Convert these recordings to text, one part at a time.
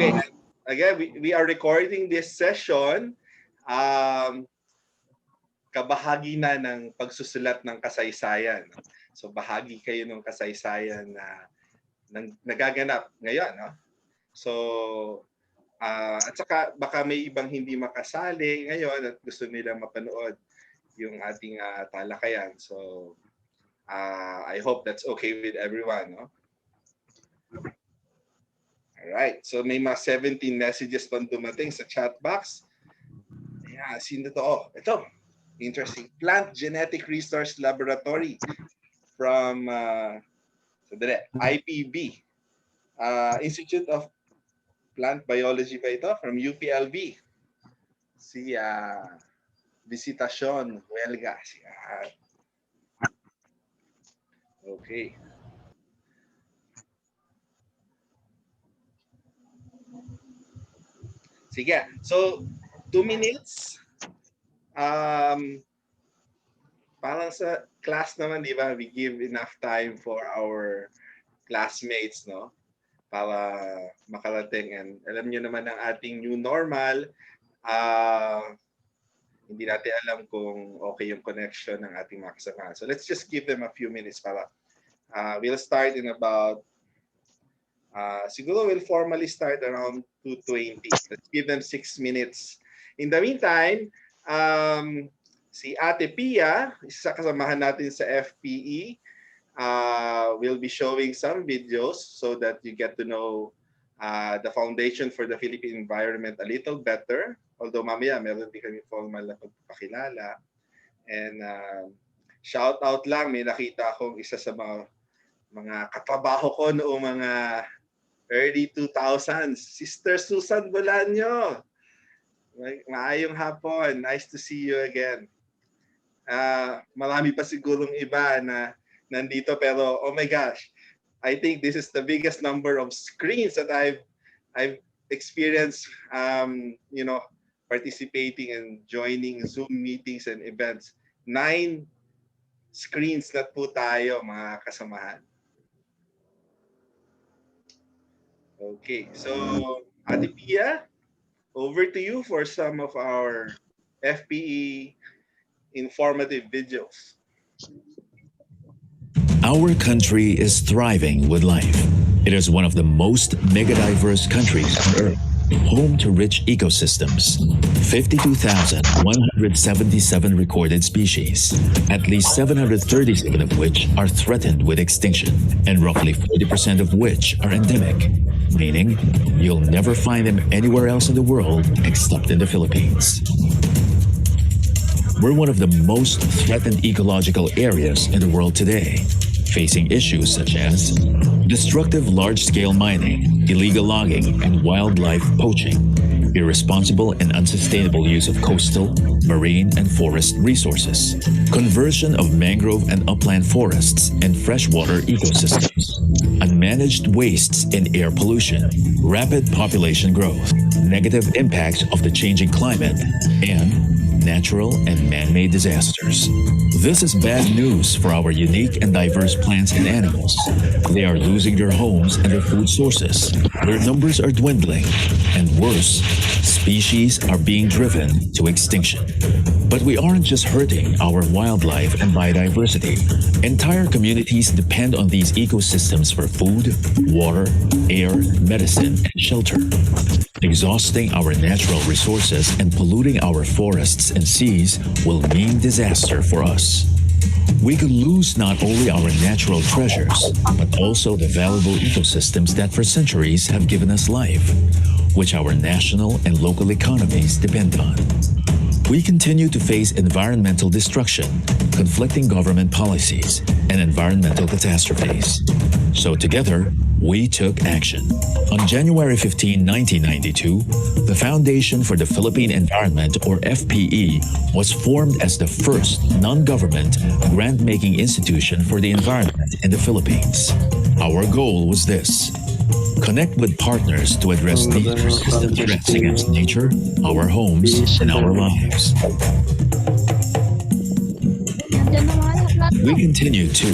Okay, again, we are recording this session. Kabahagi na ng pagsusulat ng kasaysayan. So bahagi kayo ng kasaysayan na nagaganap ngayon. No? So, at saka baka may ibang hindi makasali ngayon at gusto nilang mapanood yung ating talakayan. So, I hope that's okay with everyone. No? Alright, so may mga 17 messages pang dumating sa chat box. Yeah, sino to? Oh, ito. Interesting. Plant Genetic Resource Laboratory from IPB. Institute of Plant Biology ba ito? From UPLB. Si Visitacion Huelga. Okay. Sige. So, 2 minutes. Parang sa class naman, di ba, we give enough time for our classmates, no? Para makarating. And alam nyo naman ang ating new normal, hindi natin alam kung okay yung connection ng ating mga kasama. So let's just give them a few minutes para we'll start in about siguro we'll formally start around 2:20. Let's give them 6 minutes. In the meantime, si Ate Pia, isa kasamahan natin sa FPE, will be showing some videos so that you get to know the foundation for the Philippine environment a little better. Although mamaya meron din kami formal na pagpapakilala. And shout out lang, may nakita akong isa sa mga katrabaho ko noong mga early 2000s, Sister Susan Bolanyo. Maayong hapon. Nice to see you again. Marami pa sigurong iba na nandito pero oh my gosh, I think this is the biggest number of screens that I've experienced you know, participating and joining Zoom meetings and events. 9 screens na po tayo mga kasamahan. Okay, so Ate Pia, over to you for some of our FPE informative videos. Our country is thriving with life. It is one of the most mega-diverse countries on Earth, home to rich ecosystems. 52,177 recorded species, at least 737 of which are threatened with extinction, and roughly 40% of which are endemic, meaning you'll never find them anywhere else in the world except in the Philippines. We're one of the most threatened ecological areas in the world today, facing issues such as destructive large-scale mining, illegal logging, and wildlife poaching, irresponsible and unsustainable use of coastal, marine, and forest resources, conversion of mangrove and upland forests and freshwater ecosystems, unmanaged wastes and air pollution, rapid population growth, negative impacts of the changing climate, and natural and man-made disasters. This is bad news for our unique and diverse plants and animals. They are losing their homes and their food sources. Their numbers are dwindling, and worse, species are being driven to extinction. But we aren't just hurting our wildlife and biodiversity. Entire communities depend on these ecosystems for food, water, air, medicine, and shelter. Exhausting our natural resources and polluting our forests and seas will mean disaster for us. We could lose not only our natural treasures, but also the valuable ecosystems that for centuries have given us life, which our national and local economies depend on. We continue to face environmental destruction, conflicting government policies, and environmental catastrophes. So together, we took action. On January 15, 1992, the Foundation for the Philippine Environment, or FPE, was formed as the first non-government grant-making institution for the environment in the Philippines. Our goal was this: connect with partners to address these persistent threats against nature, our homes, and our lives. We continue to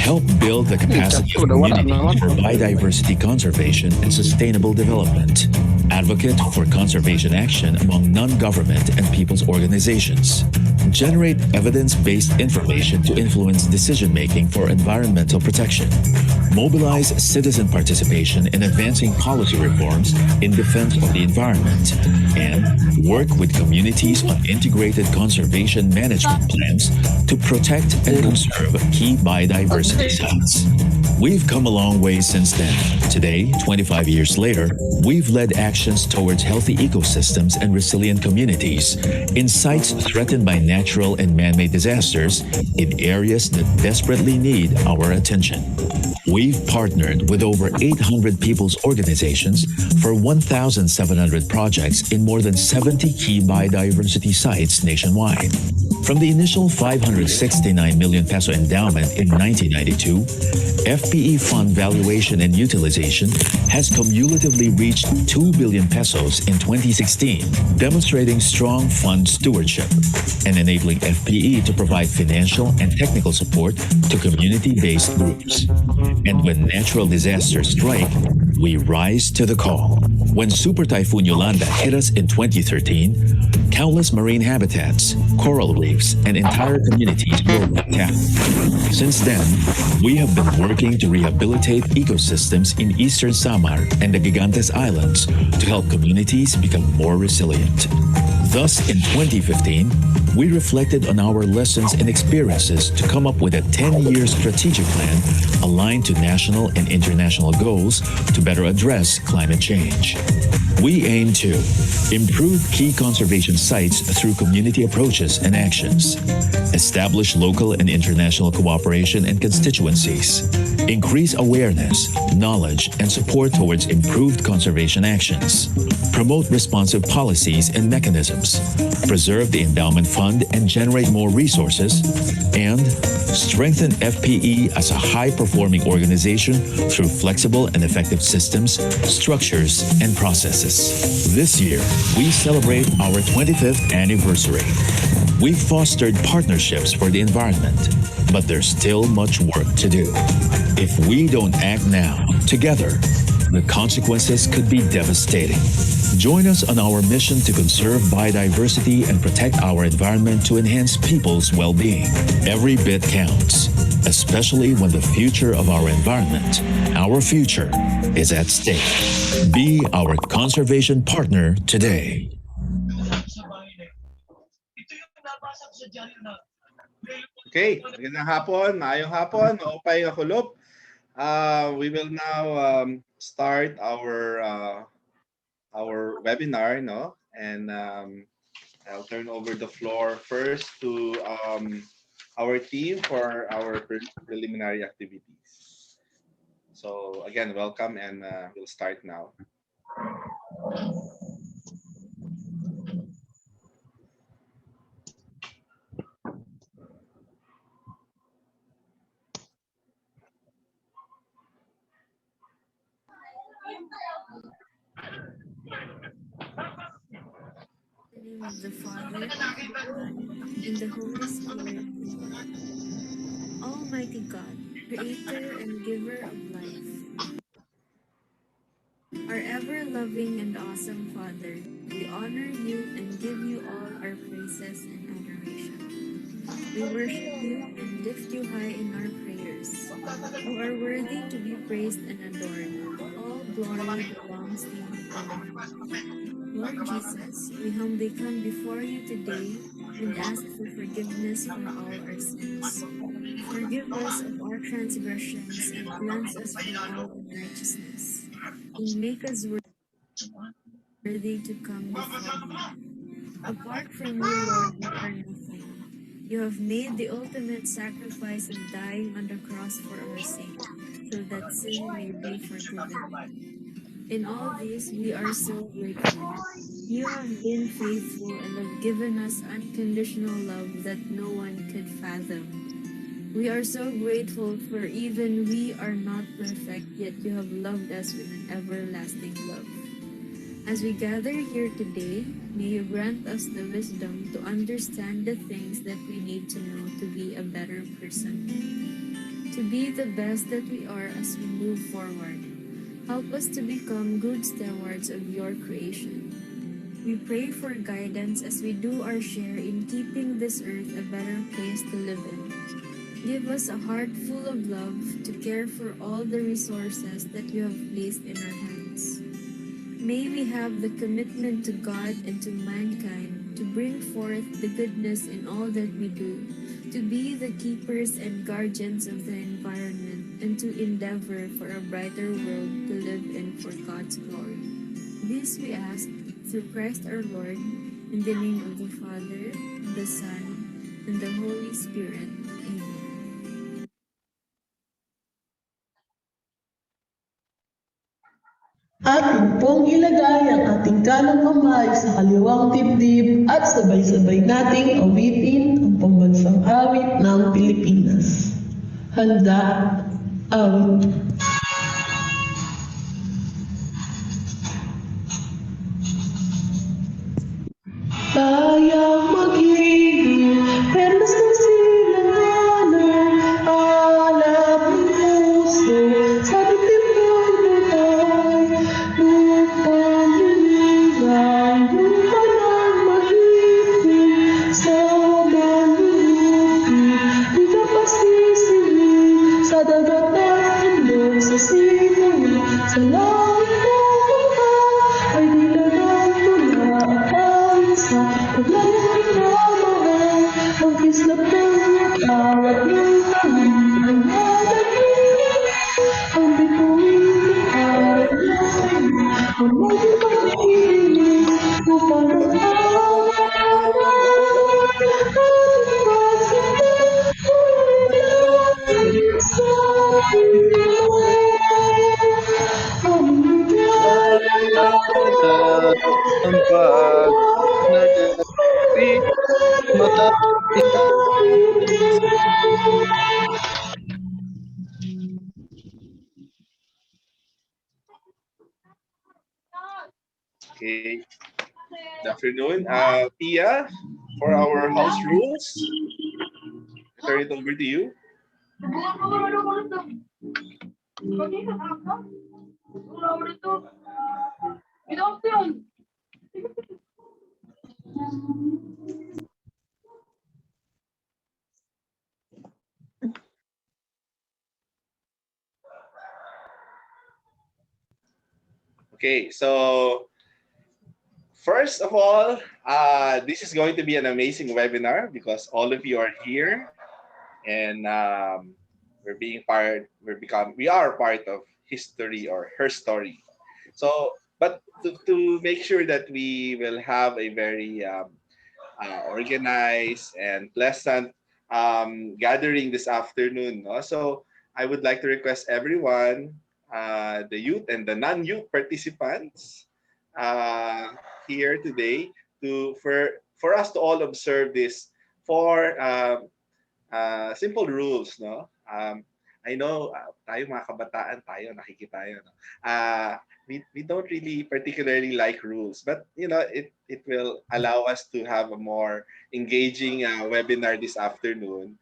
Help build the capacity of communities for biodiversity conservation and sustainable development. Advocate for conservation action among non-government and people's organizations. Generate evidence-based information to influence decision-making for environmental protection. Mobilize citizen participation in advancing policy reforms in defense of the environment. And work with communities on integrated conservation management plans to protect and conserve key biodiversity sites. We've come a long way since then. Today, 25 years later, we've led actions towards healthy ecosystems and resilient communities in sites threatened by natural and man-made disasters in areas that desperately need our attention. We've partnered with over 800 people's organizations for 1,700 projects in more than 70 key biodiversity sites nationwide. From the initial 569 million peso endowment in 1992, FPE fund valuation and utilization has cumulatively reached 2 billion pesos in 2016, demonstrating strong fund stewardship and enabling FPE to provide financial and technical support to community-based groups. And when natural disasters strike, we rise to the call. When Super Typhoon Yolanda hit us in 2013, countless marine habitats, coral reefs, and entire communities were wiped out. Since then, we have been working to rehabilitate ecosystems in eastern Samar and the Gigantes Islands to help communities become more resilient. Thus, in 2015, we reflected on our lessons and experiences to come up with a 10-year strategic plan aligned to national and international goals to better address climate change. We aim to improve key conservation sites through community approaches and actions, establish local and international cooperation and constituencies, increase awareness, knowledge, and support towards improved conservation actions, promote responsive policies and mechanisms, preserve the endowment fund and generate more resources, and strengthen FPE as a high-performing organization through flexible and effective systems, structures, and processes. This year, we celebrate our 25th anniversary. We've fostered partnerships for the environment, but there's still much work to do. If we don't act now, together, the consequences could be devastating. Join us on our mission to conserve biodiversity and protect our environment to enhance people's well-being. Every bit counts, especially when the future of our environment, our future, is at stake. Be our conservation partner today. Okay, magandang hapon, maayong hapon, maupay nga kulop. We will now start our webinar, no? And I'll turn over the floor first to our team for our preliminary activities. So again, welcome, and we'll start now. In the name of the Father, and the Holy Spirit. Almighty God, Creator and Giver of life, our ever-loving and awesome Father, we honor you and give you all our praises and adoration. We worship you and lift you high in our prayers. You are worthy to be praised and adored. All glory belongs to you alone. Lord Jesus, we humbly come before you today and ask for forgiveness for all our sins. Forgive us of our transgressions and cleanse us from all unrighteousness. And make us worthy to come before you. Apart from you, Lord, we are nothing. You have made the ultimate sacrifice of dying on the cross for our sake, so that sin may be forgiven. In all this, we are so grateful. You have been faithful and have given us unconditional love that no one could fathom. We are so grateful for even we are not perfect, yet you have loved us with an everlasting love. As we gather here today, may you grant us the wisdom to understand the things that we need to know to be a better person. to be the best that we are as we move forward. Help us to become good stewards of your creation. We pray for guidance as we do our share in keeping this earth a better place to live in. Give us a heart full of love to care for all the resources that you have placed in our hands. May we have the commitment to God and to mankind to bring forth the goodness in all that we do, to be the keepers and guardians of the environment, and to endeavor for a brighter world to live in for God's glory. This we ask through Christ our Lord, in the name of the Father, the Son, and the Holy Spirit. Amen. Atin pong ilagay ang ating kanang kamay sa kaliwang dibdib at sabay-sabay nating awitin ang pambansang awit ng Pilipinas. Handa, awit. Tayang mag-ibig, perlas ng silanganan, alab ng puso, sa dibdib ng buhay, lupang hinilang, lupa ng mag-ibig, sa manlulupi, di ka pa sisinig, sa dagat at ilog, sa sinuwi, sa langit ng buhay, ay nilagang tula at sa paglayang pinamahal, ang kislap ng awat ng talim, ang nagagawin, ang bituin ng awat ng talim, ang maging pag-ibig, upang ang awat, ating pagsamba, ulay sa Ang pag nagagawin Okay. Good afternoon. Pia, for our house rules, I turn it over to you. Okay, so first of all, this is going to be an amazing webinar because all of you are here, and we are part of history or her story. So, but to make sure that we will have a very organized and pleasant gathering this afternoon. No? So I would like to request everyone, the youth and the non-youth participants uh, here today, for us to all observe this four simple rules, no? I know tayo mga kabataan tayo nakikita tayo, no? We don't really particularly like rules, but it will allow us to have a more engaging webinar this afternoon.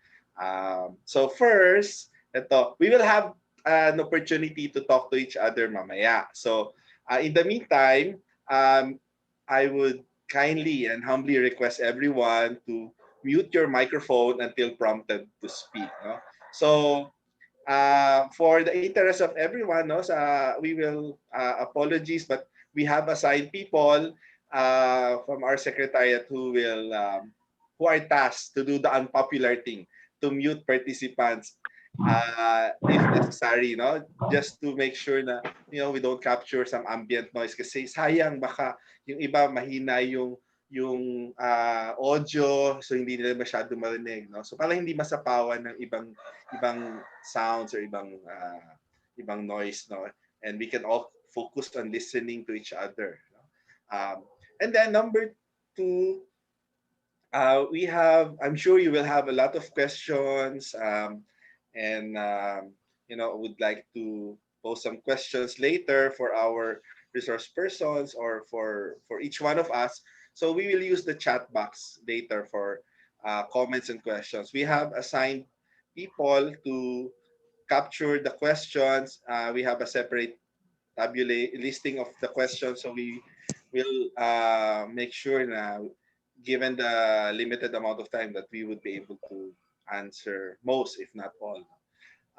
So first, we will have an opportunity to talk to each other mamaya. So in the meantime, I would kindly and humbly request everyone to mute your microphone until prompted to speak. No? So for the interest of everyone, no, we will apologies, but we have assigned people from our secretariat who are tasked to do the unpopular thing, to mute participants if necessary, no, just to make sure na we don't capture some ambient noise kasi sayang baka yung iba mahina yung audio, so hindi nila masyado marinig, no, so para hindi masapawan ng ibang sounds or ibang noise, no, and we can all focus on listening to each other, no? And then number two, I'm sure you will have a lot of questions, and would like to pose some questions later for our resource persons or for each one of us. So we will use the chat box later for comments and questions. We have assigned people to capture the questions. We have a separate tabulate listing of the questions, so we will make sure na given the limited amount of time that we would be able to answer most, if not all.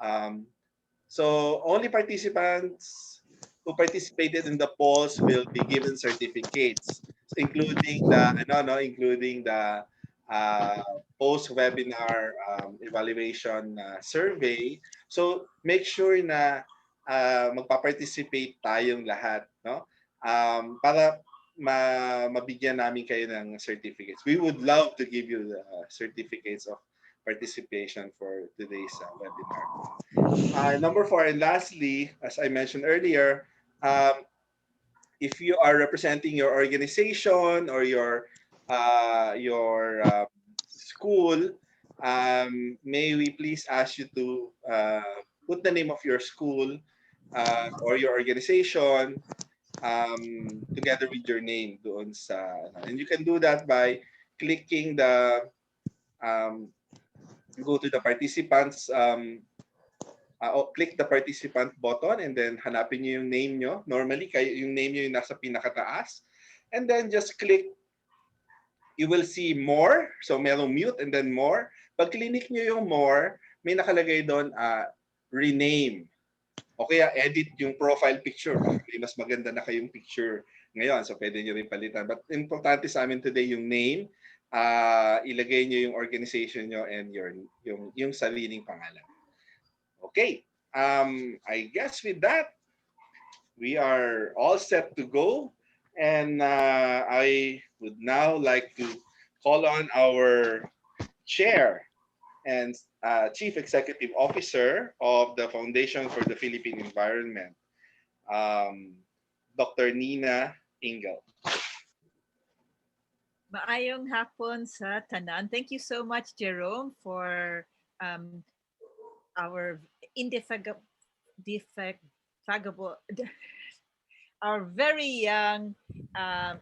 Um, so only participants who participated in the polls will be given certificates, including the including the uh, post-webinar evaluation survey. So make sure na magpa-participate tayong lahat, no? Para mabigyan namin kayo ng certificates. We would love to give you the certificates of participation for today's webinar. Number four, and lastly, as I mentioned earlier, um, if you are representing your organization or your school, may we please ask you to put the name of your school or your organization together with your name doon sa, and you can do that by clicking the go to the participants click the participant button and then hanapin niyo yung name nyo. Normally, kayo, yung name nyo yung nasa pinakataas. And then just click, you will see more. So merong mute and then more. Pag click nyo yung more, may nakalagay doon rename. O kaya edit yung profile picture. Baka may mas maganda na kayong picture ngayon. So pwede nyo rin palitan. But importante sa amin today yung name. Ilagay nyo yung organization nyo and yung sariling pangalan. Okay, I guess with that, we are all set to go. And I would now like to call on our chair and Chief Executive Officer of the Foundation for the Philippine Environment, Dr. Nina Engel. Maayong hapon sa tanan. Thank you so much, Jerome, for our indefatigable, our very young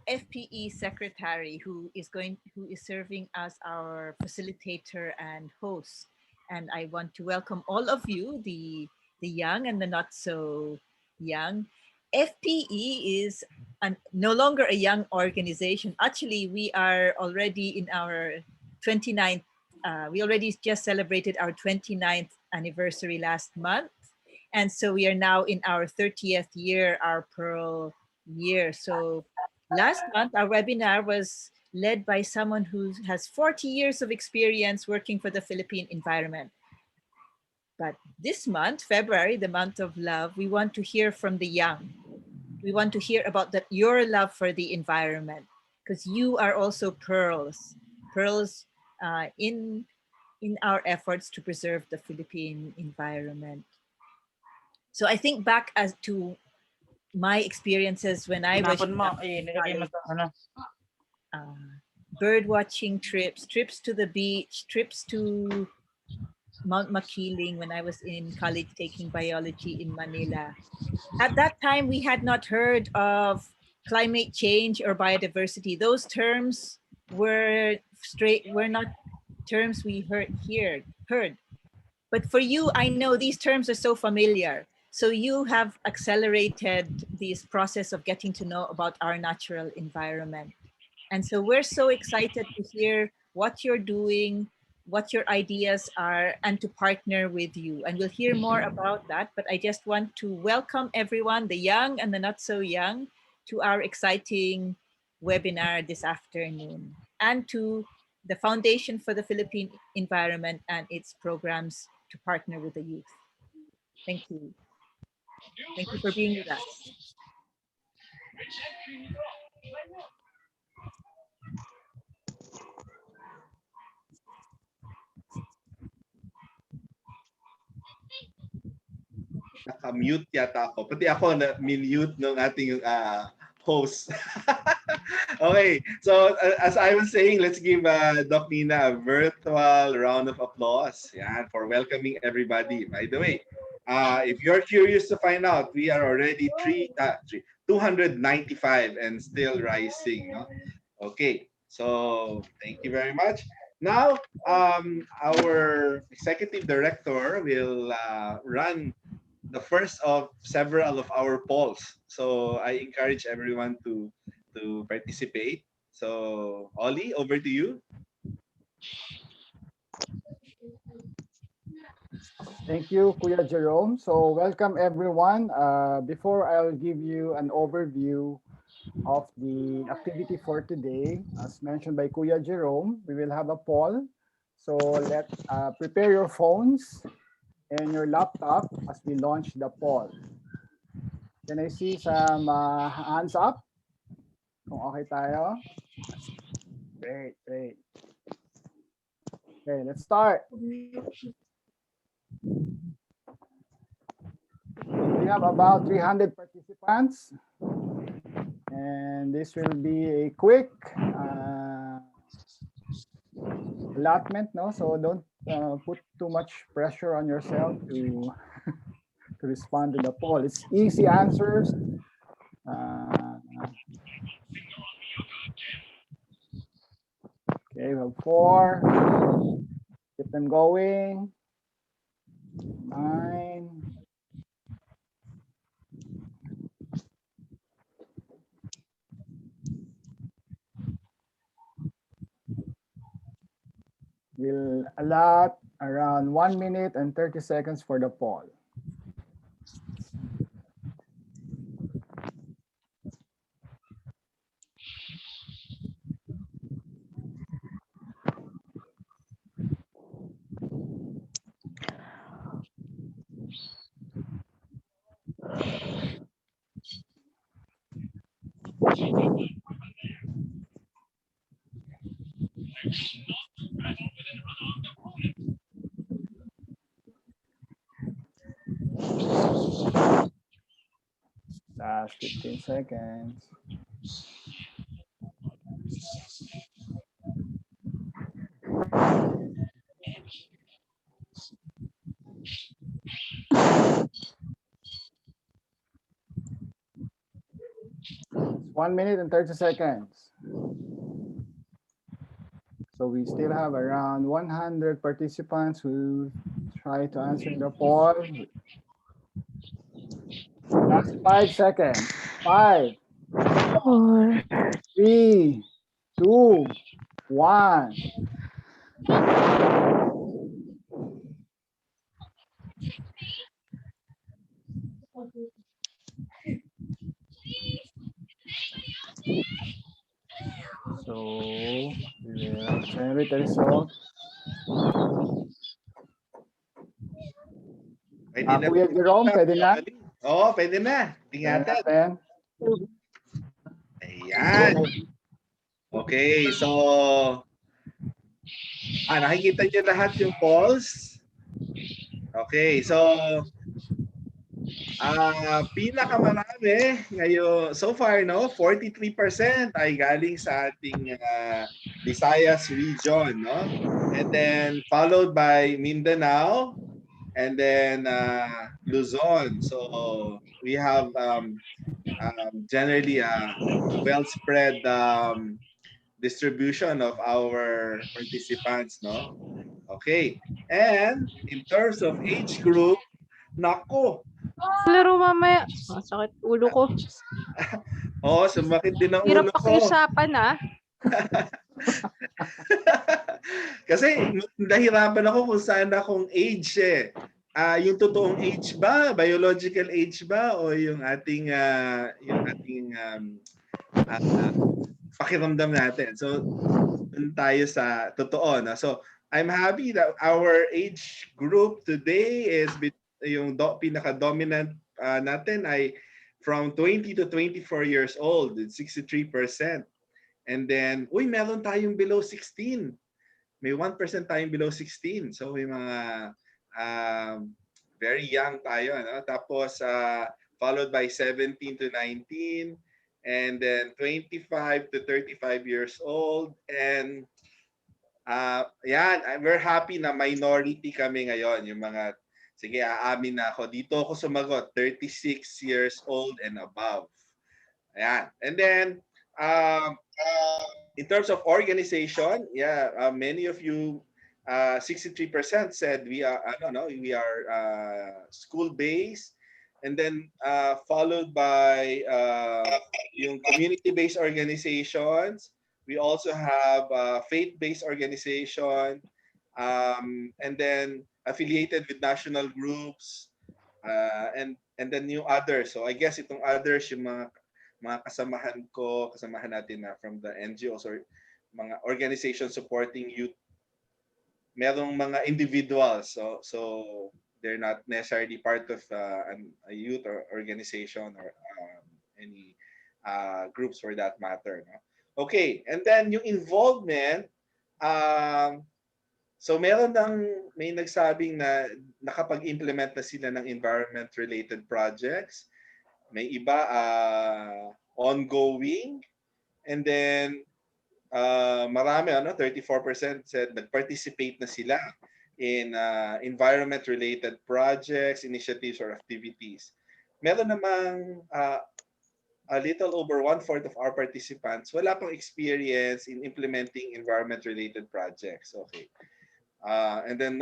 FPE secretary who is serving as our facilitator and host. And I want to welcome all of you, the young and the not so young. FPE is no longer a young organization. Actually, we are already in our 29th. We already just celebrated our 29th anniversary last month. And so we are now in our 30th year, our Pearl year. So last month, our webinar was led by someone who has 40 years of experience working for the Philippine environment. But this month, February, the month of love, we want to hear from the young. We want to hear about your love for the environment, because you are also pearls in our efforts to preserve the Philippine environment. So I think back as to my experiences when I was bird watching trips to the beach, trips to Mount Makiling when I was in college taking biology in Manila. At that time, we had not heard of climate change or biodiversity. Those terms were not terms we heard. But for you, I know these terms are so familiar. So you have accelerated this process of getting to know about our natural environment. And so we're so excited to hear what you're doing, what your ideas are, and to partner with you. And we'll hear more about that. But I just want to welcome everyone, the young and the not so young, to our exciting webinar this afternoon, and to the Foundation for the Philippine Environment and its programs to partner with the youth. Thank you. Thank you for being with us. Naka-mute yata ako. Pati ako na-mute ng ating host. Okay, so as I was saying, let's give Doc Nina a virtual round of applause for welcoming everybody. By the way, if you're curious to find out, we are already 295 and still rising. No? Okay, so thank you very much. Now, our executive director will run the first of several of our polls. So I encourage everyone to participate. So Ollie, over to you. Thank you, Kuya Jerome. So welcome everyone. Before I'll give you an overview of the activity for today, as mentioned by Kuya Jerome, we will have a poll. So prepare your phones and your laptop as we launch the poll. Can I see some hands up? Kung okay tayo. Great, great. Okay, let's start. We have about 300 participants. And this will be a quick allotment, no? So don't put too much pressure on yourself to to respond to the poll. It's easy answers. Okay, we have 4. Keep them going. 9. We'll allot around 1 minute and 30 seconds for the poll. Last 15 seconds. It's 1 minute and 30 seconds. So we still have around 100 participants who try to answer the poll. Last 5 seconds. 5, 3, 2, 1. So we will generate the result. Kuya Jerome, pwede na? Oo, pwede na. Tingnan. Ayan. Okay, so nakikita niyo lahat yung polls? Okay, so pinakamarami ngayon so far, no, 43% ay galing sa ating Visayas region, no? And then followed by Mindanao and then Luzon. So we have generally a well spread distribution of our participants, no? Okay. And in terms of age group, nako. Laro mamaya. Sakit ulo ko. Sumakit din ang Hirap ulo ko. pakiusapan Kasi nahirapan ako kung saan akong age eh. Yung totoong age ba, biological age ba, o yung ating pakiramdam natin. So, dun tayo sa totoo. No? So, I'm happy that our age group today is yung pinaka-dominant natin ay from 20 to 24 years old, 63%. And then, meron tayong below 16. May 1% tayong below 16. So, may mga very young tayo. No? Tapos, followed by 17 to 19. And then 25 to 35 years old. And we're happy na minority kami ngayon. Yung mga, sige, aamin na ako. Dito ako sumagot, 36 years old and above. Ayan. And then, In terms of organization, yeah, many of you, 63% said we are, I don't know, we are school-based, and then followed by yung community-based organizations. We also have faith-based organization, and then affiliated with national groups, and then yung others. So I guess itong others, yung mga kasamahan natin na from the NGOs or mga organizations supporting youth. Merong mga individuals, so they're not necessarily part of a youth or organization or any groups for that matter. No? Okay, and then yung involvement, so may nagsabing na nakapag-implement na sila ng environment-related projects. May iba ongoing, and then marami 34% said nag-participate na sila in environment-related projects, initiatives, or activities. Meron namang a little over 1/4 of our participants wala pang experience in implementing environment-related projects. Okay. And then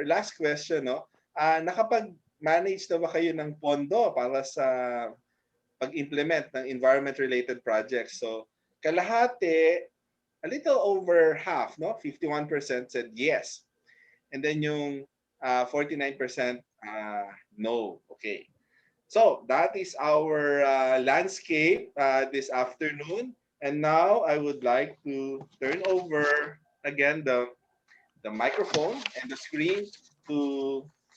last question, no? Nakapag-manage na ba kayo ng pondo para sa pag-implement ng environment-related projects? So, kalahati, a little over half, no? 51% said yes. And then yung 49% no. Okay. So, that is our landscape this afternoon. And now, I would like to turn over again the microphone and the screen to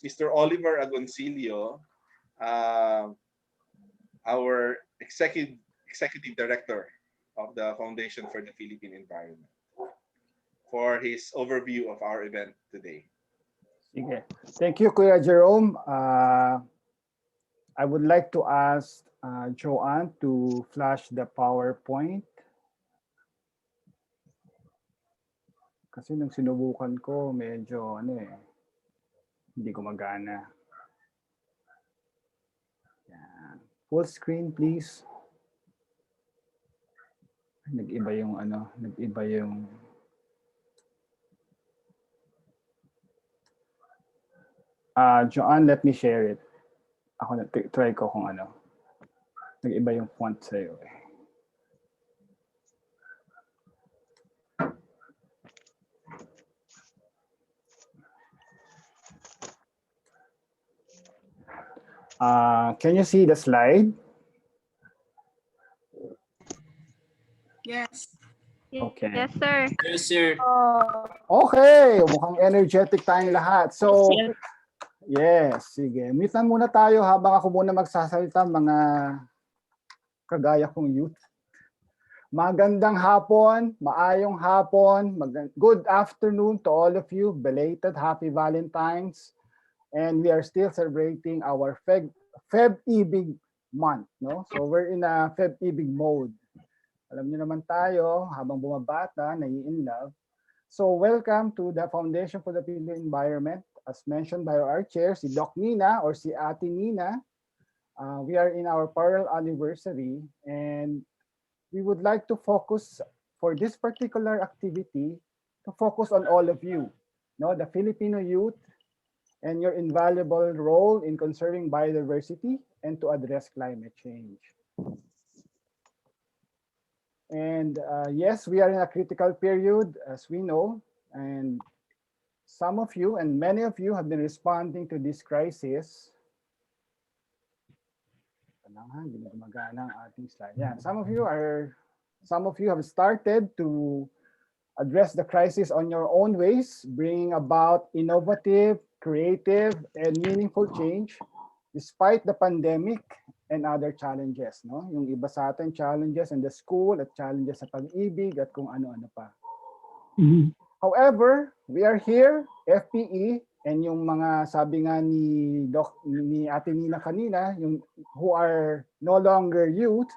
Mr. Oliver Agoncillo, our executive director of the Foundation for the Philippine Environment, for his overview of our event today. Sige. Thank you, Kuya Jerome. I would like to ask Joanne to flash the PowerPoint. Kasi nung sinubukan ko, medyo hindi gumagana. Yan. Full screen, please. Nag-iba yung Joanne, let me share it. Ako try ko kung nag-iba yung font sa'yo eh. Can you see the slide? Yes. Okay. Yes, sir. Yes, sir. Okay, mukhang energetic tayong lahat. So, yes, sige. Mutan muna tayo habang ako muna magsasalita, mga kagaya kong youth. Magandang hapon, maayong hapon, good afternoon to all of you. Belated Happy Valentine's. And we are still celebrating our FEB-ibig month. No? So we're in a FEB-ibig mode. Alam niyo naman tayo, habang bumabata, nai-in-love. So welcome to the Foundation for the Philippine Environment. As mentioned by our chair, si Doc Nina or si Ate Nina. We are in our parallel anniversary, and we would like to focus for this particular activity to focus on all of you, no, the Filipino youth, and your invaluable role in conserving biodiversity and to address climate change. And yes, we are in a critical period, as we know, and some of you and many of you have been responding to this crisis. Yeah, some of you have started to address the crisis on your own ways, bringing about innovative, creative, and meaningful change despite the pandemic and other challenges. No? Yung iba sa atin, challenges in the school at challenges sa pag-ibig at kung ano-ano pa. However, we are here, FPE, and yung mga sabi nga ni Ate Nina kanina, yung who are no longer youth,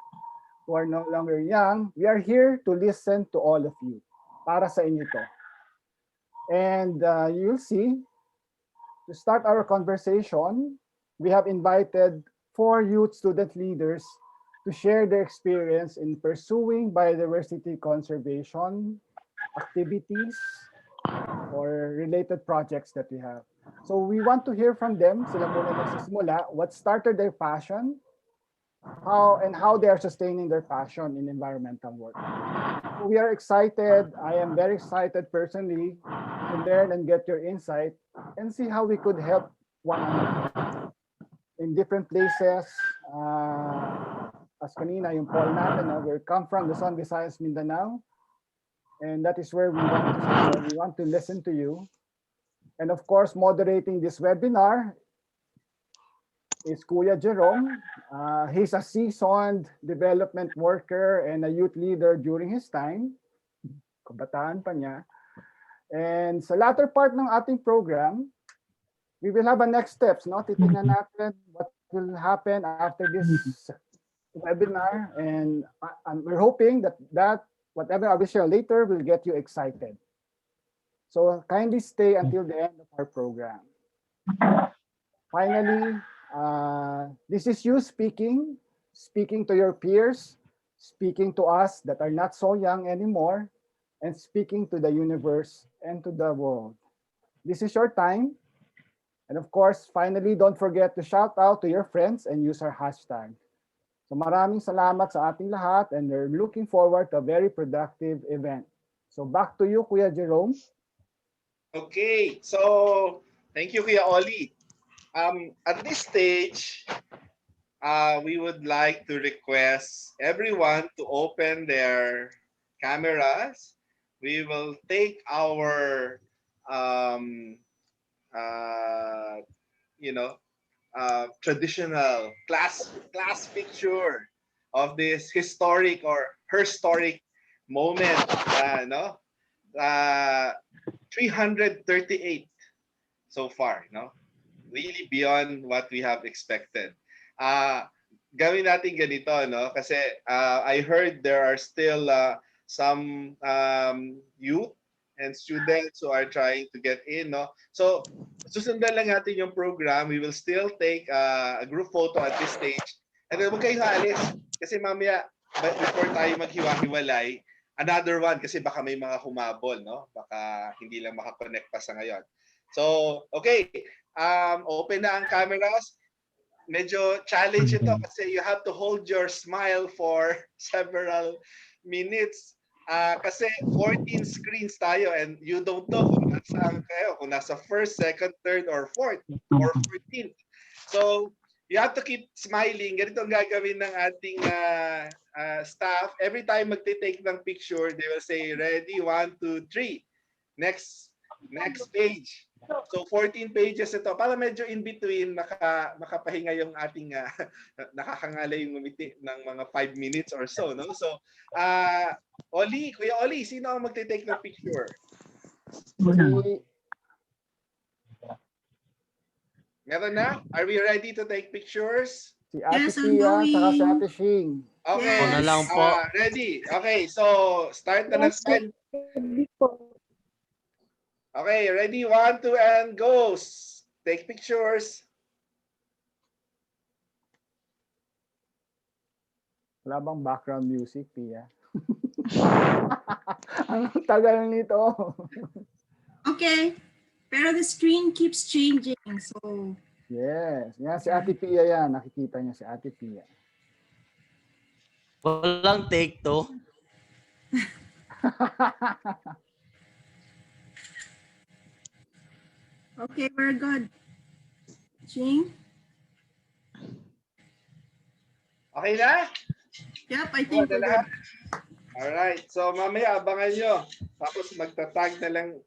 who are no longer young, we are here to listen to all of you. Para sa inyo to. And you'll see, to start our conversation, we have invited 4 youth student leaders to to share their experience in pursuing biodiversity conservation activities or related projects that we have. So we want to hear from them, sila muna nagsisimula, what started their passion, how they are sustaining their passion in environmental work. So we are excited. I am very excited personally to learn and get your insight and see how we could help one another in different places. As kanina, yung poll natin, we come from Luzon, Visayas, Mindanao. And that is where we want to see. So we want to listen to you. And of course, moderating this webinar is Kuya Jerome. He's a seasoned development worker and a youth leader during his time. Kabataan pa niya. And sa latter part ng ating program, we will have a next steps. No? Titingnan natin what will happen after this webinar. And we're hoping that whatever I will share later will get you excited. So kindly stay until the end of our program. Finally, this is you speaking to your peers, speaking to us that are not so young anymore, and speaking to the universe and to the world. This is your time. And of course, finally, don't forget to shout out to your friends and use our hashtag. So maraming salamat sa ating lahat, and we're looking forward to a very productive event. So back to you, Kuya Jerome. Okay, so thank you, Kuya Oli. At this stage, we would like to request everyone to open their cameras. We will take our, traditional class picture of this historic or historic moment. 338 so far, no? Really beyond what we have expected. Gawin natin ganito, no? Kasi I heard there are still some youth and students who are trying to get in, no? So susundan lang natin yung program. We will still take a group photo at this stage. And then huwag kayong aalis. Kasi mamaya, before tayo maghiwa-hiwalay, another one kasi baka may mga humabol, no? Baka hindi lang makakonect pa sa ngayon. So, okay. Open na ang cameras. Medyo challenge ito kasi you have to hold your smile for several minutes. Kasi 14 screens tayo and you don't know kung nasaan kayo, kung nasa first, second, third, or fourth, or 14th. So, you have to keep smiling. Ganito ang gagawin ng ating staff. Every time magte-take ng picture, they will say, ready, 1, 2, 3. Next page. So 14 pages ito. Para medyo in between, makapahinga yung ating nakakangalay yung ngumiti ng mga 5 minutes or so. No? So, Kuya Oli, sino ang magte-take ng picture? Meron na? Are we ready to take pictures? Si Ate Pia, saka si Ate Shing. Okay. Una lang po. Ready. Okay, so start na ng time. Okay, ready? 1, 2, and go. Take pictures. Wala bang background music, Pia? Ang tagal nito. Okay. Pero the screen keeps changing. So Yes. Yan si Ate Pia yan. Nakikita niya si Ate Pia. Walang take to. okay, we're good. Ching? Okay na? Yep, I think we're good. Alright. So mamaya abangan nyo. Tapos magtatag na lang.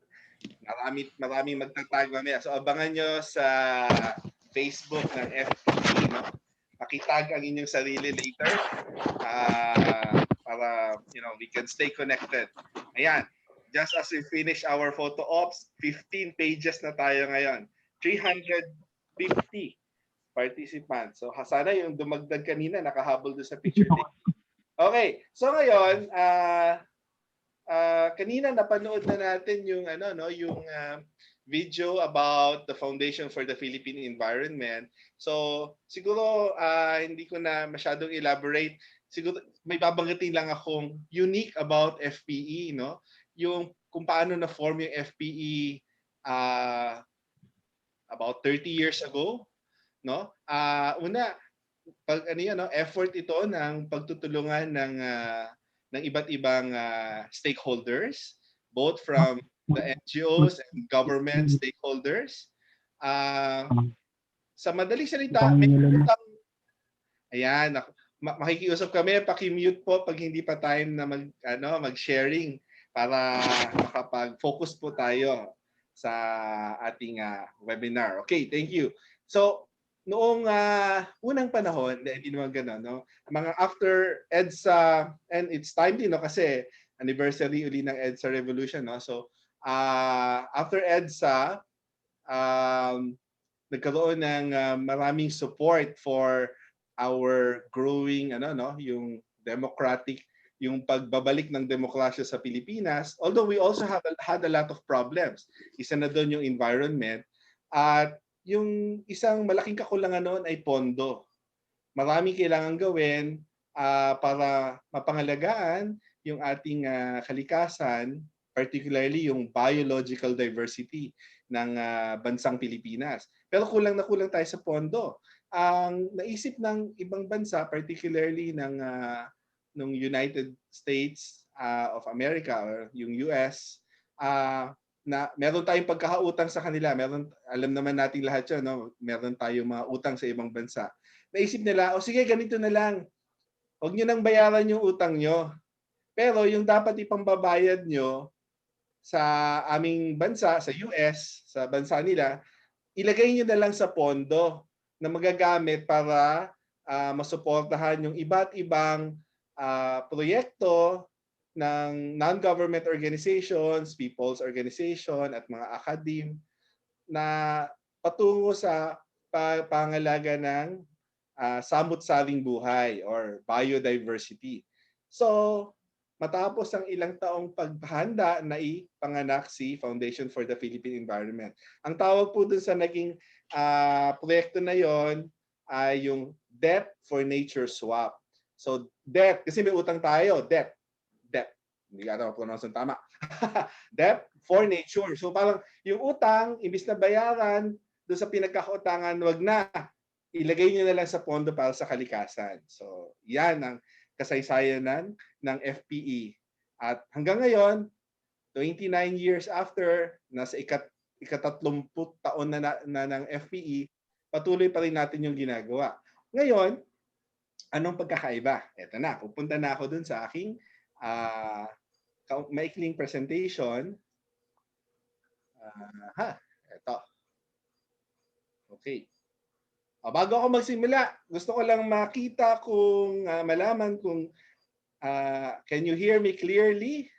Maraming magtatag mamaya. So abangan nyo sa Facebook ng FPE. No? Pakitag ang inyong sarili later. Para we can stay connected. Ayan. Just as we finish our photo ops, 15 pages na tayo ngayon. 350 participants. So sana yung dumagdag kanina nakahabol doon sa picture take. Okay. So ngayon, kanina napanood na natin yung video about the Foundation for the Philippine Environment. So siguro hindi ko na masyadong elaborate. Siguro may babanggitin lang akong unique about FPE, no? Yung kung paano na form yung FPE about 30 years ago, no? Una, pag ano yan, no, effort ito ng pagtutulungan ng iba't ibang stakeholders, both from the NGOs and government stakeholders. Sa madaling salita, may utang. Ayan, makikiusap kami, paki-mute po pag hindi pa time na mag-sharing para makapag-focus po tayo sa ating webinar. Okay, thank you. So, noong unang panahon, hindi naman gano'n, no? Mga after EDSA, and it's timely, no? Kasi anniversary uli ng EDSA Revolution, no? So, after EDSA, nagkaroon ng maraming support for our growing yung democratic, yung pagbabalik ng demokrasya sa Pilipinas, although we also had a lot of problems. Isa na doon yung environment, at yung isang malaking kakulangan noon ay pondo. Maraming kailangan gawin para mapangalagaan yung ating kalikasan, particularly yung biological diversity ng bansang Pilipinas. Pero kulang na kulang tayo sa pondo. Ang naisip ng ibang bansa, particularly ng United States of America or yung US, na meron tayong pagkakautang sa kanila. Alam naman nating lahat yun, no? Meron tayong mga utang sa ibang bansa. Naisip nila, o sige, ganito na lang. Huwag nyo nang bayaran yung utang nyo. Pero yung dapat ipambabayad nyo sa aming bansa, sa US, sa bansa nila, ilagay nyo na lang sa pondo na magagamit para masuportahan yung iba't ibang proyekto ng non-government organizations, people's organization, at mga academe na patungo sa pangalaga ng samut-saring buhay or biodiversity. So, matapos ang ilang taong paghahanda na ipanganak si Foundation for the Philippine Environment. Ang tawag po dun sa naging proyekto na yon ay yung Debt for Nature Swap. So, debt, kasi may utang tayo, debt. Hindi ka ito pronounce ng tama. Debt for nature. So, parang yung utang, imbis na bayaran doon sa pinagkakautangan, wag na. Ilagay nyo na lang sa pondo para sa kalikasan. So, yan ang kasaysayan ng FPE. At hanggang ngayon, 29 years after, nasa ika-30 taon na ng FPE, patuloy pa rin natin yung ginagawa. Ngayon, anong pagkakaiba? Ito na, pupunta na ako dun sa aking maikling presentation. Ito. Okay. Bago ako magsimula, gusto ko lang makita kung malaman kung can you hear me clearly?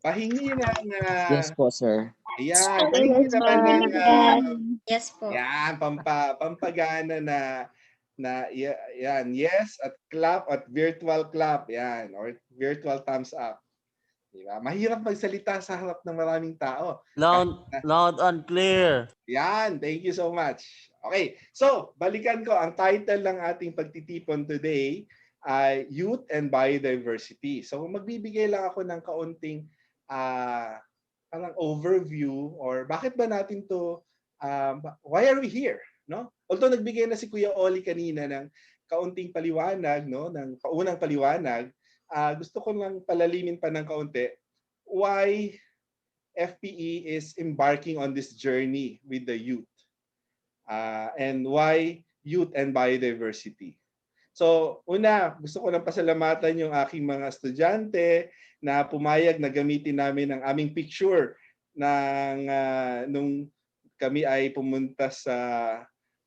Pahingi ng Yes po, sir. ayan, pahingi naman ng Yes po. yan, pampagana na yan, yes at clap at virtual clap, yan, or virtual thumbs up. Diba? Mahirap magsalita sa harap ng maraming tao. Loud and clear. Yan, thank you so much. Okay, so balikan ko, ang title ng ating pagtitipon today ay Youth and Biodiversity. So magbibigay lang ako ng kaunting parang overview or bakit ba natin to, why are we here? No? Although nagbigay na si Kuya Oli kanina ng kaunting paliwanag, no, ng paunang paliwanag, gusto ko lang palalimin pa ng kaunti why FPE is embarking on this journey with the youth. And why youth and biodiversity. So, una, gusto ko lang pasalamatan yung aking mga estudyante na pumayag na gamitin namin ang aming picture nung kami ay pumunta sa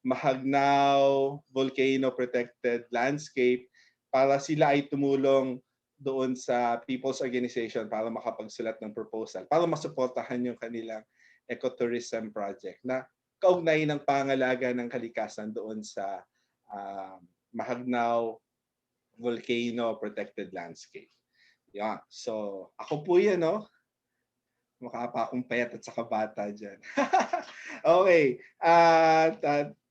Mahagnaw Volcano Protected Landscape para sila ay tumulong doon sa People's Organization para makapagsulat ng proposal, para masuportahan yung kanilang ecotourism project na kaugnay ng pangalaga ng kalikasan doon sa Mahagnaw Volcano Protected Landscape. Yeah. So, ako po yan, no? Mukha pa akong payat at saka bata dyan. Okay.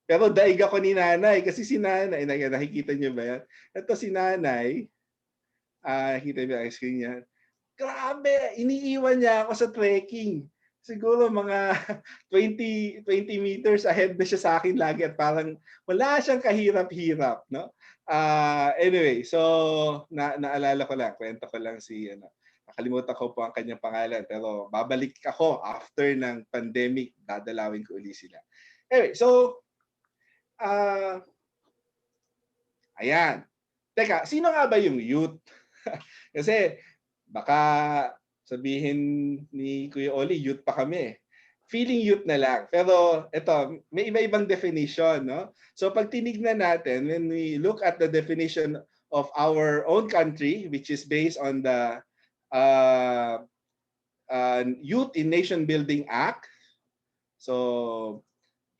Pero daig ako ni nanay kasi si nanay, nakikita niyo ba yan? Ito si nanay, nakikita niyo ang screen niya. Grabe, iniiwan niya ako sa trekking. Siguro mga 20 meters ahead na siya sa akin lagi at parang wala siyang kahirap-hirap, no? Anyway, so naalala ko lang, kwento ko lang si nakalimutan ko po ang kanyang pangalan pero babalik ako after ng pandemic, dadalawin ko uli sila. Anyway, so ayan. Teka, sino nga ba yung youth? Kasi baka sabihin ni Kuya Oli, youth pa kami. Feeling youth na lang. Pero ito, may iba-ibang definition, no? So pag tinignan natin, when we look at the definition of our own country, which is based on the Youth in Nation Building Act. So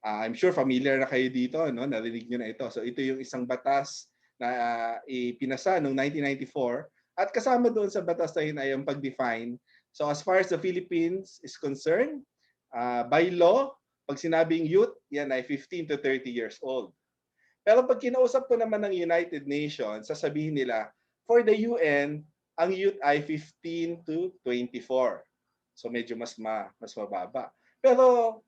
I'm sure familiar na kayo dito, no? Narinig nyo na ito. So ito yung isang batas na ipinasa noong 1994. At kasama doon sa batas na yun ay ang pag-define. So as far as the Philippines is concerned, by law, pag sinabing youth, yan ay 15 to 30 years old. Pero pag kinausap ko naman ng United Nations, sasabihin nila, for the UN, ang youth ay 15 to 24. So medyo mas mababa. Pero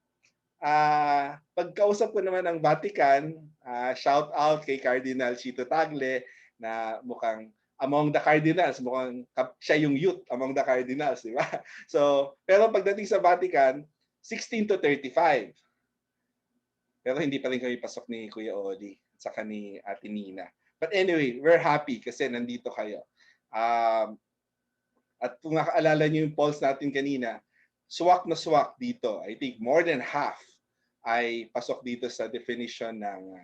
pagkausap ko naman ang Vatican, shout out kay Cardinal Chito Tagle na mukhang among the cardinals, mukhang siya yung youth among the cardinals, di ba? So, pero pagdating sa Vatican, 16 to 35. Pero hindi pa rin kami pasok ni Kuya Oli at saka ni Ate Nina. But anyway, we're happy kasi nandito kayo. At kung nakaalala niyo yung polls natin kanina, swak na swak dito. I think more than half ay pasok dito sa definition ng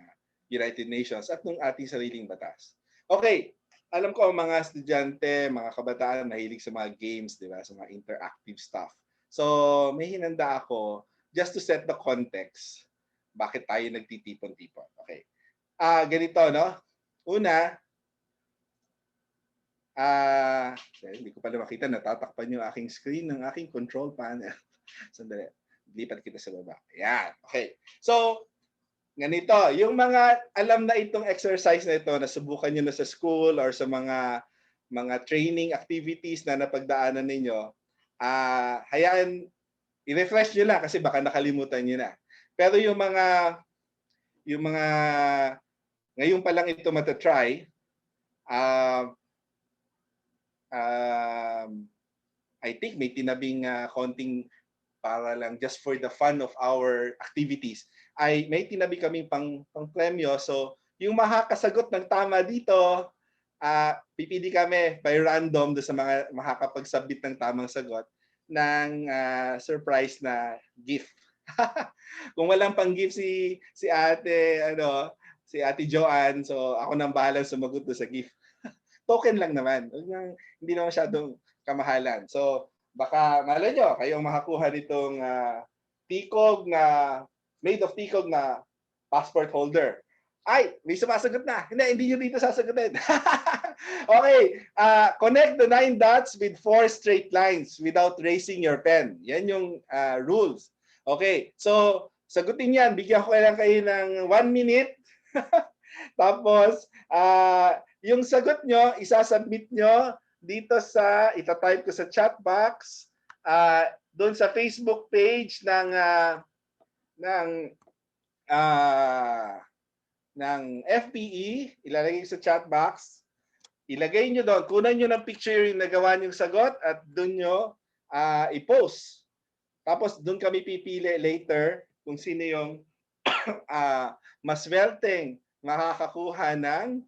United Nations at ng ating sariling batas. Okay, alam ko ang mga estudyante, mga kabataan mahilig sa mga games, di ba? Sa mga interactive stuff. So, may hinanda ako just to set the context. Bakit tayo nagtitipon-tipon? Okay. Ganito, no? Una, hindi ko pala makita, natatakpan yung aking screen ng aking control panel. Sandali, lipat kita sa baba. Ayan, okay. So, ganito, yung mga alam na itong exercise na ito, nasubukan nyo na sa school or sa mga training activities na napagdaanan ninyo, hayaan, i-refresh nyo lang kasi baka nakalimutan nyo na. Pero yung mga ngayon pa lang ito matatry, I think may tinabing konting para lang just for the fun of our activities ay may tinabi kaming pang-premyo. So yung makakasagot ng tama dito, pipili kami by random do sa mga makakapag-submit ng tamang sagot ng surprise na gift. Kung walang pang-gift si Ate Joanne, so ako nang bahalang sumagot do sa gift. Token lang naman. Hindi naman masyadong kamahalan. So baka malay nyo, kayong makakuha nitong tikog na, made of tikog na passport holder. Ay, may sumasagot na. Hindi nyo dito sasagutin. Okay, connect the 9 dots with 4 straight lines without raising your pen. Yan yung rules. Okay, so sagutin yan. Bigyan ko lang kayo ng 1 minute. Tapos, yung sagot nyo, isasubmit nyo dito sa, itatype ko sa chat box, doon sa Facebook page ng FPE, ilalagay sa chat box. Ilagay nyo doon, kunan nyo ng picture yung nagawa nyong sagot at doon nyo i-post. Tapos doon kami pipili later kung sino yung mas welting makakakuha ng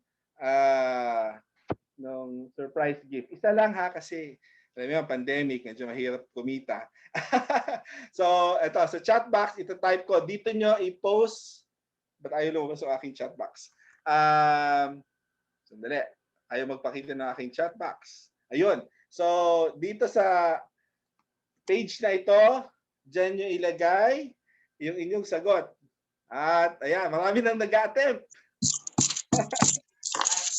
surprise gift. Isa lang ha kasi alam mo, pandemic, medyo mahirap kumita. So, ito, sa chat box, ito type ko. Dito nyo i-post. Ba't ayaw lumabas sa aking chat box? Sandali. Ayaw magpakita ng aking chat box. Ayun. So, dito sa page na ito, dyan nyo ilagay yung inyong sagot. At, ayan, marami nang nag-attempt.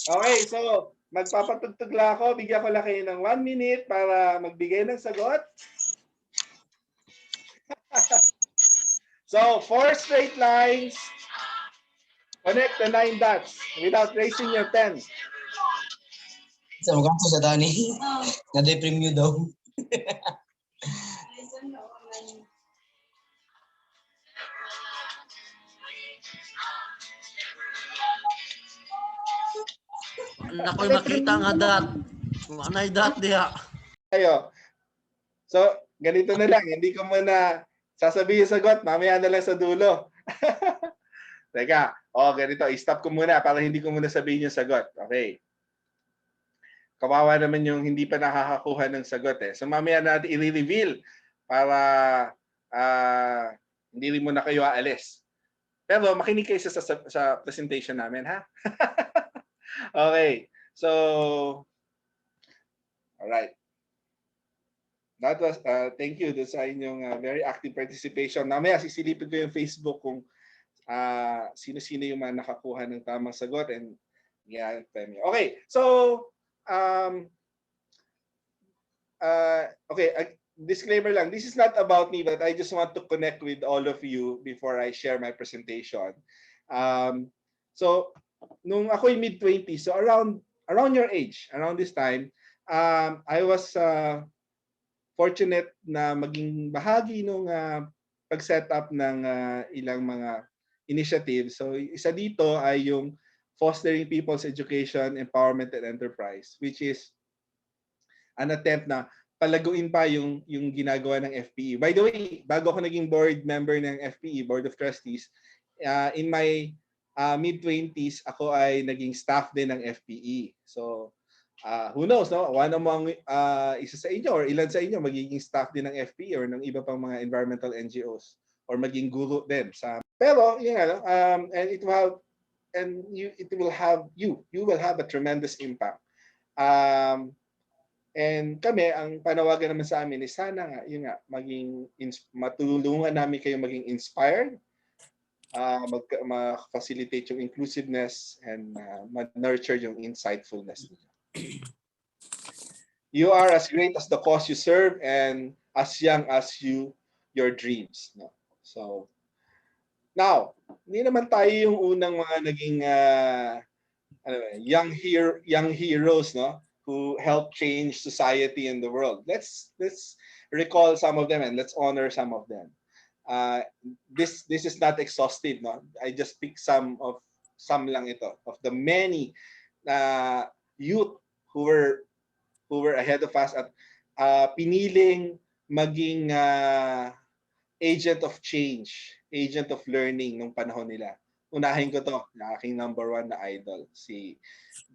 Okay, so, magpapatugtog lang ako. Bigyan ko lang kayo ng 1 minute para magbigay ng sagot. So 4 straight lines. Connect the 9 dots without raising your pen. Sa mukha ko sa Dani. Na-deprime nyo daw. Nako'y makita nga dat. Anay dat diha. Ayo. So, ganito na lang. Hindi ko muna sasabihin yung sagot. Mamaya na lang sa dulo. Teka. Ganito. I-stop ko muna para hindi ko muna sabihin yung sagot. Okay. Kawawa naman yung hindi pa nakakakuha ng sagot eh. So, mamaya natin i-reveal para hindi rin muna kayo aalis. Pero makinig kayo sa presentation namin, ha? Okay. So, all right. That was, thank you sa inyong very active participation. Mamaya sisilipin ko yung Facebook kung sino-sino yung mga nakakuha ng tamang sagot and yeah, premyo. Okay, so okay, disclaimer lang. This is not about me, but I just want to connect with all of you before I share my presentation. So, nung ako'y mid-20s, so around your age, around this time, I was fortunate na maging bahagi nung pag-set up ng ilang mga initiatives. So isa dito ay yung Fostering People's Education, Empowerment and Enterprise, which is an attempt na palaguin pa yung ginagawa ng FPE. By the way, bago ako naging board member ng FPE, Board of Trustees, in my mid-20s, ako ay naging staff din ng FPE. So who knows, no? One among isa sa inyo or ilan sa inyo magiging staff din ng FPE or ng iba pang mga environmental NGOs or maging guru din sa. Pero yun nga, and it will have you will have a tremendous impact. And kami ang panawagan naman sa amin is sana nga yun nga matulungan namin kayo maging inspired, ma-facilitate yung inclusiveness and ma-nurture yung insightfulness niyo. You are as great as the cause you serve and as young as your dreams. No? So, now, hindi naman tayo yung unang mga naging young heroes, no, who helped change society and the world. Let's recall some of them and let's honor some of them. This is not exhaustive, no. I just pick some lang ito of the many youth who were ahead of us at piniling maging agent of change, agent of learning nung panahon nila. Unahin ko to, na aking number 1 na idol, si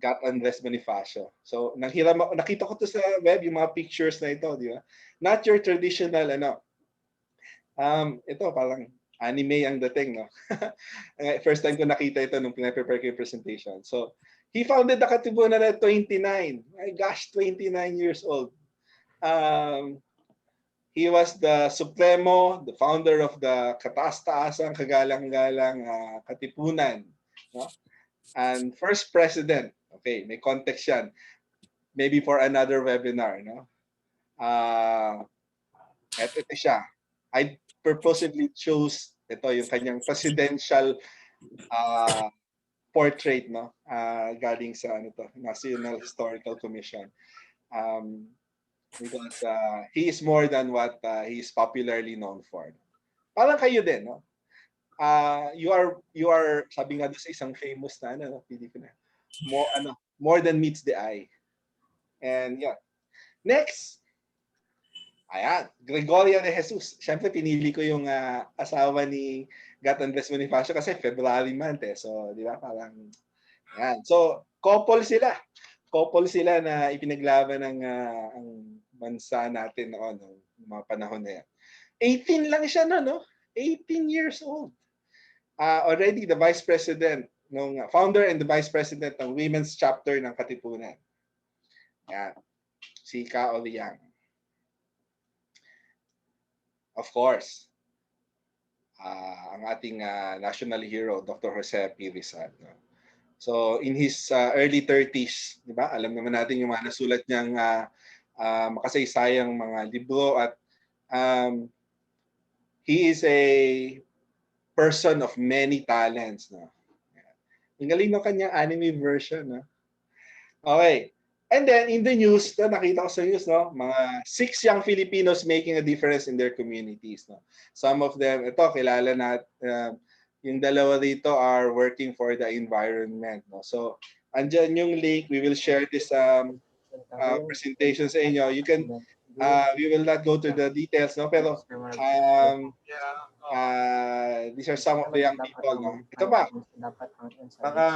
Gat Andres Bonifacio. So, nakita ko to sa web, yung mga pictures na ito, di ba? Not your traditional, ito parang anime ang dating, no? First time ko nakita ito nung pinaprepare ko yung presentation. So, he founded the Katipunan at 29. My gosh, 29 years old. He was the Supremo, the founder of the kataas-taasang kagalang-galang Katipunan. No? And first president. Okay, may context yan. Maybe for another webinar. No? Ito siya. I purposely chose ito yung kanyang presidential portrait, no, galing sa National Historical Commission, because he is more than what he is popularly known for. Parang kayo din, no? You are sabi nga doon sa isang famous na Pilipina, more than meets the eye. And yeah, next. Ayan, Gregoria de Jesus. Siyempre, pinili ko yung asawa ni Gat Andres Bonifacio kasi February month eh. So, di ba, parang, ayan. So, couple sila. Couple sila na ipinaglaban ng ang bansa natin noon, no, mga panahon na yan. 18 lang siya no? 18 years old. Already the vice president, founder and the vice president ng women's chapter ng Katipunan. Ayan. Si Ka Oliang. Of course, ang ating national hero, Dr. Jose P. Rizal. No? So, in his early 30s, di ba? Alam naman natin yung mga nasulat niyang makasaysayang mga libro at he is a person of many talents. No? Ang galing ng kanyang anime version. No? Okay. And then in the news, nakita ko sa news, no, mga 6 young Filipinos making a difference in their communities. No? Some of them, ito, kilala yung dalawa dito are working for the environment. No? So, andyan yung link. We will share this presentation sa inyo. You can, we will not go to the details, no? Pero, these are some of the young people. No? Ito pa, mga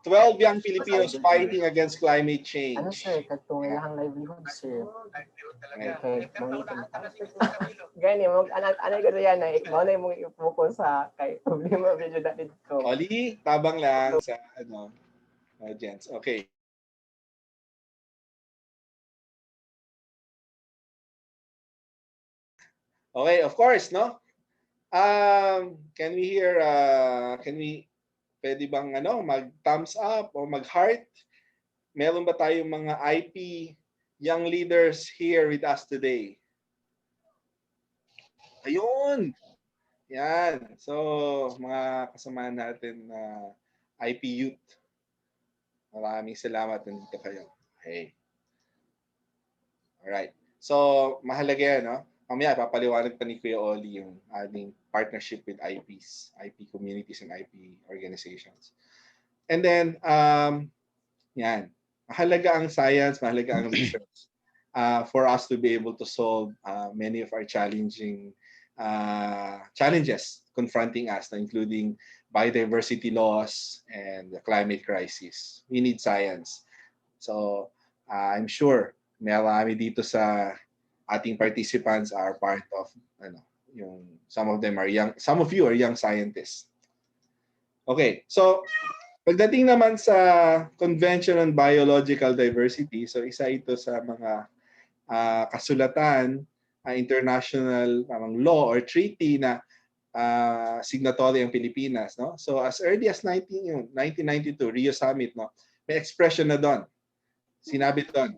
12 young Filipinos fighting against climate change. Ano sir, katong ilang livelihood sir. Okay, gani mo ano gano yan ay mo na imong i-focus sa kay problema medyo dapit ko. Oli, tabang lang sa gents. Okay. Okay, of course, no? Can we hear pwede bang mag thumbs up o mag heart? Meron ba tayong mga IP young leaders here with us today? Ayun. Yan. So, mga kasama natin na IP youth. Maraming salamat nandito kayo. Okay. Alright. So, mahalaga yan, no? Mamaya, papaliwanag pa ni Kuya Oli yung ating partnership with IPs, IP communities and IP organizations. And then, yan. Mahalaga ang science, mahalaga ang research for us to be able to solve many of our challenges confronting us, including biodiversity loss and the climate crisis. We need science. So, I'm sure marami dito sa ating participants are part of some of them are young, some of you are young scientists. Okay, so pagdating naman sa Convention on Biological Diversity, so isa ito sa mga kasulatan, international law or treaty na signatory ang Pilipinas, no? So as early as 1992 Rio Summit, no, may expression na doon. Sinabi doon,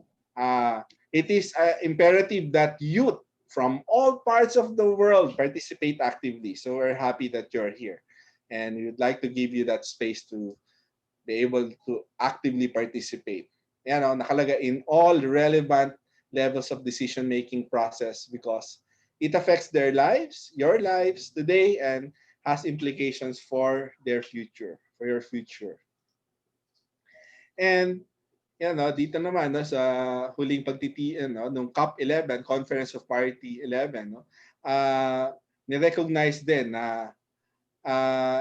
it is imperative that youth from all parts of the world participate actively. So we're happy that you're here. And we would like to give you that space to be able to actively participate. Yan, nakalaga in all relevant levels of decision-making process because it affects their lives, your lives today, and has implications for their future, for your future. And dito naman sa huling pagtitian nung COP11, Conference of Party 11, ni-recognize din na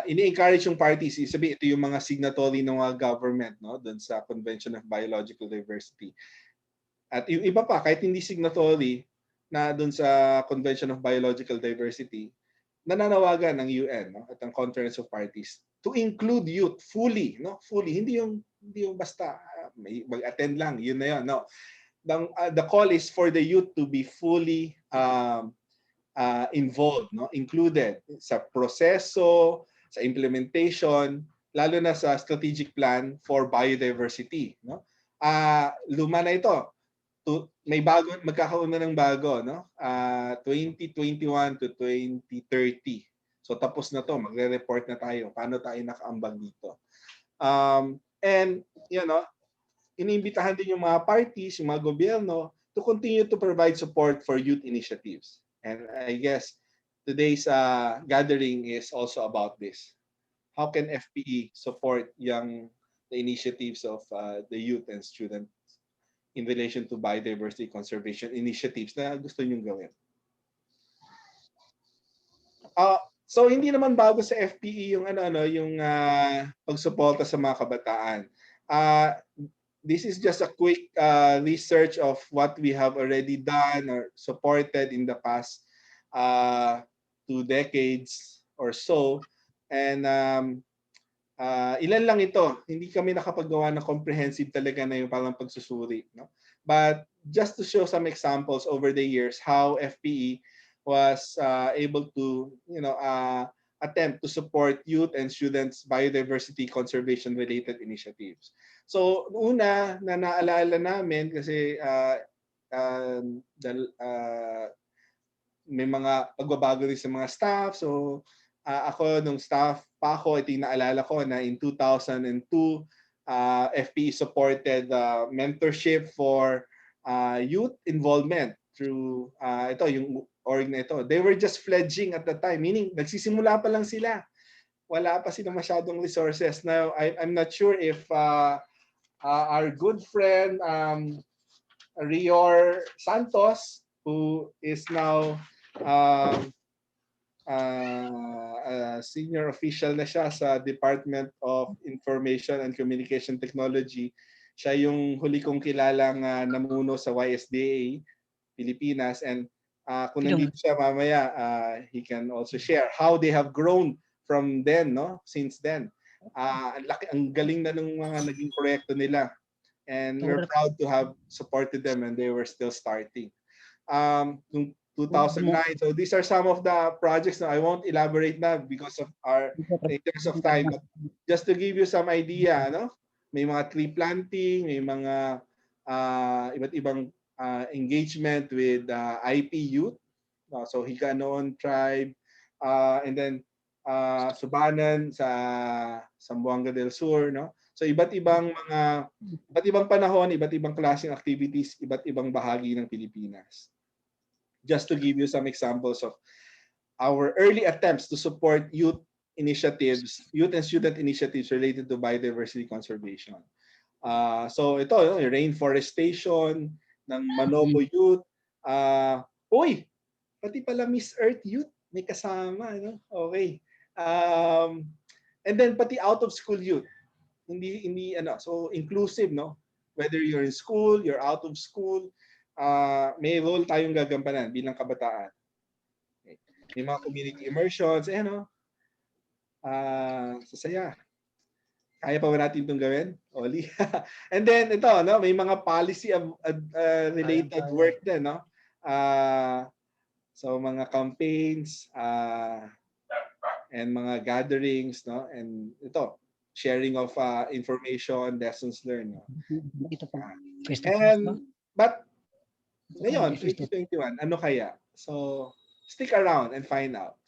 ini-encourage yung parties, sabi ito yung mga signatory ng mga government doon sa Convention of Biological Diversity. At yung iba pa, kahit hindi signatory na doon sa Convention of Biological Diversity, nananawagan ng UN at ang Conference of Parties to include youth fully, fully, hindi yung basta may mag-attend lang, yun na yun. No. The call is for the youth to be fully involved, included sa proseso, sa implementation, lalo na sa strategic plan for biodiversity. Luma na ito. May bago, magkakaroon na ng bago, 2021 to 2030. So tapos na to, magre-report na tayo. Paano tayo nakaambag dito? And, iniimbitahan din yung mga parties, yung mga gobyerno to continue to provide support for youth initiatives. And I guess today's gathering is also about this. How can FPE support the initiatives of the youth and students in relation to biodiversity conservation initiatives na gusto nyong gawin? So hindi naman bago sa FPE yung yung pagsuporta sa mga kabataan. This is just a quick research of what we have already done or supported in the past 2 decades or so. And ilan lang ito. Hindi kami nakapagawa ng comprehensive talaga na yung parang pagsusuri. But just to show some examples over the years how FPE was able to attempt to support youth and students biodiversity conservation related initiatives. So una na naalala namin kasi may mga pagbabago din sa mga staff. So ako nung staff pa ako, ito yung naalala ko na in 2002, FPE supported mentorship for youth involvement through ito yung org na ito. They were just fledging at the time, meaning nagsisimula pa lang sila. Wala pa silang masyadong resources. Now, I'm not sure if our good friend Rior Santos, who is now senior official na siya sa Department of Information and Communication Technology. Siya yung huli kong kilalang namuno sa YSDA Pilipinas, and kung nandito siya mamaya, he can also share how they have grown from then, no? Since then. Ang galing na ng mga naging proyekto nila. And we're proud to have supported them and they were still starting. 2009. So these are some of the projects. Now I won't elaborate na because of our interest of time. But just to give you some idea, no? May mga tree planting, may mga iba't ibang engagement with IP youth. So Higanon tribe, and then Subanan sa Zamboanga del Sur, no? So iba't ibang panahon, iba't ibang klaseng activities, iba't ibang bahagi ng Pilipinas. Just to give you some examples of our early attempts to support youth initiatives, youth and student initiatives related to biodiversity conservation. So ito, yung rainforestation ng Manobo Youth. Uy, pati pala Miss Earth Youth may kasama, no? Okay. And then pati out of school youth. Hindi so inclusive, no? Whether you're in school, you're out of school, may role tayong gagampanan bilang kabataan. Okay. May mga community immersions, sasaya. Kaya pa ba natin itong gawin, Oli? And then ito, no, may mga policy related work din, no? So mga campaigns and mga gatherings, no? And ito, sharing of information, lessons learned. No? But ngayon, 2021, ano kaya? So stick around and find out.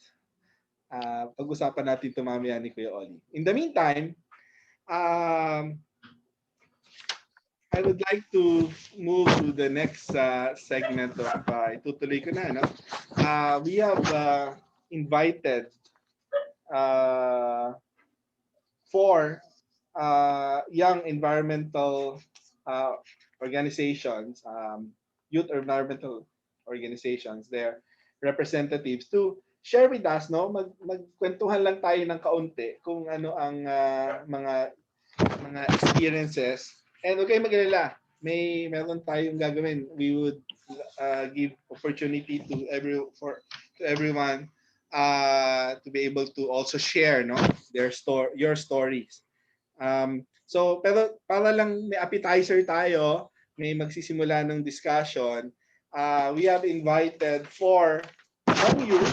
Pag-usapan natin ito mamaya ni Kuya Oli. In the meantime, I would like to move to the next segment of itutuloy ko na, no? We have invited 4 young environmental organizations, youth environmental organizations, their representatives to share with us, no? Magkwentuhan lang tayo ng kaunti kung ano ang mga experiences. And okay, mag-alala, meron tayong gagawin. We would give opportunity to everyone to be able to also share, no, your stories. So pero para lang may appetizer tayo, may magsisimula ng discussion. We have invited 4 young youth,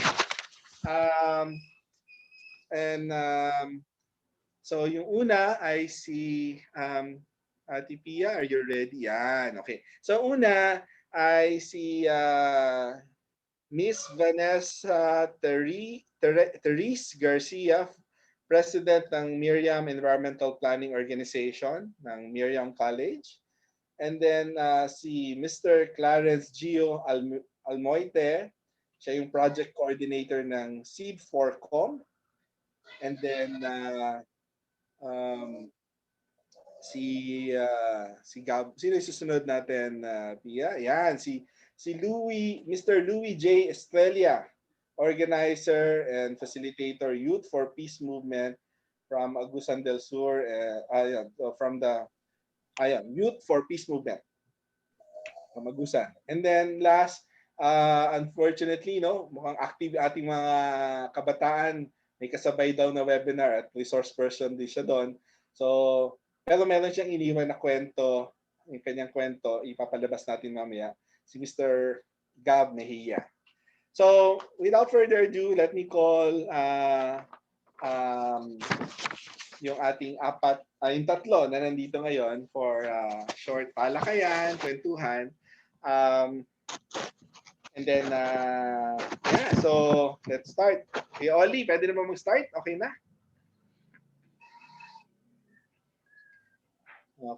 so yung una ay si Ate Pia, are you ready? Yan, okay. So una ay si Miss Vanessa Therese Garcia, President ng Miriam Environmental Planning Organization ng Miriam College. And then si Mr. Clarence Gio Almoite, siya yung project coordinator ng Seed for Com. And then si Gab, sino yung susunod natin, Pia? Yan, si Mr. Louis J. Estrella, organizer and facilitator Youth for Peace Movement from Agusan del Sur, from the Youth for Peace Movement from Agusan. And then last, unfortunately, no, mukhang active ating mga kabataan, may kasabay daw na webinar at resource person din siya doon. So, pero meron siyang iniwan na kwento, yung kanyang kwento, ipapalabas natin mamaya, si Mr. Gab Mejia. So, without further ado, let me call yung ating yung 3 na nandito ngayon for short palakayan, kwentuhan. And then, yeah, so let's start. Okay, Oli, pwede naman mag-start? Okay na?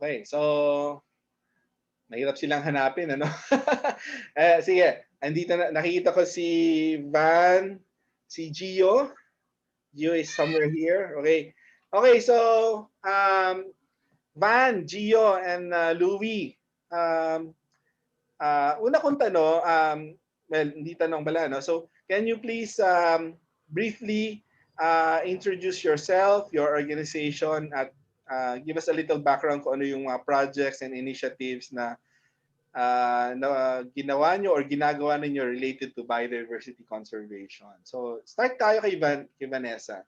Okay, so mahirap silang hanapin, ano? Sige, andito na, nakikita ko si Van, si Gio. Gio is somewhere here. Okay. Okay, so Van, Gio, and Louie. Um, una kong tanong, well, hindi tanong pala, no? So, can you please briefly introduce yourself, your organization, at give us a little background kung ano yung mga projects and initiatives na ginawa nyo or ginagawa ninyo related to biodiversity conservation. So, start tayo kay Vanessa.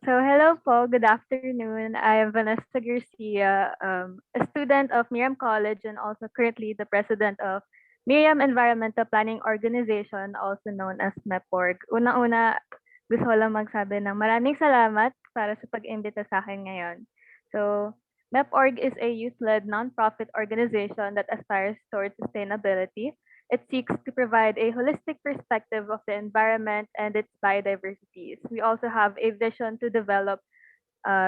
So, hello po. Good afternoon. I am Vanessa Garcia, a student of Miriam College and also currently the president of Miriam Environmental Planning Organization, also known as MEPORG. Unang-una, gusto ko lang magsabi ng maraming salamat para sa pag-imbita sa akin ngayon. So, MEPORG is a youth-led nonprofit organization that aspires towards sustainability. It seeks to provide a holistic perspective of the environment and its biodiversities. We also have a vision to develop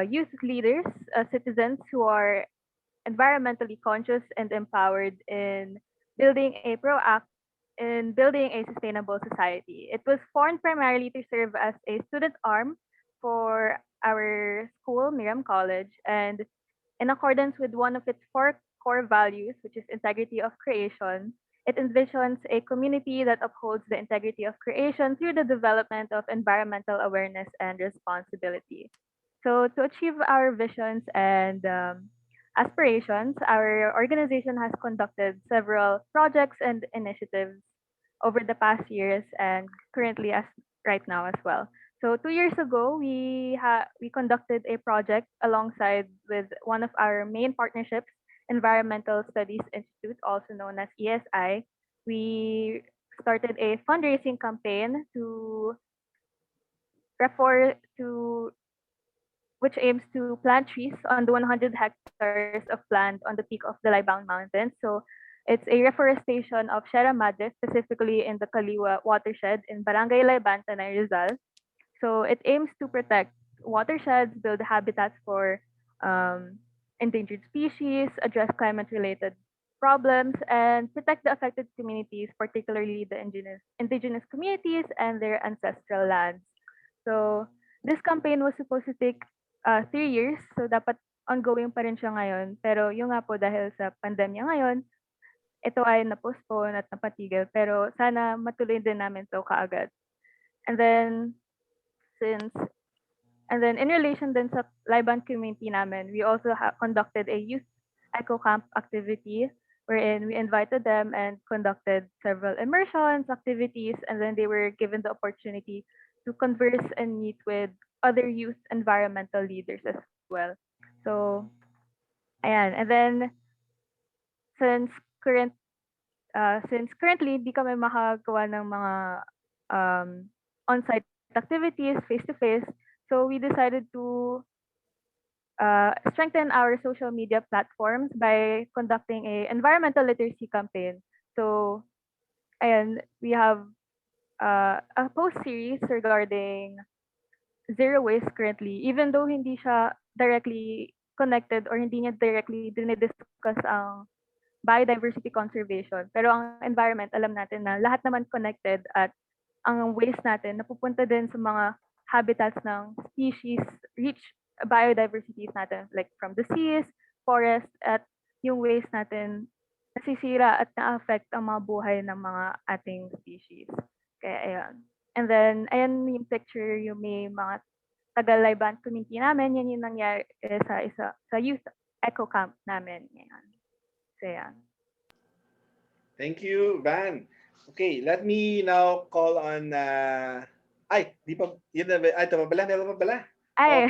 youth leaders, citizens who are environmentally conscious and empowered in building a building a sustainable society. It was formed primarily to serve as a student arm for our school, Miriam College, and in accordance with one of its four core values, which is integrity of creation, it envisions a community that upholds the integrity of creation through the development of environmental awareness and responsibility. So, to achieve our visions and aspirations, our organization has conducted several projects and initiatives over the past years and currently as right now as well. So 2 years ago, we conducted a project alongside with one of our main partnerships, Environmental Studies Institute, also known as ESI. We started a fundraising campaign to refor to which aims to plant trees on the 100 hectares of land on the peak of the Laibang Mountains. So it's a reforestation of Sierra Madre, specifically in the Kaliwa watershed in Barangay Laiban, Tanay Rizal. So it aims to protect watersheds, build habitats for endangered species, address climate-related problems, and protect the affected communities, particularly the indigenous communities and their ancestral lands. So this campaign was supposed to take 3 years, so dapat ongoing pa rin siya ngayon. Pero yung nga po dahil sa pandemya ngayon, ito ay na-postpone at napatigil. Pero sana matuloy din namin to kaagad. And then, since and then in relation din sa Liban community namin, we also conducted a youth eco camp activity wherein we invited them and conducted several immersions, activities, and then they were given the opportunity to converse and meet with other youth environmental leaders as well. So, ayan. And then, since current since currently di kami makagawa ng mga on-site activities face-to-face, so we decided to strengthen our social media platforms by conducting a environmental literacy campaign. So, ayan, we have a post series regarding zero waste currently, even though hindi siya directly connected or hindi niya directly dinidiscuss ang biodiversity conservation. Pero ang environment, alam natin na lahat naman connected at ang waste natin napupunta din sa mga habitats ng species, rich biodiversities natin, like from the seas, forest, at yung waste natin nasisira at na-affect ang mga buhay ng mga ating species. Kaya ayan. And then, ayan yung picture, yung may mga taga-Laiban community namin, yan yung nangyari sa youth eco camp namin ngayon. So, yeah. Thank you, Van. Okay, let me now call on ay, di pa yun na ay tama pala, meron pa pala. Ay.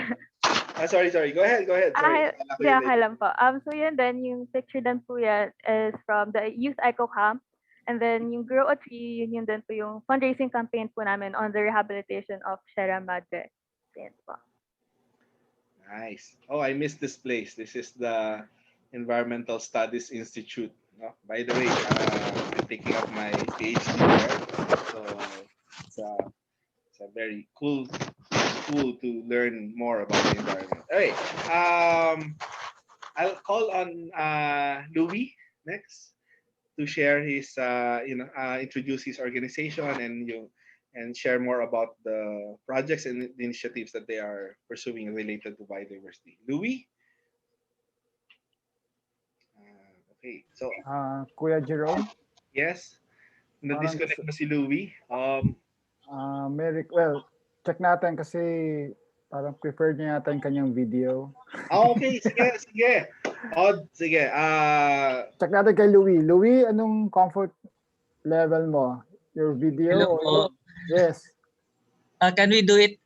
Sorry. Go ahead. Sorry. Yeah, alam po. So yun then yung picture din po yan is from the Youth Eco Camp. And then yung Grow a Tree, yun din po yung fundraising campaign po namin on the rehabilitation of Sierra Madre. Yan po. Nice. Oh, I missed this place. This is the Environmental Studies Institute. No? By the way, I'm taking up my PhD there, so it's a, it's a very cool school to learn more about the environment. All right, I'll call on Louis next to share his, introduce his organization and share more about the projects and the initiatives that they are pursuing related to biodiversity. Louis? Okay, so Kuya Jerome, yes, parang na-disconnect ba si Louis? well, check natin kasi parang preferred niya yata yung kanyang video. Okay, sige, sige. Sige. Check natin kay Louis. Louis, anong comfort level mo? Your video? Hello po. Yes. Can we do it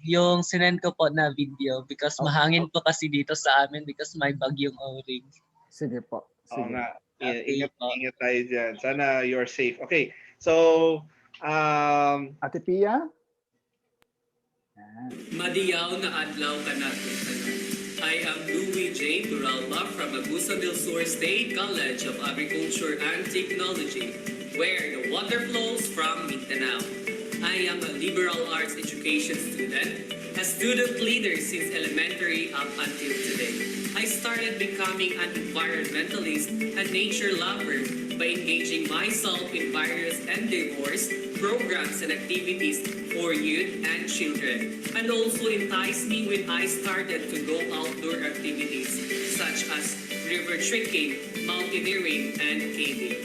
yung sinend ko po na video because mahangin po kasi dito sa amin because may bagyong O-ring. Sige po. Sige. Oo nga. Ingat tayo dyan. Sana you're safe. Okay. So, Ate Pia? Madiyaw na adlaw kanaton tanan. I am Louis J. Duralba from Agusan del Sur State College of Agriculture and Technology, where the water flows from Mindanao. I am a liberal arts education student, a student leader since elementary up until today. I started becoming an environmentalist and nature lover by engaging myself in various endeavors, programs, and activities for youth and children, and also enticed me when I started to go outdoor activities such as river trekking, mountaineering, and caving.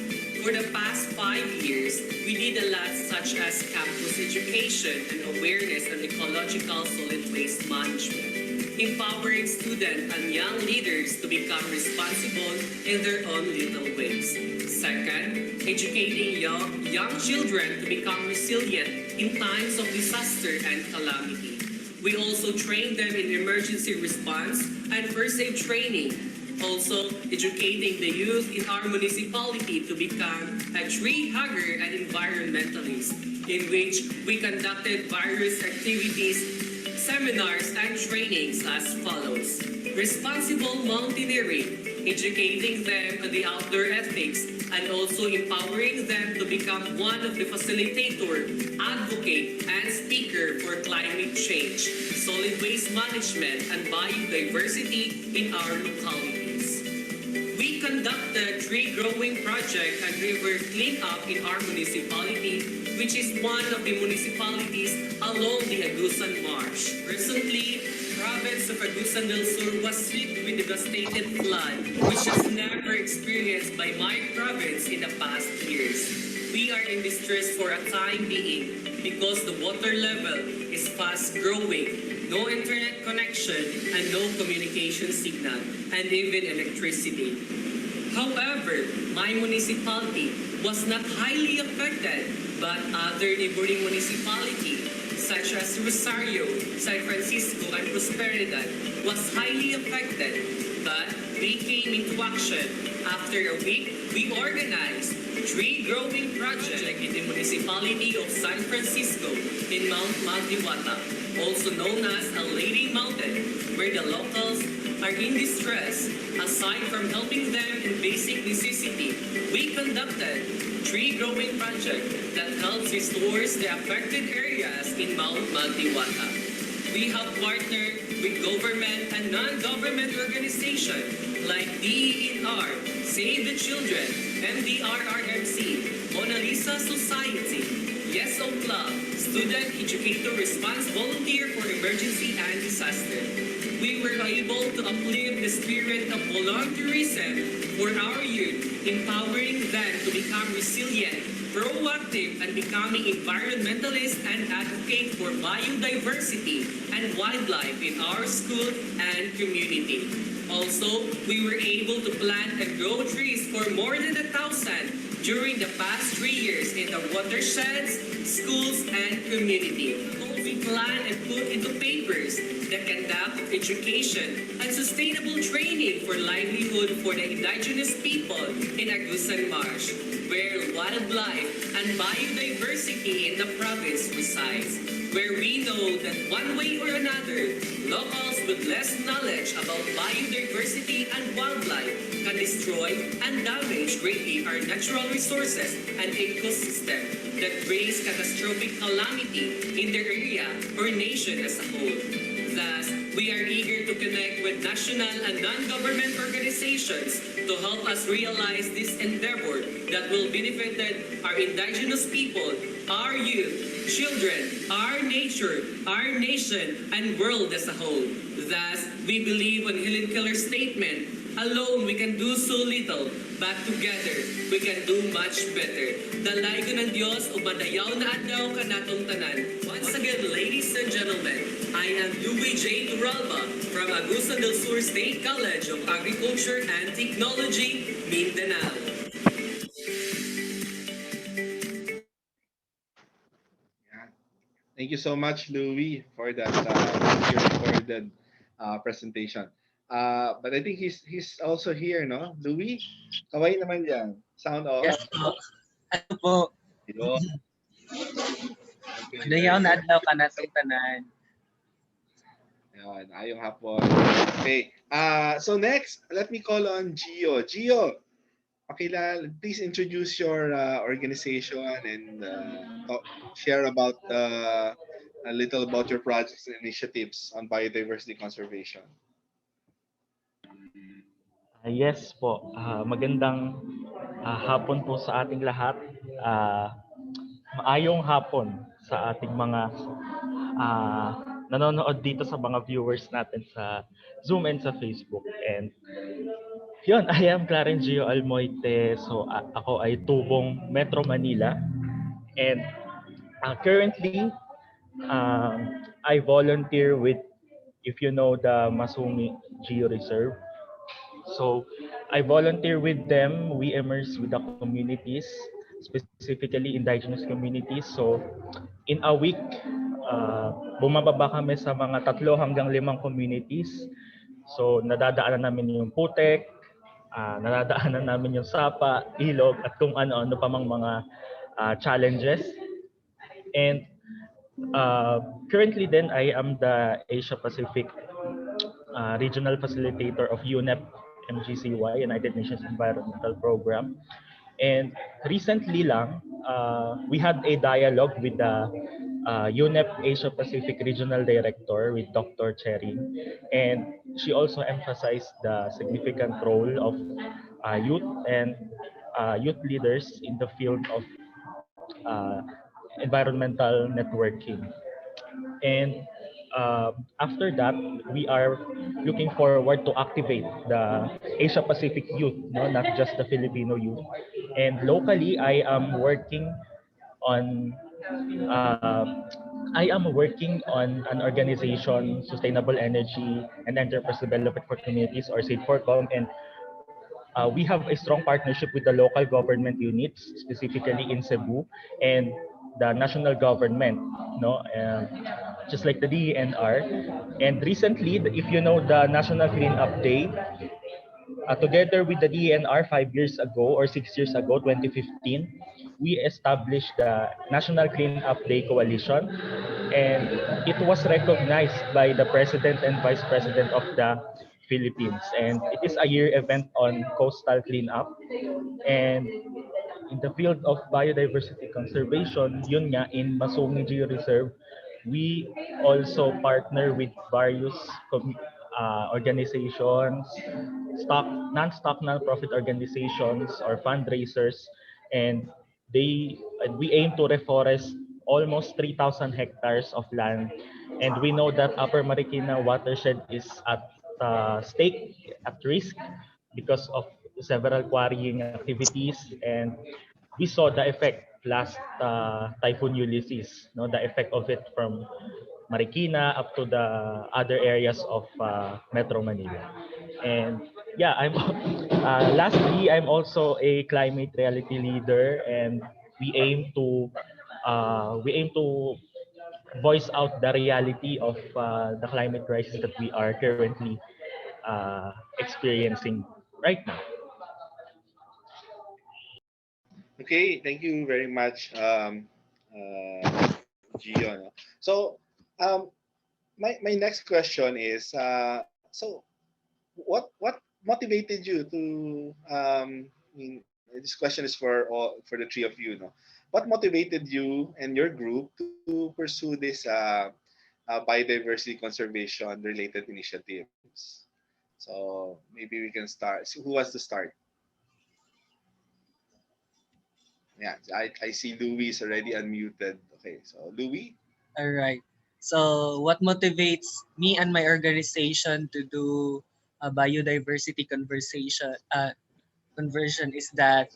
For the past 5 years, we did a lot such as campus education and awareness on ecological solid waste management, empowering students and young leaders to become responsible in their own little ways. Second, educating young children to become resilient in times of disaster and calamity. We also train them in emergency response and first aid training. Also, educating the youth in our municipality to become a tree hugger and environmentalist, in which we conducted various activities, seminars, and trainings as follows. Responsible mountaineering, educating them on the outdoor ethics, and also empowering them to become one of the facilitator, advocate, and speaker for climate change, solid waste management, and biodiversity in our localities. We conducted tree growing project and river cleanup in our municipality, which is one of the municipalities along the Agusan Marsh. Recently, province of Agusan del Sur was hit with devastating flood, which was never experienced by my province in the past years. We are in distress for a time being because the water level is fast growing, no internet connection, and no communication signal, and even electricity. However, my municipality was not highly affected, but other neighboring municipalities such as Rosario, San Francisco, and Prosperidad was highly affected. But we came into action. After a week, we organized a tree growing project in the municipality of San Francisco in Mount Matiwata, also known as a Lady Mountain, where the locals are in distress. Aside from helping them in basic necessity, we conducted tree growing project that helps restore the affected areas in Mount Matiwata. We have partnered with government and non-government organizations like DENR, Save the Children, MDRRMC, Mona Lisa Society, Yes O Club, Student Educator Response Volunteer for Emergency and Disaster. We were able to uplift the spirit of volunteerism for our youth, empowering them to become resilient, proactive, and becoming environmentalists and advocate for biodiversity and wildlife in our school and community. Also, we were able to plant and grow trees for more than 1,000 during the past 3 years in the watersheds, schools, and community. We plan and put into papers the conduct of education and sustainable training for livelihood for the indigenous people in Agusan Marsh, where wildlife and biodiversity in the province resides. where we know that one way or another, locals with less knowledge about biodiversity and wildlife can destroy and damage greatly our natural resources and ecosystem that brings catastrophic calamity in their area or nation as a whole. Thus, we are eager to connect with national and non-government organizations to help us realize this endeavor that will benefit our indigenous people, our youth, children, our nature, our nation, and world as a whole. Thus, we believe on Helen Keller's statement, alone we can do so little, but together we can do much better. Dalay ko ng Diyos o madayaw na adlaw ka natong tanan. Once again, ladies and gentlemen, I am Louis J. Turalba from Agusan del Sur State College of Agriculture and Technology, Mindanao. Thank you so much, Louis, for that recorded presentation. But I think he's also here, no? Louis, kaway naman yan. Sound off. Yes po. Ano po? Yo. Dayaw na adlaw ka natong tanan. Ayun, ayong hapon. Okay. So next, let me call on Gio. Gio, please introduce your organization and share about a little about your projects and initiatives on biodiversity conservation. Yes po. Magandang hapon po sa ating lahat. Maayong hapon sa ating mga nanonood dito sa mga viewers natin sa Zoom and sa Facebook. And yun, I am Clarence Gio Almoite. So ako ay tubong Metro Manila. And currently, I volunteer with, if you know, the Masumi Geo Reserve. So I volunteer with them. We immerse with the communities, specifically indigenous communities. So in a week, bumababa kami sa mga 3 hanggang 5 communities. So nadadaanan namin yung putek, nadadaanan namin yung sapa, ilog, at kung ano-ano pa mang mga challenges. And currently then, I am the Asia Pacific Regional Facilitator of UNEP MGCY, United Nations Environmental Program. And recently lang, we had a dialogue with the UNEP Asia Pacific Regional Director, with Dr. Cherry. And she also emphasized the significant role of youth and youth leaders in the field of environmental networking. And after that, we are looking forward to activate the Asia Pacific youth, no, not just the Filipino youth. And locally, I am working on an organization, Sustainable Energy and Enterprise Development for Communities, or SAID4COM, and we have a strong partnership with the local government units, specifically in Cebu, and the national government, no, just like the DENR. And recently, if you know the National Cleanup Day, together with the DENR 5 years ago or 6 years ago, 2015, we established the National Cleanup Day Coalition, and it was recognized by the President and Vice President of the Philippines. And it is a year event on coastal cleanup. And in the field of biodiversity conservation, yun nga, in Masumi Geo Reserve, we also partner with various organizations, non-stock, non-profit organizations or fundraisers, and we aim to reforest almost 3,000 hectares of land. And we know that Upper Marikina watershed is at stake, at risk, because of several quarrying activities. And we saw the effect last Typhoon Ulysses, no, the effect of it from Marikina up to the other areas of Metro Manila. And yeah, lastly, I'm also a climate reality leader, and we aim to voice out the reality of the climate crisis that we are currently experiencing right now. Okay, thank you very much, Gio. No? So, my next question is, so what motivated you to this question is for the three of you, no? What motivated you and your group to pursue this biodiversity conservation related initiatives? So maybe we can start. So who wants to start? Yeah, I see Louis is already unmuted. Okay, so Louis. All right. So what motivates me and my organization to do a biodiversity conversion is that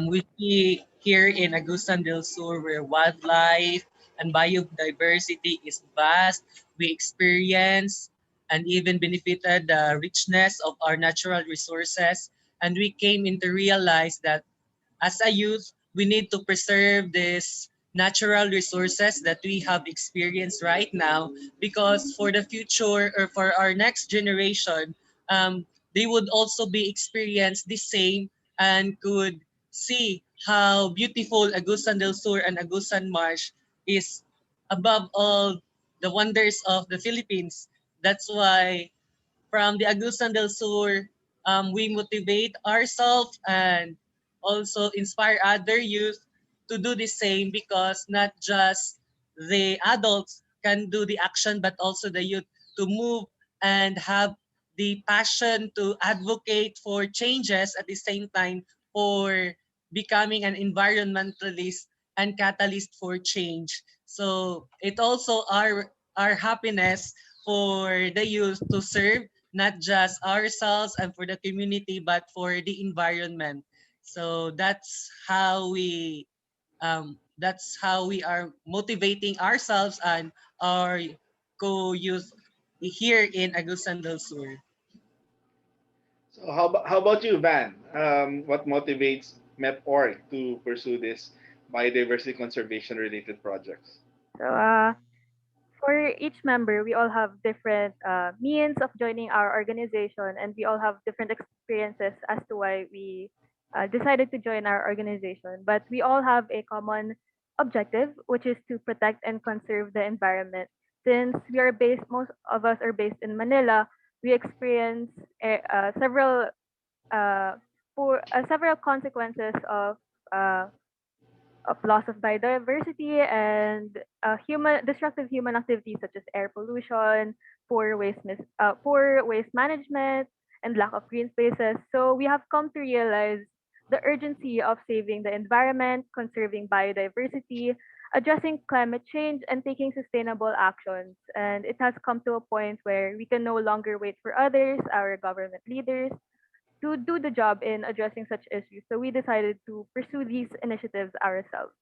we see here in Agusan del Sur where wildlife and biodiversity is vast. We experience and even benefited the richness of our natural resources. And we came into realize that as a youth, we need to preserve this natural resources that we have experienced right now because for the future or for our next generation, they would also be experienced the same and could see how beautiful Agusan del Sur and Agusan Marsh is above all the wonders of the Philippines. That's why from the Agusan del Sur, we motivate ourselves and also inspire other youth to do the same because not just the adults can do the action, but also the youth to move and have the passion to advocate for changes at the same time for becoming an environmentalist and catalyst for change. So it also our happiness for the youth to serve not just ourselves and for the community, but for the environment. So that's how we are motivating ourselves and our co-youth here in Agusan del Sur. So how about you, Van? What motivates MEP.org to pursue this biodiversity conservation related projects? So, for each member, we all have different means of joining our organization, and we all have different experiences as to why we decided to join our organization. But we all have a common objective, which is to protect and conserve the environment. Since most of us are based in Manila, we experience uh, several consequences uh, of loss of biodiversity and destructive human activities such as air pollution, poor waste management, and lack of green spaces. So we have come to realize the urgency of saving the environment, conserving biodiversity, addressing climate change, and taking sustainable actions. And it has come to a point where we can no longer wait for others, our government leaders, to do the job in addressing such issues. So we decided to pursue these initiatives ourselves.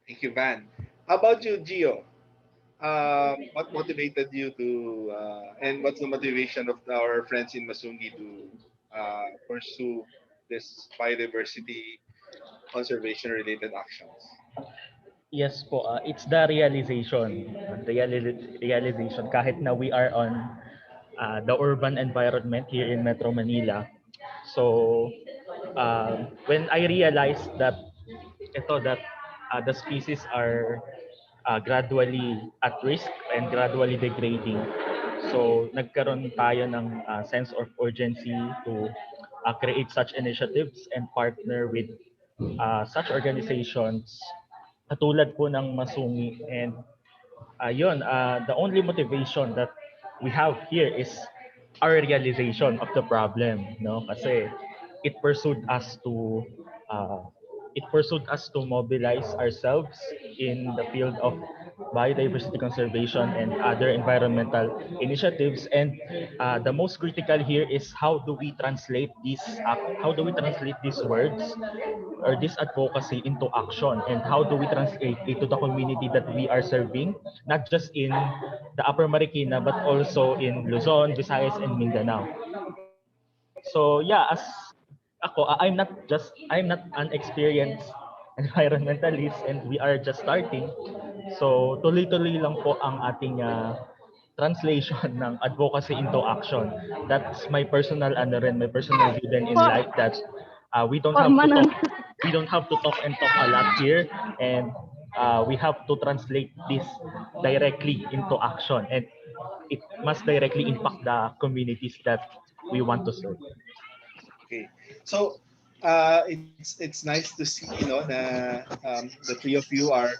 Thank you, Van. How about you, Gio? What motivated you to, and what's the motivation of our friends in Masungi to pursue this biodiversity conservation related actions? Yes po, it's the realization kahit na we are on the urban environment here in Metro Manila. So when I realized that the species are gradually at risk and gradually degrading. So nagkaroon tayo ng sense of urgency to create such initiatives and partner with such organizations katulad po ng Masungi. And the only motivation that we have here is our realization of the problem, no? Kasi it pursued us to uh, mobilize ourselves in the field of biodiversity conservation and other environmental initiatives. And the most critical here is how do we translate these words or this advocacy into action, and how do we translate it to the community that we are serving, not just in the Upper Marikina but also in Luzon, Visayas, and Mindanao. So yeah, as ako, I'm not an experienced environmentalist and we are just starting. So tuloy-tuloy lang po ang ating translation ng advocacy into action. That's my personal my personal view then in life that we don't have to talk and talk a lot here, and we have to translate this directly into action, and it must directly impact the communities that we want to serve. Okay. So it's nice to see, na the three of you are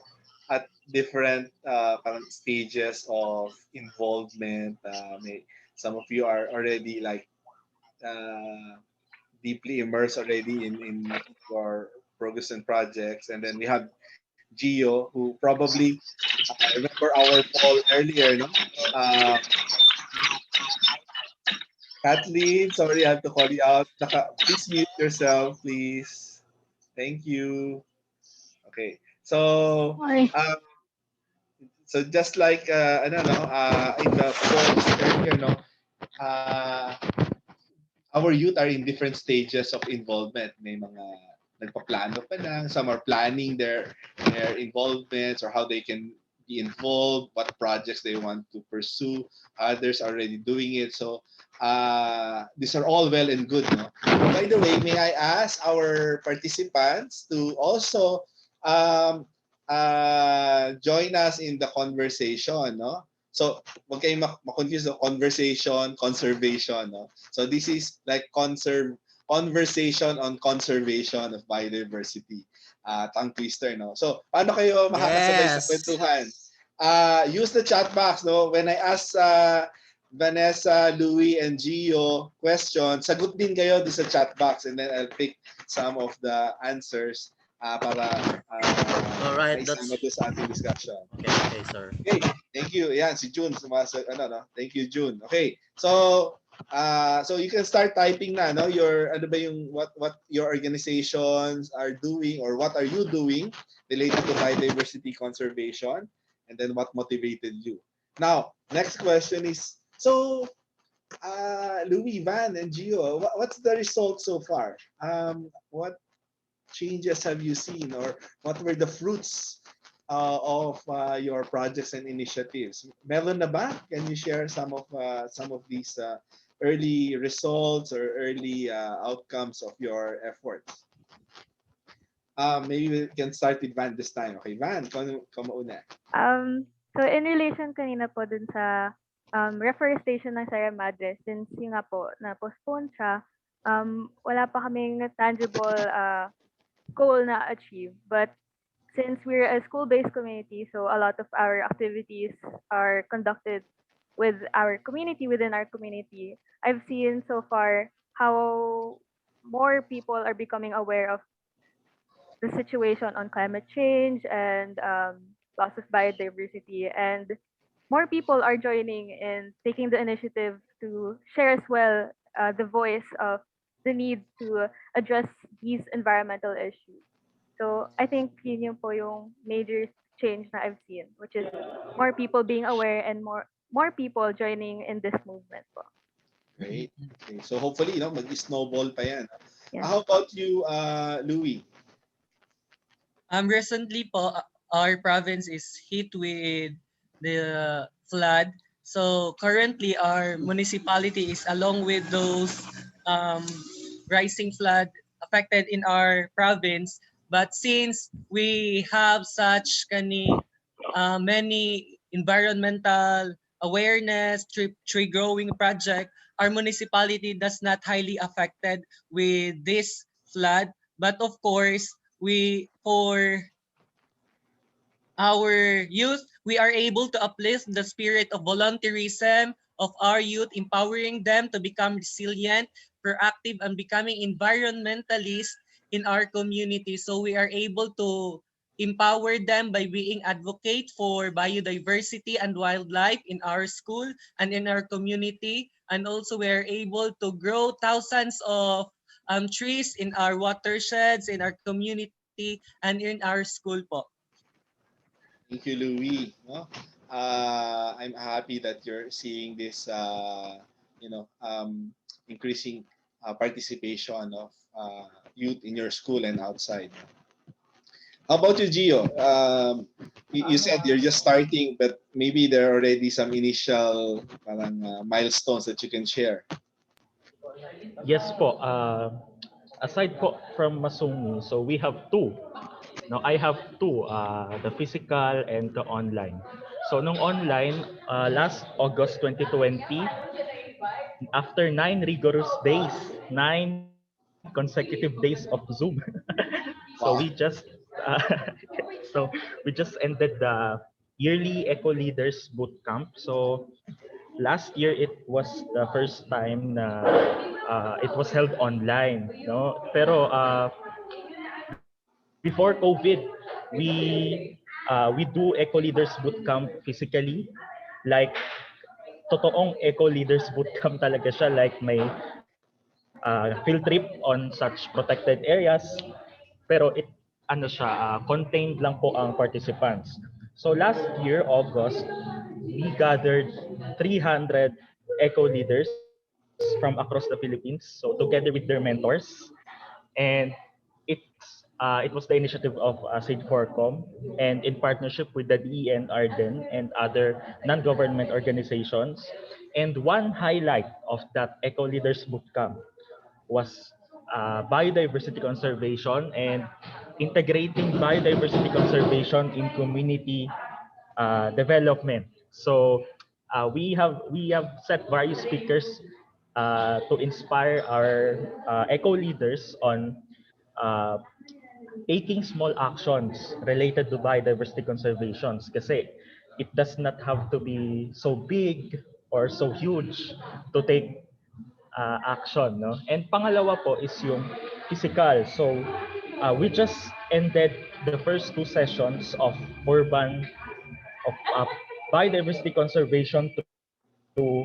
at different parang stages of involvement. Some of you are already like uh, deeply immersed already in your progress and projects, and then we have Gio, who probably remember our poll earlier, no? Uh, Kathleen, sorry, I have to call you out. Please mute yourself, please. Thank you. Okay. So, Hi. just like I don't know, in the polls earlier, no, uh, our youth are in different stages of involvement. May mga nagpaplano pa lang. Some are planning their involvements or how they can be involved, what projects they want to pursue. Others are already doing it. So these are all well and good. No? By the way, may I ask our participants to also um, join us in the conversation. No? So, wag kayong ma-confuse the conversation, conservation. No? So, this is like conversation on conservation of biodiversity. Tongue twister, no? So, paano kayo makakasabay sa Yes. kwentuhan? Use the chat box, no? When I ask Vanessa, Louie, and Gio questions, sagot din kayo doon sa chat box, and then I'll pick some of the answers para Alright, maisama doon sa ating discussion. Okay, sir. Okay, thank you. Yan, si June. No? Thank you, June. Okay, so so you can start typing na, no? Your, ano ba yung, what your organizations are doing or what are you doing related to biodiversity conservation, and then what motivated you. Now, next question is, so Louis, Van, and Gio, what's the result so far? What changes have you seen, or what were the fruits of your projects and initiatives? Meron na ba? Can you share some of these early results or early outcomes of your efforts? Maybe we can start with Van this time. Okay, Van, come una. So in relation kanina po dun sa reforestation ng Sierra Madre, since yung nga po na-postpone siya, wala pa kaming tangible goal na achieve. But since we're a school-based community, so a lot of our activities are conducted with our community, within our community. I've seen so far how more people are becoming aware of the situation on climate change and loss of biodiversity, and more people are joining and taking the initiative to share as well the voice of the need to address these environmental issues. So I think yun yung po yung major change na I've seen, which is more people being aware and more people joining in this movement po. Great. Okay. So hopefully, mag-snowball pa yan. Yeah. How about you, Louis? Recently po, our province is hit with the flood. So currently, our municipality is along with those rising flood affected in our province. But since we have such many environmental awareness, tree growing project, our municipality does not highly affected with this flood. But of course, for our youth, we are able to uplift the spirit of volunteerism of our youth, empowering them to become resilient, proactive, and becoming environmentalists in our community. So we are able to empower them by being advocate for biodiversity and wildlife in our school and in our community. And also we are able to grow thousands of trees in our watersheds, in our community, and in our school po. Thank you, Louis. No? I'm happy that you're seeing this, increasing participation of youth in your school and outside. How about you, Gio? You said you're just starting, but maybe there are already some initial milestones that you can share. Yes po. Aside po from Masumi, so we have two Now I have two, the physical and the online. So nung online, last August 2020, after 9 rigorous days, 9 consecutive days of Zoom. So we Wow. just uh, so we just ended the yearly Eco Leaders Bootcamp. So last year it was the first time na it was held online, no? Pero before COVID, we do Eco Leaders Bootcamp physically, like totoong Eco Leaders Bootcamp talaga siya, like may field trip on such protected areas. Pero it ano siya, contained lang po ang participants. So last year, August, we gathered 300 eco leaders from across the Philippines. So together with their mentors, and it was the initiative of Sage Forcom and in partnership with the DE and Arden and other non-government organizations. And one highlight of that Eco Leaders Bootcamp was biodiversity conservation and integrating biodiversity conservation in community development. So we have set various speakers to inspire our eco leaders on uh, taking small actions related to biodiversity conservations kasi it does not have to be so big or so huge to take action, no? And pangalawa po is yung physical. So we just ended the first two sessions of urban of biodiversity conservation to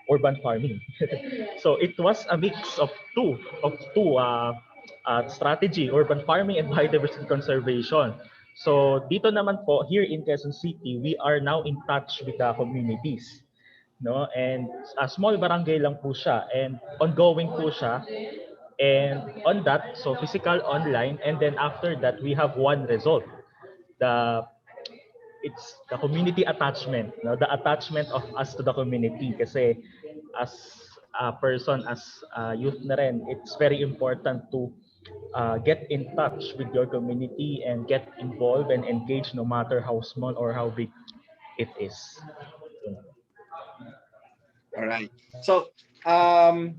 urban farming. So it was a mix of two strategy, urban farming and biodiversity conservation. So dito naman po here in Quezon City, we are now in touch with the communities, no? And a small barangay lang po siya and ongoing po siya. And on that, so physical, online, and then after that we have one result. The it's the community attachment, no? The attachment of us to the community kasi as a person, as a youth na rin, it's very important to get in touch with your community and get involved and engage no matter how small or how big it is. All right. So I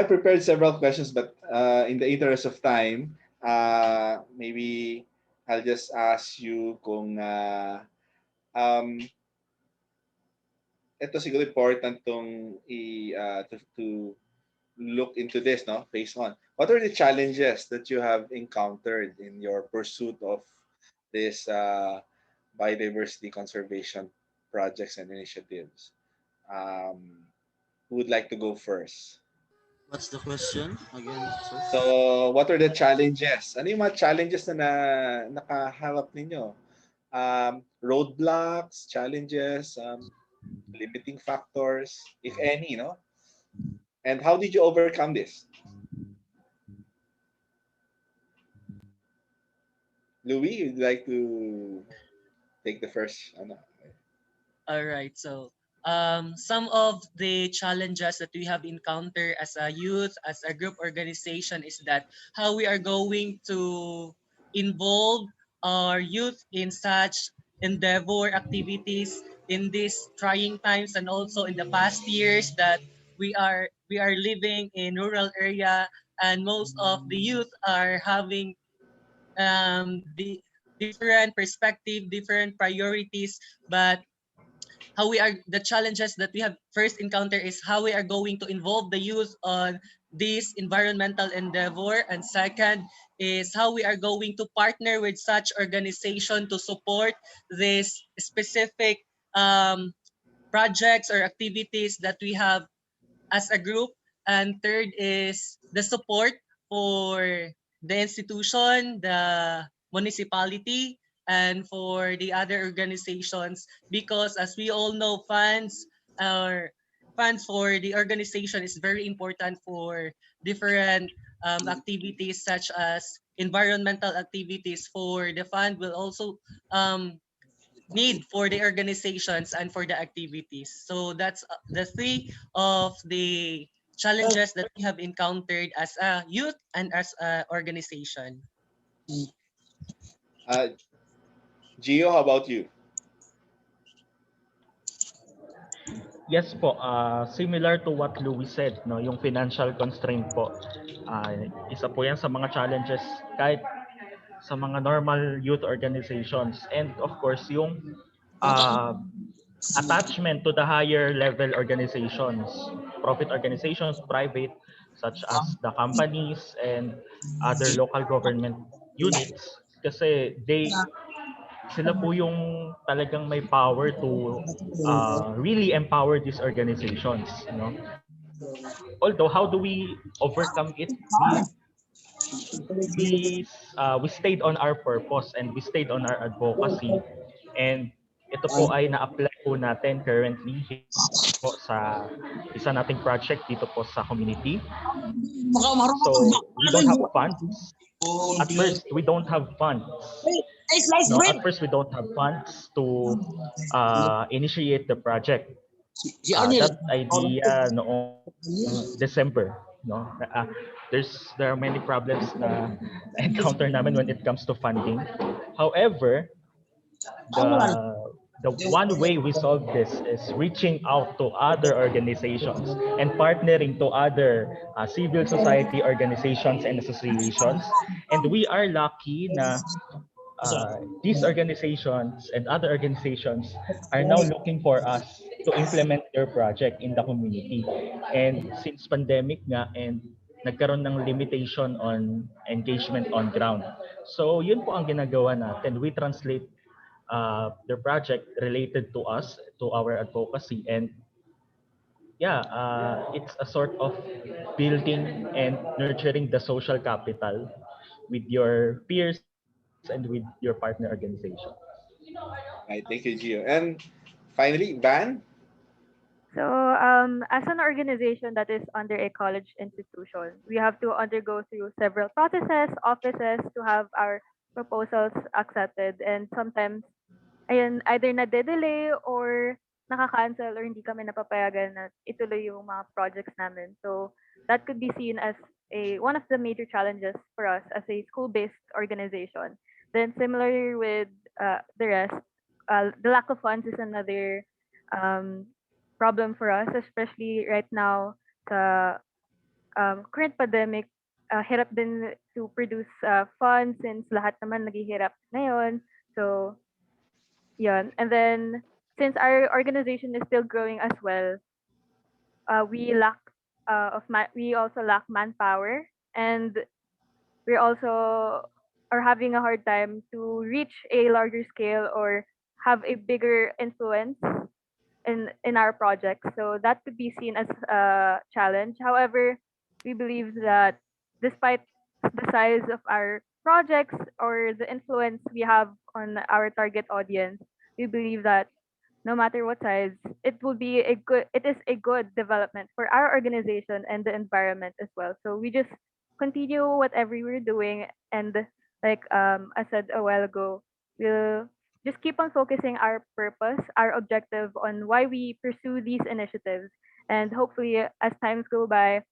prepared several questions, but in the interest of time, maybe I'll just ask you kung ito siguro important to look into this, no? Phase one. What are the challenges that you have encountered in your pursuit of this biodiversity conservation projects and initiatives? Who would like to go first? What's the question again, sir? So, what are the challenges? Ano yung mga challenges na nakaharap ninyo? Roadblocks, challenges, limiting factors, if any, no? And how did you overcome this? Louis, would you like to take the first? All right. So, some of the challenges that we have encountered as a youth, as a group organization, is that how we are going to involve our youth in such endeavor activities in these trying times, and also in the past years that we are living in rural area, and most of the youth are having the different perspective, different priorities, but how we are the challenges that we have first encountered is how we are going to involve the youth on this environmental endeavor, and second is how we are going to partner with such organization to support this specific projects or activities that we have as a group. And third is the support for the institution, the municipality, and for the other organizations, because as we all know, funds for the organization is very important for different activities such as environmental activities. For the fund will also need for the organizations and for the activities. So that's the three of the challenges that we have encountered as a youth and as an organization. Gio, how about you? Yes po, similar to what Louis said, no, yung financial constraint po, isa po yan sa mga challenges kahit sa mga normal youth organizations. And of course, yung uh, attachment to the higher level organizations, profit organizations, private, such as the companies and other local government units, kasi sila po yung talagang may power to really empower these organizations. You know? Although, how do we overcome it? We stayed on our purpose and we stayed on our advocacy, and ito po ay na-apply po natin currently po sa isa nating project dito po sa community. So we don't have funds. At first, we don't have funds. No, at first we don't have funds to initiate the project. That idea noong December, no. There are many problems na encounter namin when it comes to funding. However, the one way we solve this is reaching out to other organizations and partnering to other civil society organizations and associations. And we are lucky na these organizations and other organizations are now looking for us to implement their project in the community. And since pandemic nga, and nagkaroon ng limitation on engagement on ground. So yun po ang ginagawa natin. We translate their project related to us, to our advocacy, and yeah, it's a sort of building and nurturing the social capital with your peers and with your partner organization. Right, thank you, Gio. And finally, Van. So, as an organization that is under a college institution, we have to undergo through several processes, offices to have our proposals accepted. And sometimes, ayun, either nade-delay or naka-cancel or hindi kami napapayagan na ituloy yung mga projects namin. So, that could be seen as one of the major challenges for us as a school-based organization. Then, similarly with the rest, the lack of funds is another um, problem for us, especially right now sa current pandemic. Hirap din to produce funds since lahat naman naghihirap ngayon. So, yun. And then, since our organization is still growing as well, we lack we also lack manpower, and we also are having a hard time to reach a larger scale or have a bigger influence in our project. So that could be seen as a challenge. However, we believe that despite the size of our projects or the influence we have on our target audience, we believe that no matter what size, it is a good development for our organization and the environment as well. So we just continue whatever we're doing, and like I said a while ago, we'll just keep on focusing our purpose, our objective on why we pursue these initiatives, and hopefully as times go by,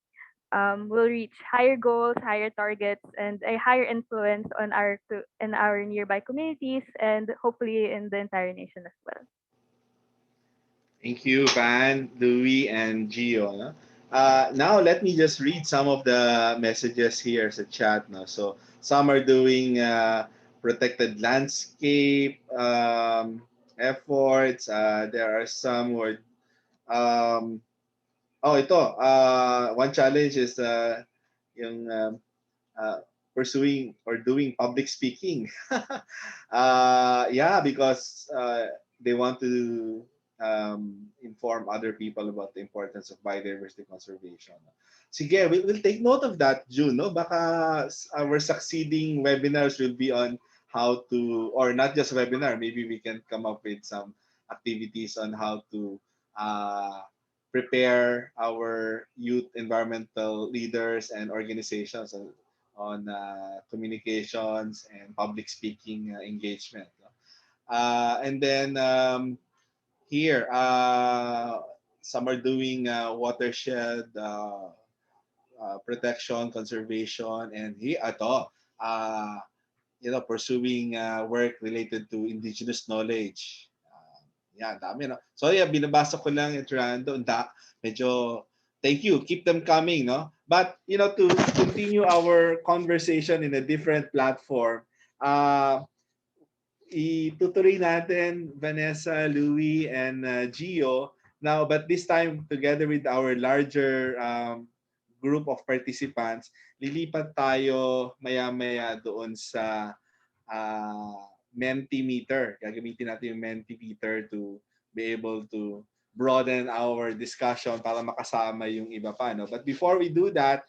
we'll reach higher goals, higher targets, and a higher influence on in our nearby communities, and hopefully in the entire nation as well. Thank you, Van, Louis, and Gio. No? Now, let me just read some of the messages here sa chat. No? So, some are doing protected landscape efforts. There are some who are, ito. One challenge is yung pursuing or doing public speaking. Yeah, because they want to inform other people about the importance of biodiversity conservation. Sige, we'll take note of that, June. No? Baka our succeeding webinars will be on how to, or not just webinar, maybe we can come up with some activities on how to prepare our youth environmental leaders and organizations on communications and public speaking engagement. And then here, some are doing watershed protection, conservation, and here, pursuing work related to indigenous knowledge. Yan, dami, no? So yeah, binabasa ko lang yung Rando. Medyo, thank you. Keep them coming, no? But, to continue our conversation in a different platform, itutuloy natin Vanessa, Louie, and Gio now, but this time together with our larger group of participants, lilipat tayo maya-maya doon sa Mentimeter. Gagamitin natin yung Mentimeter to be able to broaden our discussion para makasama yung iba pa. No? But before we do that,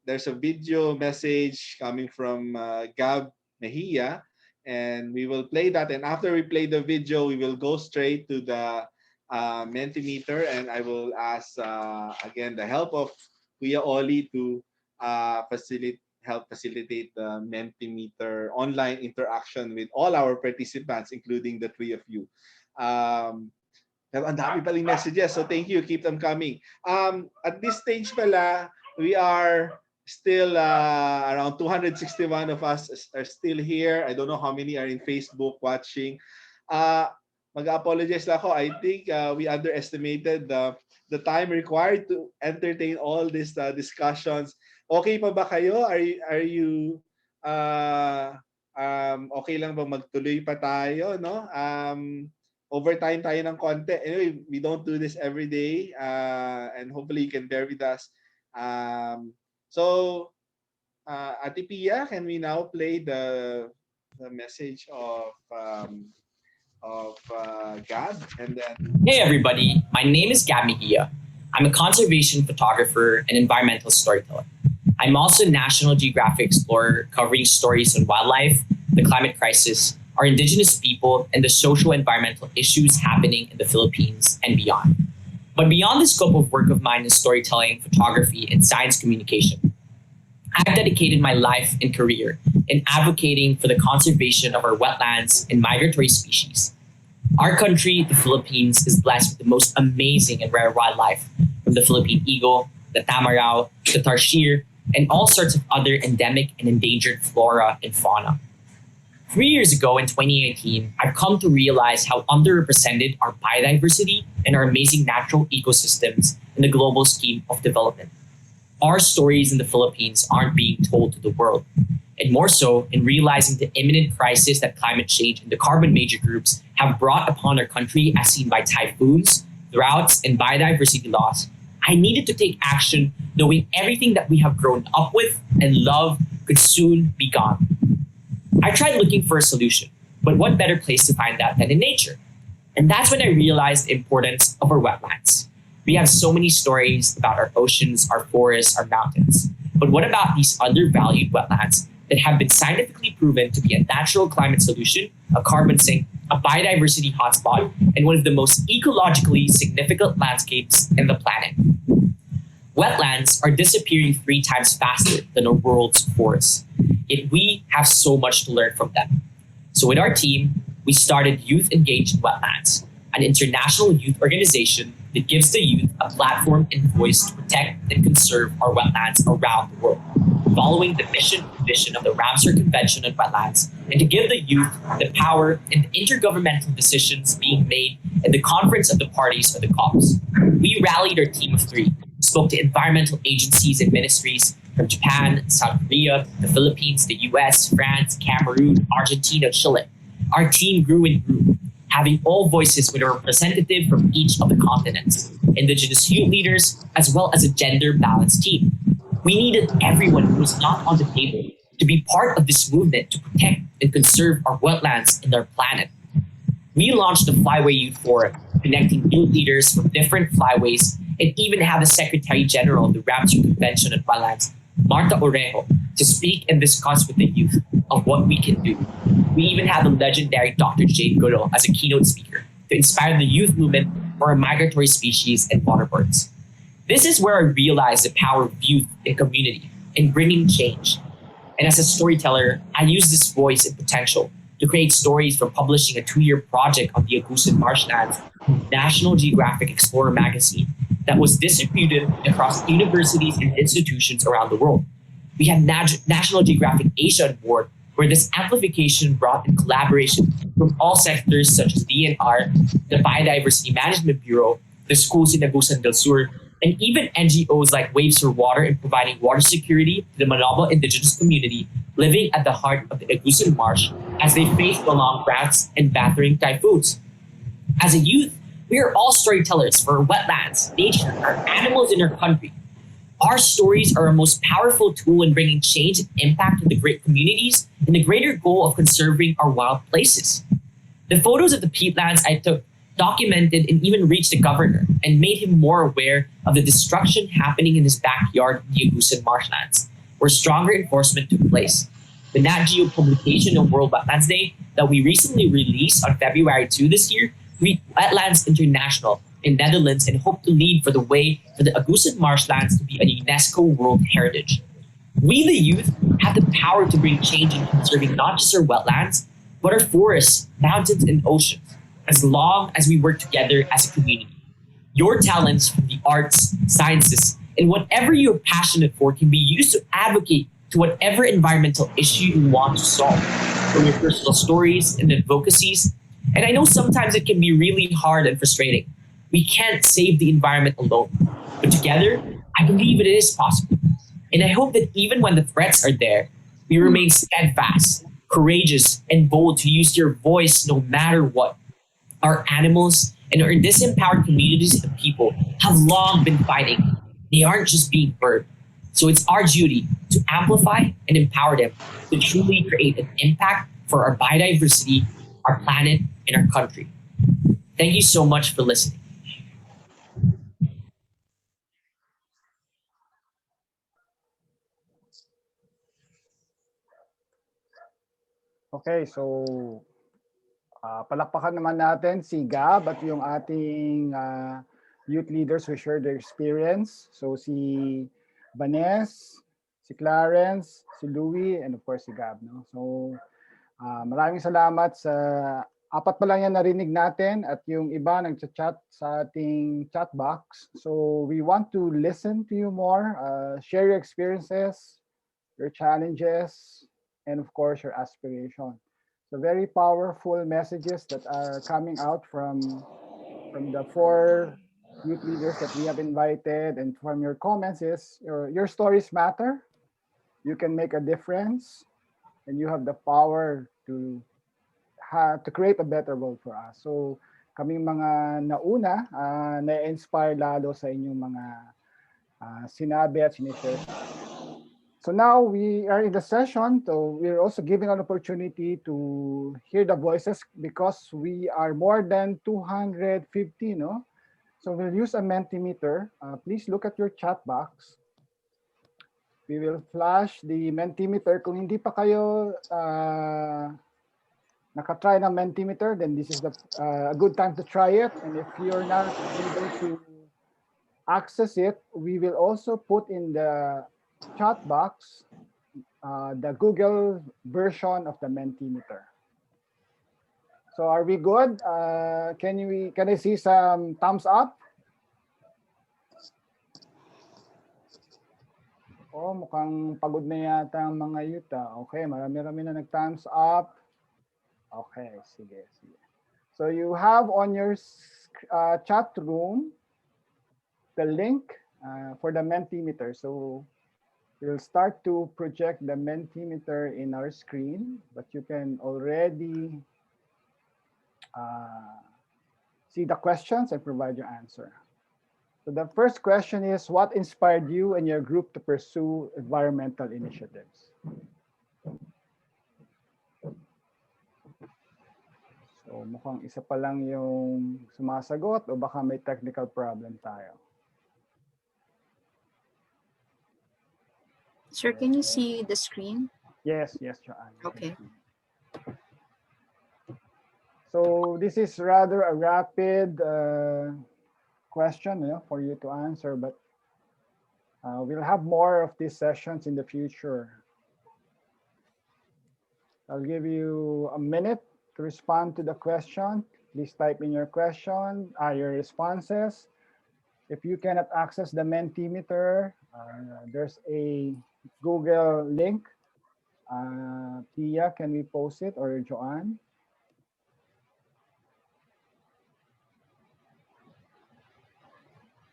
there's a video message coming from Gab Mejia, and we will play that. And after we play the video, we will go straight to the Mentimeter, and I will ask again the help of Kuya Oli to help facilitate the Mentimeter online interaction with all our participants, including the three of you. Pero ang dami paling messages, so thank you. Keep them coming. At this stage pala, we are still around 261 of us are still here. I don't know how many are in Facebook watching. Mag-apologize lang ako. I think we underestimated the time required to entertain all these discussions. Okay pa ba kayo? Are you okay lang ba magtuloy pa tayo, no? Overtime tayo ng konti. Anyway, we don't do this every day, and hopefully you can bear with us. So, Ate Pia, can we now play the message of Gab? And then, hey everybody, my name is Gab Mejia. I'm a conservation photographer and environmental storyteller. I'm also a National Geographic explorer covering stories on wildlife, the climate crisis, our indigenous people, and the social environmental issues happening in the Philippines and beyond. But beyond the scope of work of mine in storytelling, photography, and science communication, I've dedicated my life and career in advocating for the conservation of our wetlands and migratory species. Our country, the Philippines, is blessed with the most amazing and rare wildlife, from the Philippine eagle, the tamarao, the tarsier, and all sorts of other endemic and endangered flora and fauna. 3 years ago in 2018, I've come to realize how underrepresented our biodiversity and our amazing natural ecosystems in the global scheme of development. Our stories in the Philippines aren't being told to the world, and more so in realizing the imminent crisis that climate change and the carbon major groups have brought upon our country as seen by typhoons, droughts, and biodiversity loss. I needed to take action knowing everything that we have grown up with and love could soon be gone. I tried looking for a solution, but what better place to find that than in nature? And that's when I realized the importance of our wetlands. We have so many stories about our oceans, our forests, our mountains. But what about these undervalued wetlands that have been scientifically proven to be a natural climate solution, a carbon sink, a biodiversity hotspot, and one of the most ecologically significant landscapes in the planet? Wetlands are disappearing 3 times faster than our world's forests. Yet we have so much to learn from them. So with our team, we started Youth Engaged in Wetlands, an international youth organization that gives the youth a platform and voice to protect and conserve our wetlands around the world, following the mission and vision of the Ramsar Convention on Wetlands, and to give the youth the power in the intergovernmental decisions being made in the Conference of the Parties or the COPs. We rallied our team of 3, spoke to environmental agencies and ministries from Japan, South Korea, the Philippines, the US, France, Cameroon, Argentina, Chile. Our team grew and grew, having all voices with a representative from each of the continents, indigenous youth leaders, as well as a gender-balanced team. We needed everyone who was not on the table to be part of this movement to protect and conserve our wetlands and our planet. We launched the Flyway Youth Forum, connecting youth leaders from different flyways, and even had the Secretary General of the Ramsar Convention on Wetlands, Marta Orejo, to speak and discuss with the youth of what we can do. We even had the legendary Dr. Jane Goodall as a keynote speaker to inspire the youth movement for our migratory species and waterbirds. This is where I realized the power of youth and community in bringing change. And as a storyteller, I use this voice and potential to create stories from publishing a 2-year project on the Agusan marshlands, National Geographic Explorer magazine, that was distributed across universities and institutions around the world. We have National Geographic Asia on board, where this amplification brought in collaboration from all sectors such as DNR, the Biodiversity Management Bureau, the schools in Agusan del Sur, and even NGOs like Waves for Water in providing water security to the Malabo indigenous community living at the heart of the Agusan Marsh as they face the long droughts and battering typhoons. As a youth, we are all storytellers for our wetlands, nature, our animals in our country. Our stories are our most powerful tool in bringing change and impact to the great communities and the greater goal of conserving our wild places. The photos of the peatlands I took documented and even reached the governor and made him more aware of the destruction happening in his backyard in the Agusan marshlands, where stronger enforcement took place. The Nat Geo publication of World Wetlands Day that we recently released on February 2 this year reached Wetlands International in Netherlands and hope to lead for the way for the Agusan marshlands to be a UNESCO World Heritage. We, the youth, have the power to bring change in conserving not just our wetlands, but our forests, mountains, and oceans, as long as we work together as a community. Your talents from the arts, sciences, and whatever you're passionate for can be used to advocate to whatever environmental issue you want to solve, from your personal stories and advocacies. And I know sometimes it can be really hard and frustrating. We can't save the environment alone, but together, I believe it is possible. And I hope that even when the threats are there, we remain steadfast, courageous, and bold to use your voice no matter what. Our animals and our disempowered communities and people have long been fighting. They aren't just being heard. So it's our duty to amplify and empower them to truly create an impact for our biodiversity, our planet, and our country. Thank you so much for listening. Okay, so palakpakan naman natin si Gab at yung ating youth leaders who share their experience. So si Banes, si Clarence, si Louie, and of course si Gab. No? So maraming salamat sa apat pa lang yan narinig natin at yung iba nag-chat sa ating chat box. So we want to listen to you more, share your experiences, your challenges, and of course your aspiration. So very powerful messages that are coming out from the 4 youth leaders that we have invited, and from your comments is your stories matter. You can make a difference, and you have the power to create a better world for us. So kaming mga nauna, na-inspire lalo sa inyong mga sinabi at sinishare sa atin. So now we are in the session, so we're also giving an opportunity to hear the voices because we are more than 250, no? So we'll use a Mentimeter. Please look at your chat box. We will flash the Mentimeter. Kung hindi pa kayo nakatry ng Mentimeter, then this is a good time to try it. And if you're not able to access it, we will also put in the chat box the Google version of the Mentimeter. So are we good? Can I see some thumbs up? Oh, mukhang pagod na yata ang mga youth. Okay, marami-rami na nag-thumbs up. Okay, sige. So you have on your chat room the link for the Mentimeter. So we'll start to project the Mentimeter in our screen, but you can already see the questions and provide your answer. So the first question is, what inspired you and your group to pursue environmental initiatives? So mukhang isa pa lang yung sumasagot o baka may technical problem tayo. Sir, can you see the screen? Yes, Joanne. Okay. So this is rather a rapid question, for you to answer, but we'll have more of these sessions in the future. I'll give you a minute to respond to the question. Please type in your question, your responses. If you cannot access the Mentimeter, there's a Google link. Tia, can we post it, or Joanne?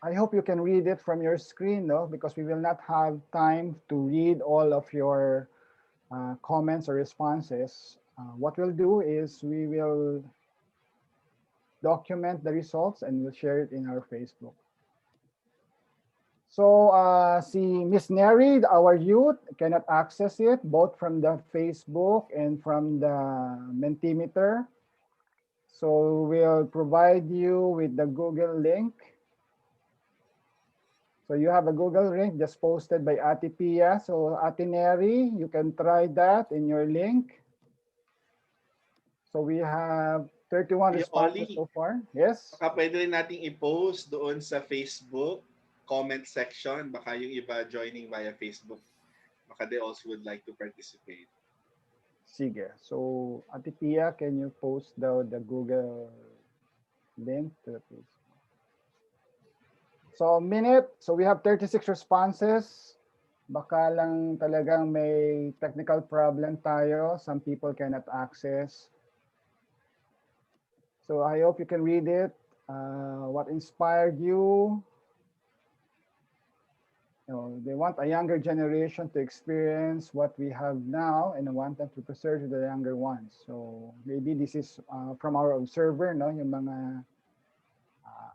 I hope you can read it from your screen, though, because we will not have time to read all of your comments or responses. What we'll do is we will document the results and we'll share it in our Facebook. So si Miss Neri, our youth, cannot access it both from the Facebook and from the Mentimeter. So we'll provide you with the Google link. So you have a Google link just posted by Ate Pia. So Ate Neri, you can try that in your link. So we have 31 responses so far. Yes? Baka pwede rin nating i-post doon sa Facebook comment section. Baka yung iba joining via Facebook. Baka they also would like to participate. Sige. So Ate Pia, can you post the Google link to the Facebook? So so we have 36 responses. Baka lang talagang may technical problem tayo. Some people cannot access. So I hope you can read it. What inspired you? They want a younger generation to experience what we have now, and want them to preserve the younger ones. So maybe this is from our observer, no? Yung mga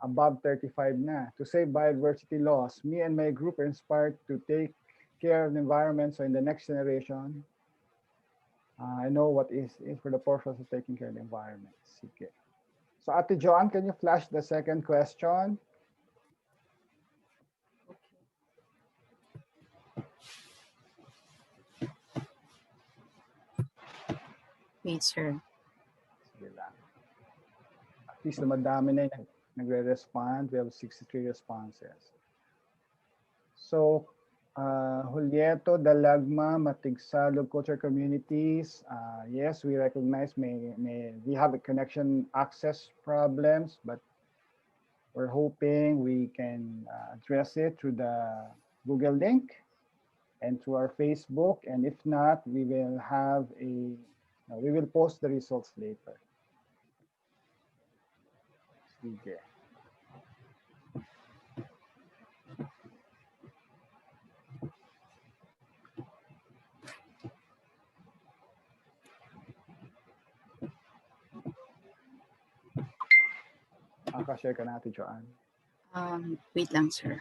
above 35 na. To save biodiversity loss, me and my group are inspired to take care of the environment. So in the next generation, I know what is for the purpose of taking care of the environment. Okay. So Ate Joanne, can you flash the second question? Wait, sir. Sige lang. At least madami na yung nagre-respond. We have 63 responses. So, Julieto, Dalagma, Matigsalog Culture Communities. Yes, we recognize we have a connection access problems, but we're hoping we can address it through the Google link and through our Facebook. And if not, we will we will post the results later. Okay. Share ka natin, Joanne. Wait lang, sir.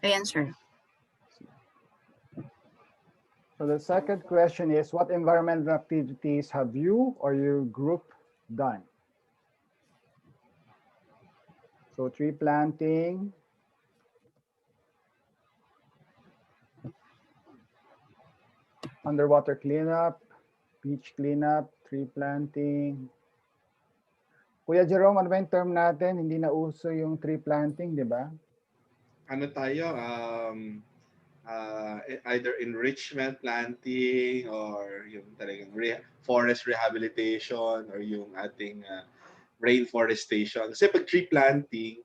Ayan, sir. So the second question is, what environmental activities have you or your group done? So tree planting, underwater cleanup, beach cleanup, tree planting. Kuya Jerome, ano ba yung term natin? Hindi na uso yung tree planting, di ba? Ano tayo? Either enrichment planting or yung talagang forest rehabilitation or yung ating rainforestation. Kasi pag tree planting,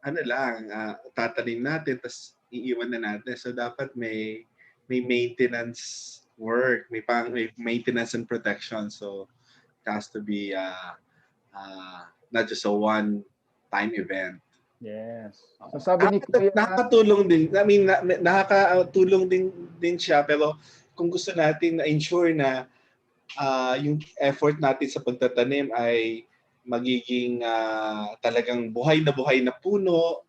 ano lang, tatanim natin, tapos iiwan na natin. So dapat may maintenance work, may maintenance and protection. So it has to be not just a one-time event. Yes. So sabi ni Kuya, nakakatulong din. I mean, nakakatulong din siya, pero kung gusto natin na ensure na yung effort natin sa pagtatanim ay magiging talagang buhay na puno,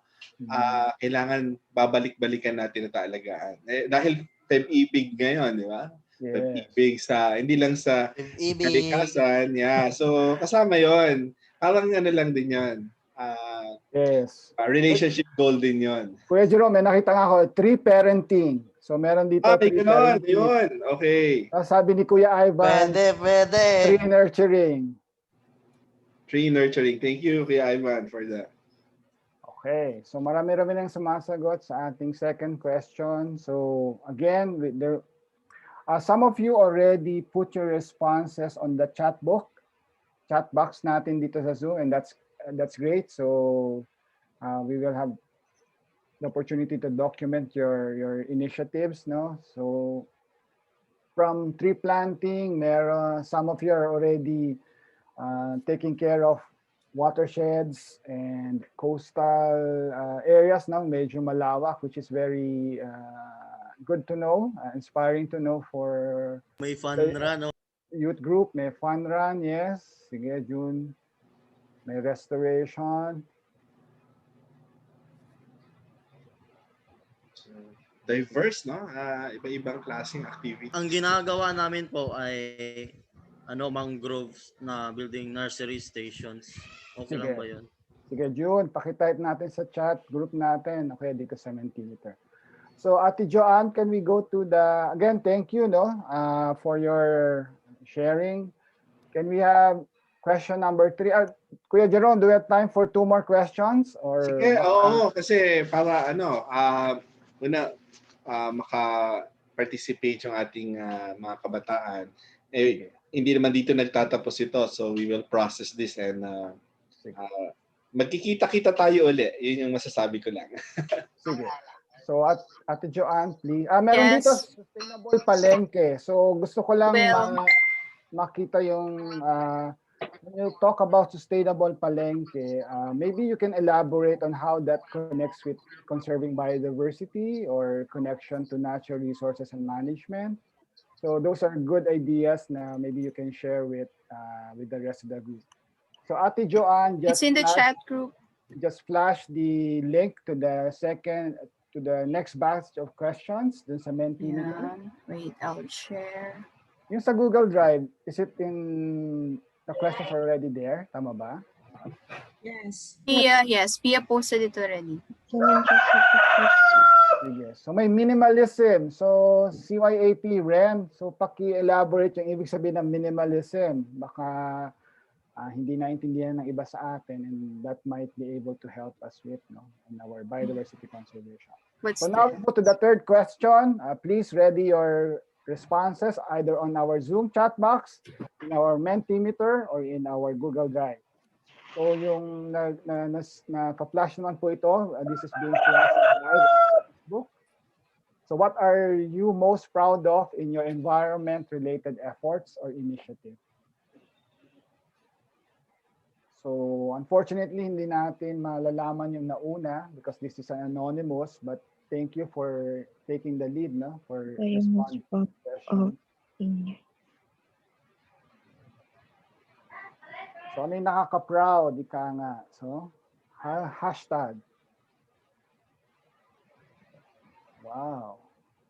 kailangan babalik-balikan natin na talagaan. Dahil pag-ibig ngayon, di ba? Yes. Pag-ibig hindi lang sa kalikasan. Yeah. So kasama yon. Parang ano lang din yon. Yes. Relationship goal din yon. Kuya Jerome, may nakita nga ako, tree parenting. So meron dito tree parenting. Yun. Okay. Sabi ni Kuya Ivan, Pwede. Tree nurturing. Tree nurturing. Thank you, Kuya Ivan, for that. Okay. So marami-rami nang sumasagot sa ating second question. So again, some of you already put your responses on the chat box natin dito sa Zoom, and that's great. So we will have the opportunity to document your initiatives, no? So from tree planting, some of you are already taking care of watersheds and coastal areas now, medyo malawak, which is very good to know, inspiring to know for May fun run, no? youth group. May fun run, yes. Sige, June. May restoration. Diverse, no? Iba-ibang klaseng activity. Ang ginagawa namin po ay mangroves na building nursery stations. Okay lang ba yun? Sige, June, pakitype natin sa chat group natin. Okay, dito sa Mentimeter. So, Ate Joanne, can we go to again, thank you, no, for your sharing. Can we have question number 3? Kuya Jerome, do we have time for 2 more questions? Or sige, oo, kasi para maka-participate yung ating mga kabataan. Hindi naman dito nagtatapos ito, so we will process this and magkikita-kita tayo uli. Yun yung masasabi ko lang. Sige. So, Ate Joanne, please. Meron dito sustainable palengke. So, gusto ko lang makita yung when you talk about sustainable palengke, maybe you can elaborate on how that connects with conserving biodiversity or connection to natural resources and management. So those are good ideas na maybe you can share with the rest of the group. So Ate Joanne, it's in the chat group. Just flash the link to the next batch of questions dun sa Mentimeter. Yeah. Wait, I'll share. Yung sa Google Drive, is it in the questions already there? Tama ba? Yes. Pia posted it already. Sige. So may minimalism. So CYAP, Ren, so paki-elaborate yung ibig sabihin ng minimalism. Baka hindi naintindihan ng iba sa atin, and that might be able to help us with in our biodiversity conservation. So now we go to the third question. Please ready your responses either on our Zoom chat box, in our Mentimeter, or in our Google Drive. So yung naka-flash naman po ito, this is being flashed live on Facebook. So what are you most proud of in your environment-related efforts or initiatives? So unfortunately, hindi natin malalaman yung nauna because this is an anonymous, but thank you for taking the lead, for responding to the question. So ano yung nakaka-proud, ika nga. So, hashtag. Wow.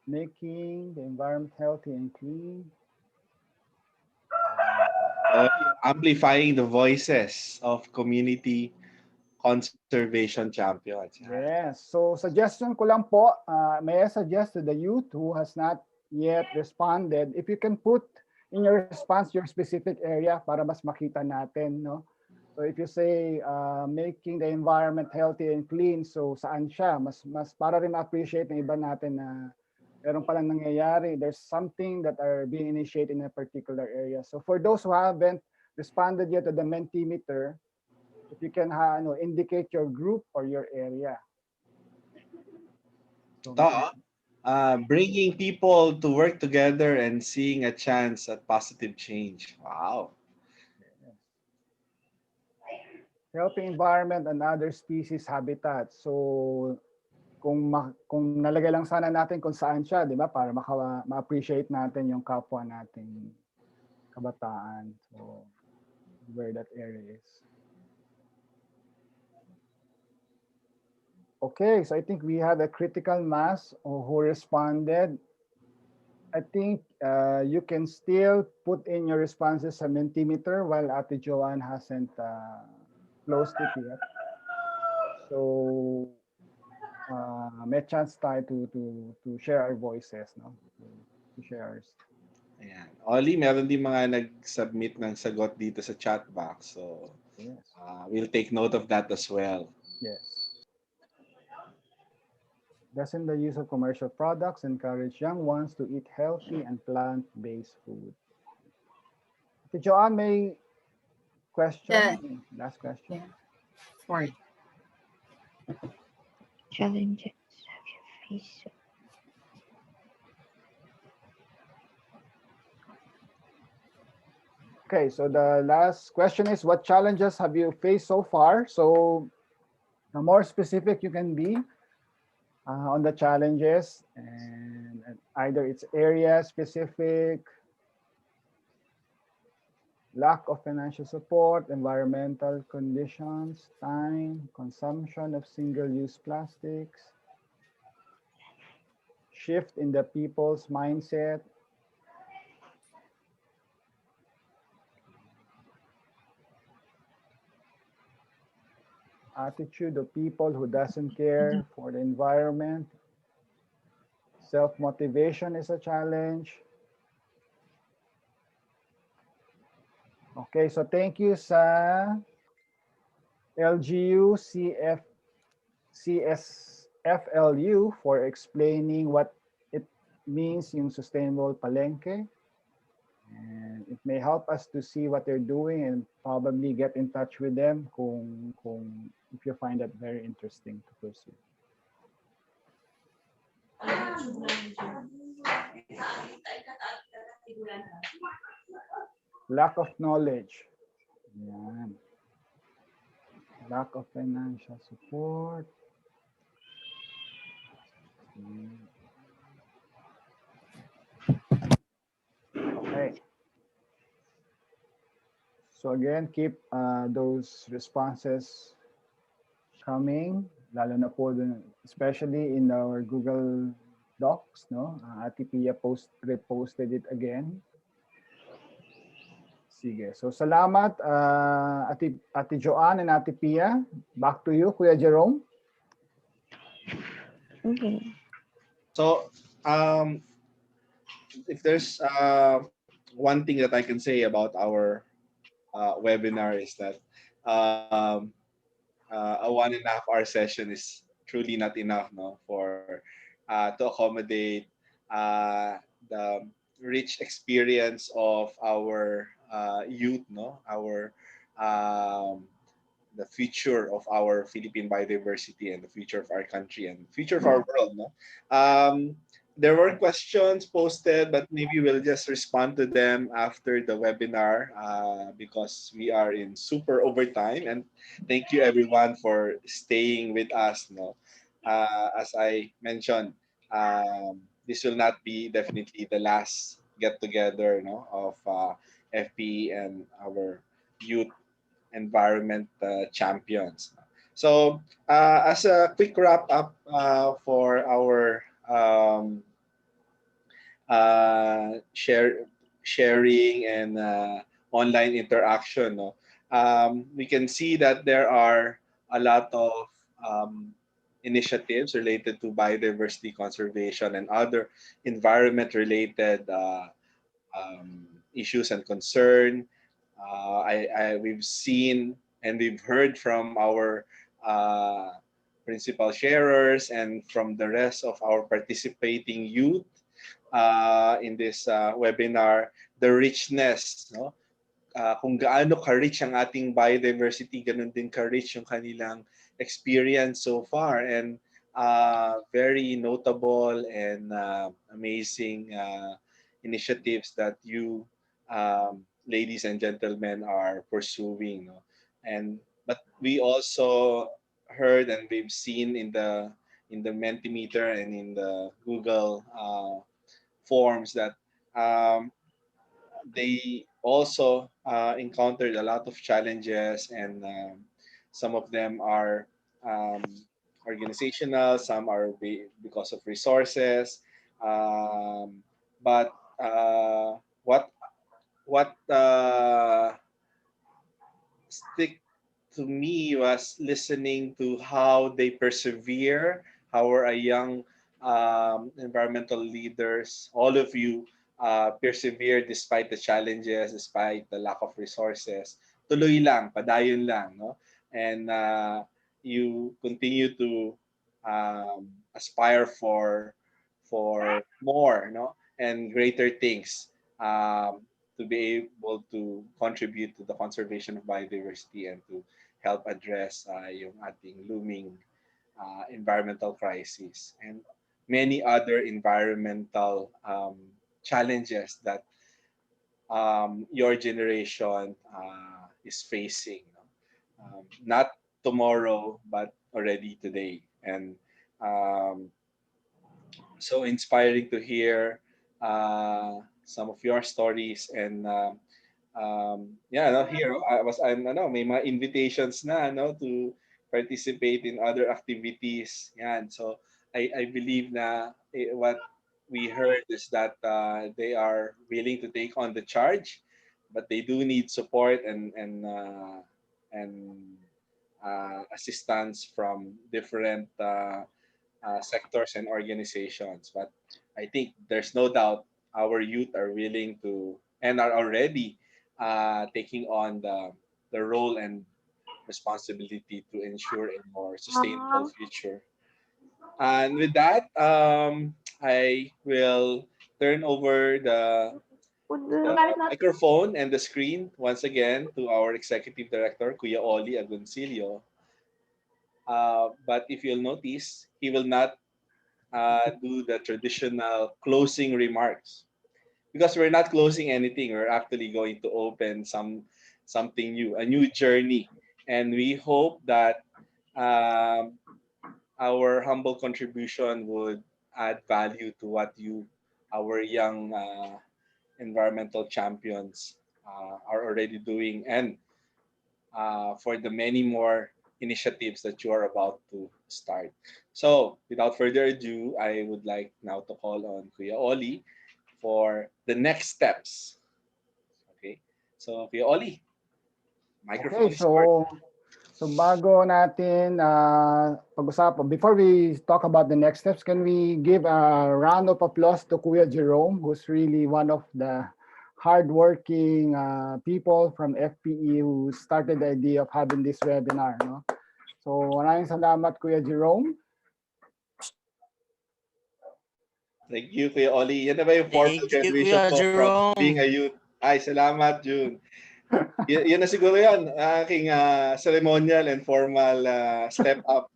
Making the environment healthy and clean. Amplifying the voices of community conservation champions. Yes. So suggestion ko lang po, may I suggest to the youth who has not yet responded, if you can put in your response your specific area para mas makita natin, So if you say making the environment healthy and clean, so saan siya? Mas para rin ma-appreciate ng iba natin na meron palang nangyayari. There's something that are being initiated in a particular area. So for those who haven't responded yet to the Mentimeter, if you can indicate your group or your area. So, bringing people to work together and seeing a chance at positive change. Wow. Helping environment and other species habitat. So kung nalagay lang sana natin kung saan siya, di ba? Para ma-appreciate natin yung kapwa nating kabataan. So where that area is. Okay, so I think we have a critical mass who responded. I think you can still put in your responses sa Mentimeter while Ate Joanne hasn't closed it yet. So may chance tayo to share our voices, to share ours. Ayan. Oli, meron din mga nag-submit ng sagot dito sa chat box. So yes. We'll take note of that as well. Yes. Doesn't the use of commercial products encourage young ones to eat healthy and plant-based food? Okay, Joanne, may question? Last question. For challenge. Okay, so the last question is, what challenges have you faced so far? So the more specific you can be on the challenges, and either it's area specific, lack of financial support, environmental conditions, time, consumption of single-use plastics, shift in the people's mindset, attitude of people who doesn't care for the environment, self-motivation is a challenge. Okay, so thank you sa LGU CSFLU for explaining what it means yung sustainable palengke. And it may help us to see what they're doing and probably get in touch with them if you find that very interesting to pursue. Lack of knowledge. Yan. Lack of financial support. Okay. So again, keep those responses coming, lalo na po dun, especially in our Google Docs, no? Ate Pia reposted it again. Sige. So salamat, Ate Joanne and Ate Pia. Back to you, Kuya Jerome. Okay. So, if there's one thing that I can say about our webinar is that a 1.5 hour session is truly not enough, no, for to accommodate the rich experience of our youth, no, our the future of our Philippine biodiversity and the future of our country and future of our world. No? There were questions posted, but maybe we'll just respond to them after the webinar because we are in super overtime. And thank you everyone for staying with us. No? As I mentioned, this will not be definitely the last get together, no, of FPE and our youth environment champions. So as a quick wrap up for our sharing and online interaction, no? We can see that there are a lot of initiatives related to biodiversity conservation and other environment related issues and concern. We've seen and we've heard from our principal sharers and from the rest of our participating youth in this webinar, the richness, no? Kung gaano ka-rich ang ating biodiversity, ganun din ka-rich yung kanilang experience so far. And very notable and amazing initiatives that you ladies and gentlemen are pursuing, no? But we also heard and we've seen in the Mentimeter and in the Google forms that they also encountered a lot of challenges, and some of them are um, organizational, some are because of resources. But what stick to me was listening to how they persevere, how are a young environmental leaders, all of you persevere despite the challenges, despite the lack of resources. Tuloy lang, padayon lang, no? And you continue to aspire for more, no, and greater things. To be able to contribute to the conservation of biodiversity and to help address yung ating looming environmental crisis. And many other environmental challenges that your generation is facing. Not tomorrow, but already today. And um, so inspiring to hear some of your stories and yeah, no, here I'm ano, may mga invitations na no to participate in other activities. Yan. So I believe na what we heard is that they are willing to take on the charge, but they do need support and assistance from different sectors and organizations. But I think there's no doubt our youth are willing to and are already taking on the role and responsibility to ensure a more sustainable future. And with that, I will turn over the microphone and the screen once again to our Executive Director, Kuya Oli Agoncillo. But if you'll notice, he will not do the traditional closing remarks because we're not closing anything. We're actually going to open something new, a new journey, and we hope that um, our humble contribution would add value to what our young environmental champions, are already doing, and for the many more initiatives that you are about to start. So, without further ado, I would like now to call on Kuya Oli for the next steps. Okay. So, Kuya Oli, Okay, microphone is yours. so bago natin pag-usapan, before we talk about the next steps, can we give a round of applause to Kuya Jerome, who's really one of the hardworking people from FPE who started the idea of having this webinar. No? So maraming salamat, Kuya Jerome. Thank you, Kuya Oli. Yan na ba yung formal Thank you, graduation Kuya ko from Jerome. being a youth? Ay, salamat, June. Yan na siguro yan, aking ceremonial and formal step up.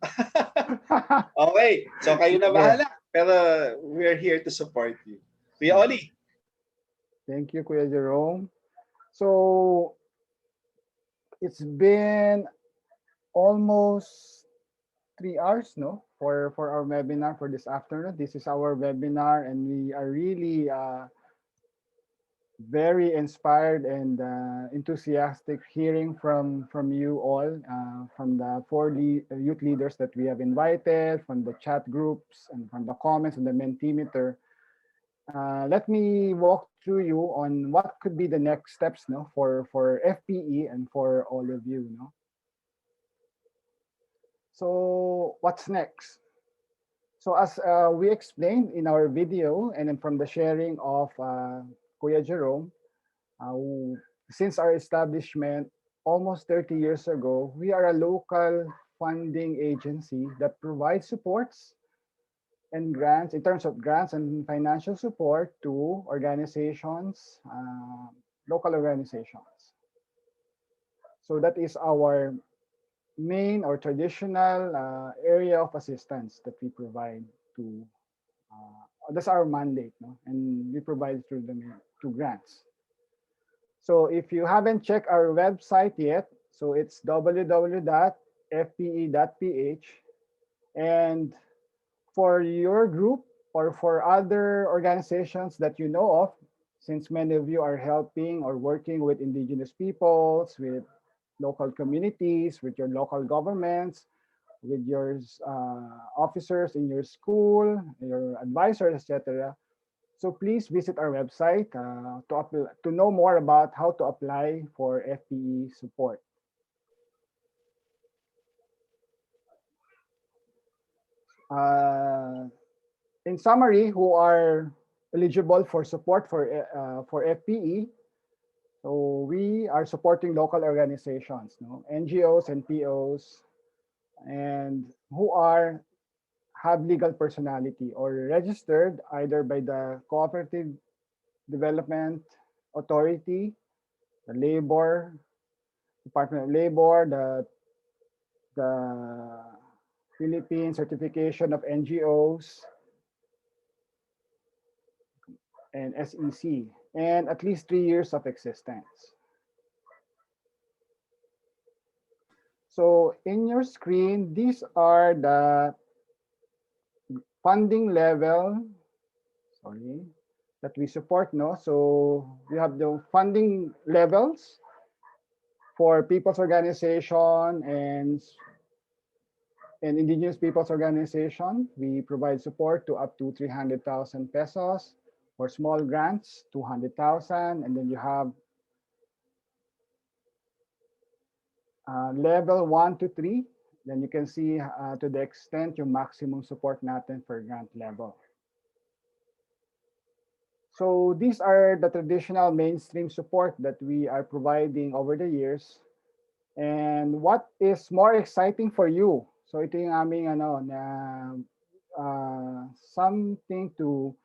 Okay, so kayo na bahala. Pero we're here to support you. Kuya Oli. Thank you, Kuya Jerome. So it's been almost 3 hours, no, for our webinar for this afternoon. This is our webinar, and we are really very inspired and enthusiastic hearing from you all, from the youth leaders that we have invited, from the chat groups, and from the comments on the Mentimeter. Let me walk through you on what could be the next steps, no, for FPE and for all of you, no. So what's next? So as we explained in our video and then from the sharing of Kuya Jerome, since our establishment almost 30 years ago, we are a local funding agency that provides supports and grants, in terms of grants and financial support to organizations, local organizations. So that is our main or traditional area of assistance that we provide to, that's our mandate, no? And we provide through to grants. So if you haven't checked our website yet, so it's www.fpe.ph. And for your group or for other organizations that you know of, since many of you are helping or working with indigenous peoples, with local communities, with your local governments, with your officers in your school, your advisors, etc. So please visit our website to know more about how to apply for FPE support. In summary, who are eligible for support for FPE? So we are supporting local organizations, no? NGOs and POs, and who have legal personality or registered either by the Cooperative Development Authority, the Department of Labor, the Philippine Certification of NGOs, and SEC, and at least 3 years of existence. So in your screen, these are the funding level, sorry, that we support, no? So we have the funding levels for people's organization and indigenous people's organization. We provide support to up to 300,000 pesos. For small grants, 200,000, and then you have level 1 to 3. Then you can see to the extent yung maximum support natin for grant level. So these are the traditional mainstream support that we are providing over the years. And what is more exciting for you? So ito yung aming ano na something to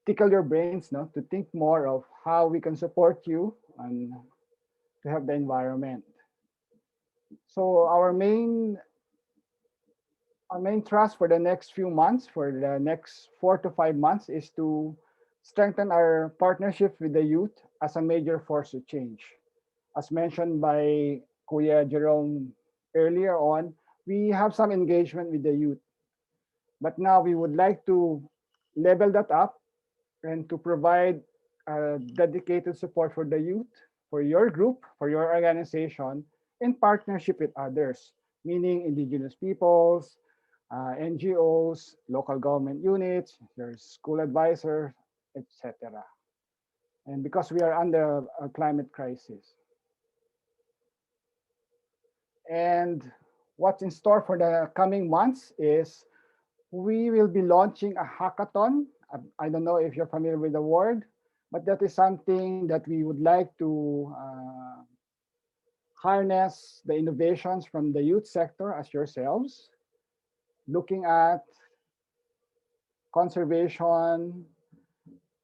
tickle your brains, no? To think more of how we can support you and to have the environment. So our main thrust for the next few months, for the next 4 to 5 months, is to strengthen our partnership with the youth as a major force of change. As mentioned by Kuya Jerome earlier on, we have some engagement with the youth. But now we would like to level that up and to provide dedicated support for the youth, for your group, for your organization, in partnership with others, meaning indigenous peoples, NGOs, local government units, your school advisors, etc. And because we are under a climate crisis. And what's in store for the coming months is we will be launching a hackathon. I don't know if you're familiar with the word, but that is something that we would like to harness the innovations from the youth sector as yourselves, looking at conservation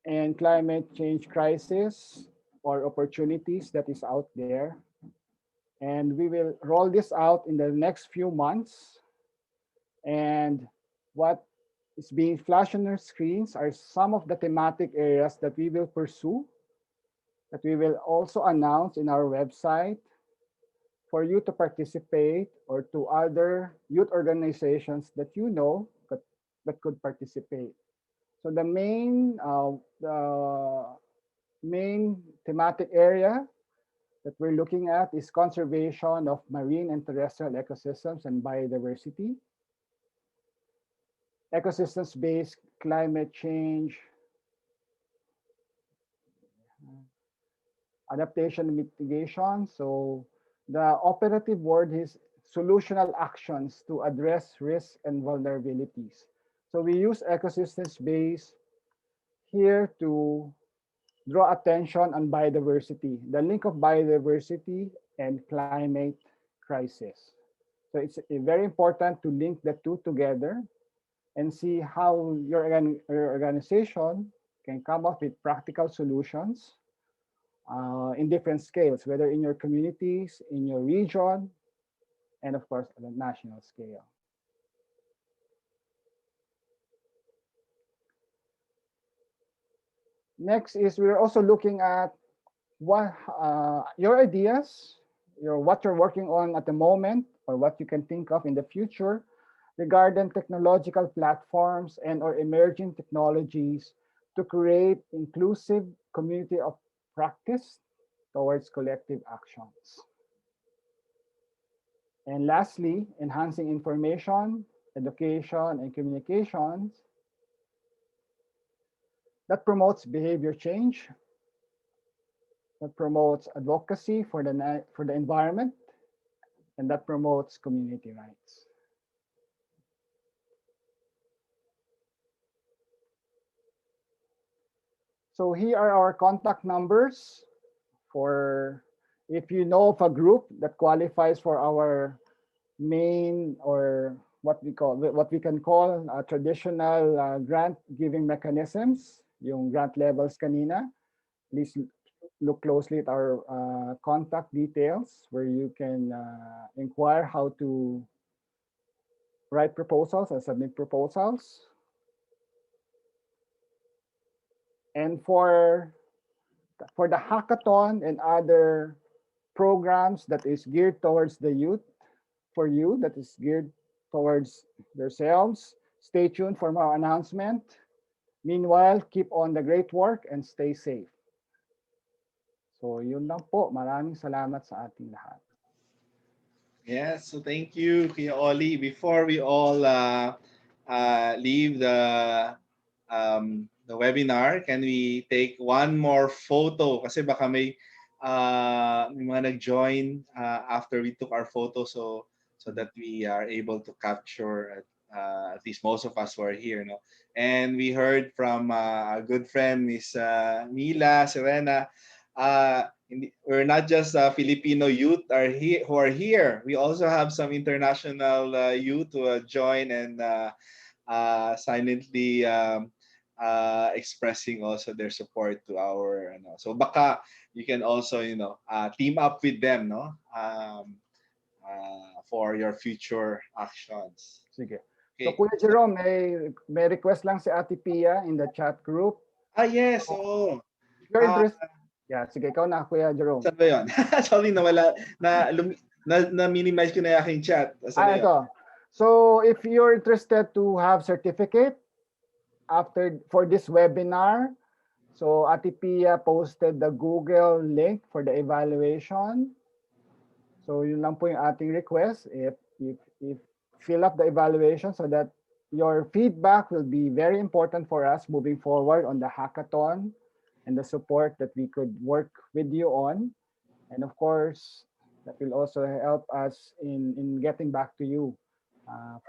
and climate change crisis or opportunities that is out there. And we will roll this out in the next few months. And what is being flashed on our screens are some of the thematic areas that we will pursue, that we will also announce in our website for you to participate, or to other youth organizations that you know that could participate. So the main thematic area that we're looking at is conservation of marine and terrestrial ecosystems and biodiversity, ecosystems-based climate change, adaptation and mitigation. So the operative word is solutional actions to address risks and vulnerabilities. So we use ecosystems-based here to draw attention on biodiversity, the link of biodiversity and climate crisis. So it's very important to link the two together and see how your organization can come up with practical solutions in different scales, whether in your communities, in your region, and of course, on a national scale. Next is we're also looking at what your ideas, what you're working on at the moment, or what you can think of in the future regarding technological platforms and or emerging technologies to create inclusive community of practice towards collective actions. And lastly, enhancing information, education, and communications that promotes behavior change, that promotes advocacy for the environment, and that promotes community rights. So here are our contact numbers for if you know of a group that qualifies for our main, or what we can call traditional grant giving mechanisms, yung grant levels kanina. Please look closely at our contact details where you can inquire how to write proposals and submit proposals. And for the hackathon and other programs that is geared towards the youth, for you that is geared towards themselves, stay tuned for more announcement. Meanwhile, keep on the great work and stay safe. So yun lang po. Maraming salamat sa ating lahat. Yes, so thank you, Kuya Oli. Before we all leave the webinar, can we take one more photo? Kasi baka may mga nag-join after we took our photo, so that we are able to capture at least most of us who are here. No? And we heard from a good friend, Miss Mila Serena. We're not just Filipino youth who are here. We also have some international youth who join and silently expressing also their support to our. So baka you can also team up with them, no, for your future actions. Sige. Okay. So Kuya Jerome, may request lang si Ate Pia in the chat group. Yes, oo. If you're interested, sige, ikaw na, Kuya Jerome. Saan ba yun? Sorry, nawala, na-minimize ko na yung aking chat. Ito. So if you're interested to have certificate for this webinar, so Ate Pia posted the Google link for the evaluation. So yun lang po yung ating request. If fill up the evaluation so that your feedback will be very important for us moving forward on the hackathon and the support that we could work with you on. And of course, that will also help us in getting back to you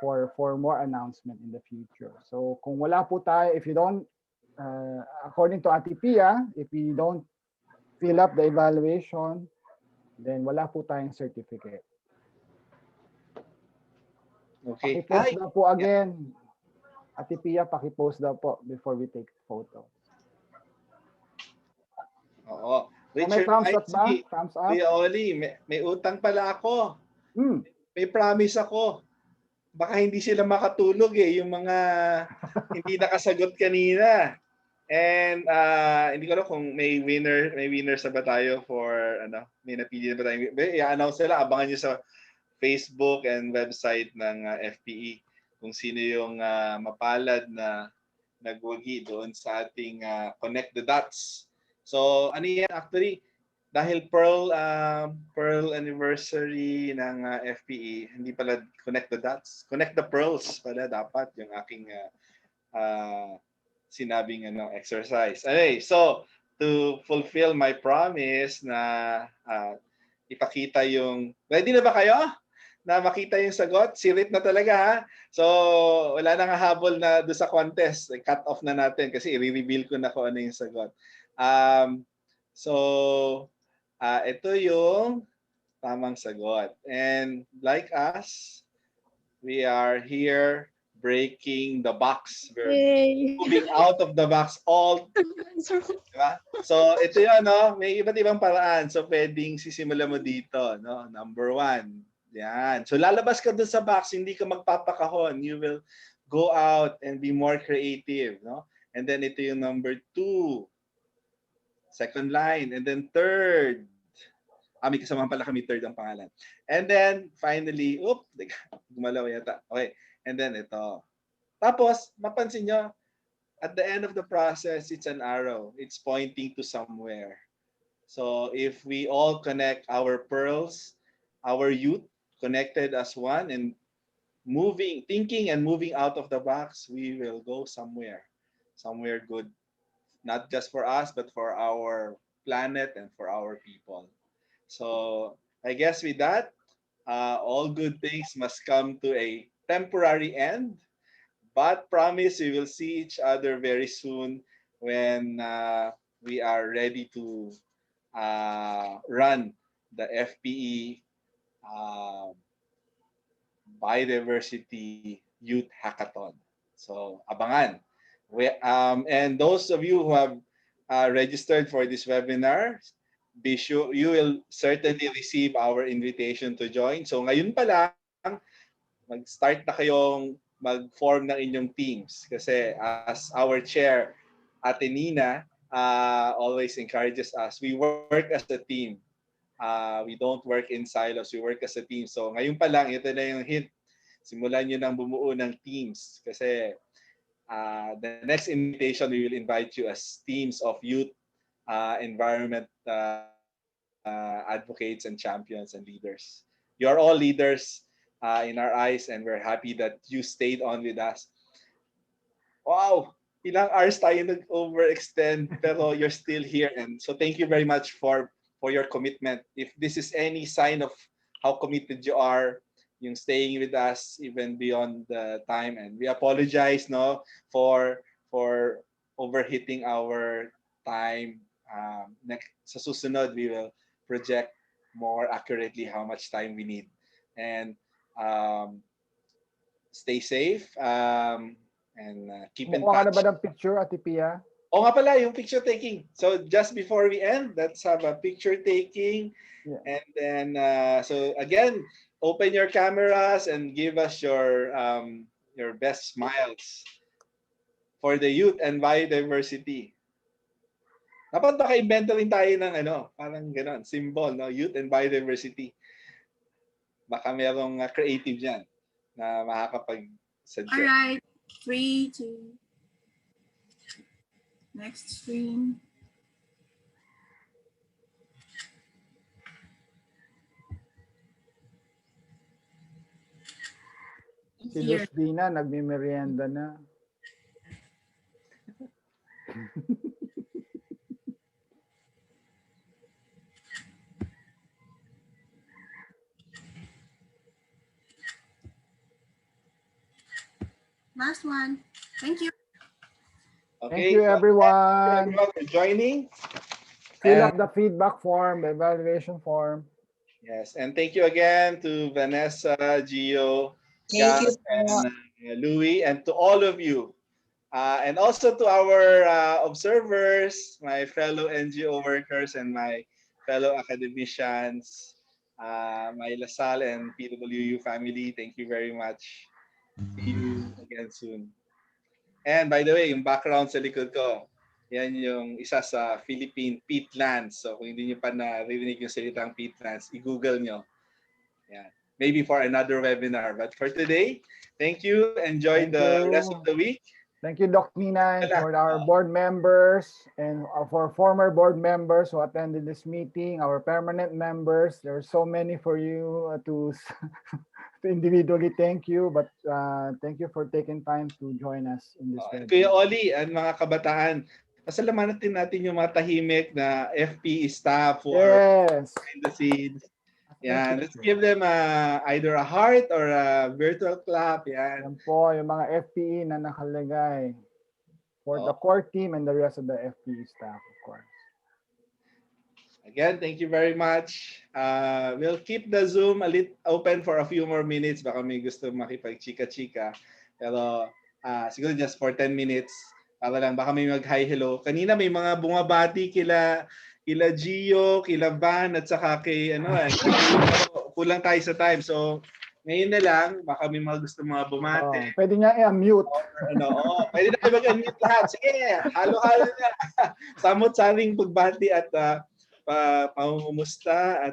for more announcement in the future. So kung wala po tayo, if you don't, according to Ate Pia, if we don't fill up the evaluation, then wala po tayong certificate. Okay. Pakipost daw po again. Ate Pia, pakipost daw po before we take photo. Oo. May thumbs up ba? Thumbs up? Kuya Oli, may utang pala ako. May promise ako. Baka hindi sila makatulog yung mga hindi nakasagot kanina. And hindi ko alam kung may winners na ba tayo for may napili na ba tayo. I-announce nila, abangan niyo sa Facebook and website ng FPE kung sino yung mapalad na nagwagi doon sa ating Connect the Dots. So ano yan actually, dahil Pearl anniversary ng FPE, hindi pala Connect the Dots, Connect the Pearls pala dapat yung aking sinabing exercise. Okay, so to fulfill my promise na ipakita yung, ready na ba kayo? Na makita yung sagot? Sirit na talaga ha? So wala nang habol na doon sa contest. Cut off na natin kasi i-reveal ko na kung ano yung sagot. Ito yung tamang sagot. And like us, we are here breaking the box. We're moving out of the box all. Diba? So ito yun, no? May iba't ibang paraan. So pwedeng sisimula mo dito, no? Number 1. Yan. So lalabas ka dun sa box, hindi ka magpapakahon. You will go out and be more creative, no? And then ito yung number 2. Second line. And then third. May kasama pala kami third ang pangalan. And then finally, gumalaw yata. Okay. And then ito. Tapos, mapansin nyo, at the end of the process, it's an arrow. It's pointing to somewhere. So if we all connect our pearls, our youth, connected as one and thinking and moving out of the box, we will go somewhere good, not just for us, but for our planet and for our people. So I guess with that, all good things must come to a temporary end, but promise we will see each other very soon when we are ready to run the FPE Biodiversity Youth Hackathon. So abangan. And those of you who have registered for this webinar, be sure you will certainly receive our invitation to join. So ngayon pa lang, mag-start na kayong mag-form ng inyong teams. Kasi as our chair Ate Nina always encourages us. We work as a team. We don't work in silos. We work as a team. So ngayon pa lang, ito na yung hint. Simulan nyo nang bumuo ng teams. Kasi the next invitation, we will invite you as teams of youth, environment advocates and champions and leaders. You are all leaders in our eyes, and we're happy that you stayed on with us. Wow! Ilang hours tayo nag-overextend, pero you're still here. And so thank you very much for your commitment. If this is any sign of how committed you are, yung staying with us even beyond the time. And we apologize for overhitting our time. Sa susunod, we will project more accurately how much time we need. And stay safe. And keep in Kumuha ka na touch. ba ng picture, Ate Pia? O nga pala, yung picture taking. So just before we end, let's have a picture taking. Yeah. And then, so again, open your cameras and give us your best smiles for the youth and biodiversity. Dapat baka-invento rin tayo ng parang gano'n, symbol, youth and biodiversity. Baka merong creative dyan na makakapag-suggest. All right. 3, 2. Next screen. Si Luz Dina, nagme-merienda na. Last one. Thank you. Okay, Thank you, so everyone. thank you everyone for joining. Fill up the feedback form, the evaluation form. Yes, and thank you again to Vanessa, Gio, Thank you Gab, and Louis, and to all of you. And also to our observers, my fellow NGO workers, and my fellow academicians, my LaSalle and PWU family, thank you very much. See you again soon. And by the way, yung background sa likod ko, yan yung isa sa Philippine peatlands. So kung hindi nyo pa narinig yung salitang peatlands, i-google nyo. Yan. Maybe for another webinar. But for today, thank you. Enjoy the rest of the week. Thank you, Doc Nina, and for our board members and for former board members who attended this meeting, our permanent members. There are so many for you to individually thank you, but thank you for taking time to join us in this webinar. Kuya Oli, and mga kabataan, pasalamatan natin yung mga tahimik na FPE staff for behind the scenes. Yan, let's give them either a heart or a virtual clap. Yan. Yan po, yung mga FPE na nakalagay for the core team and the rest of the FPE staff, of course. Again, thank you very much. We'll keep the Zoom open for a few more minutes. Baka may gusto makipag-chika-chika. Pero siguro just for 10 minutes. Para lang, baka may mag-hi hello. Kanina may mga bumabati kila Gio, kila Van, at saka kay kulang tayo sa time. So, ngayon na lang, baka may mga gusto mga bumati. Pwede niya i-unmute. Pwede na kayo mag-unmute lahat. Sige, halo-halo na. Samot-saring pagbati at pangungumusta at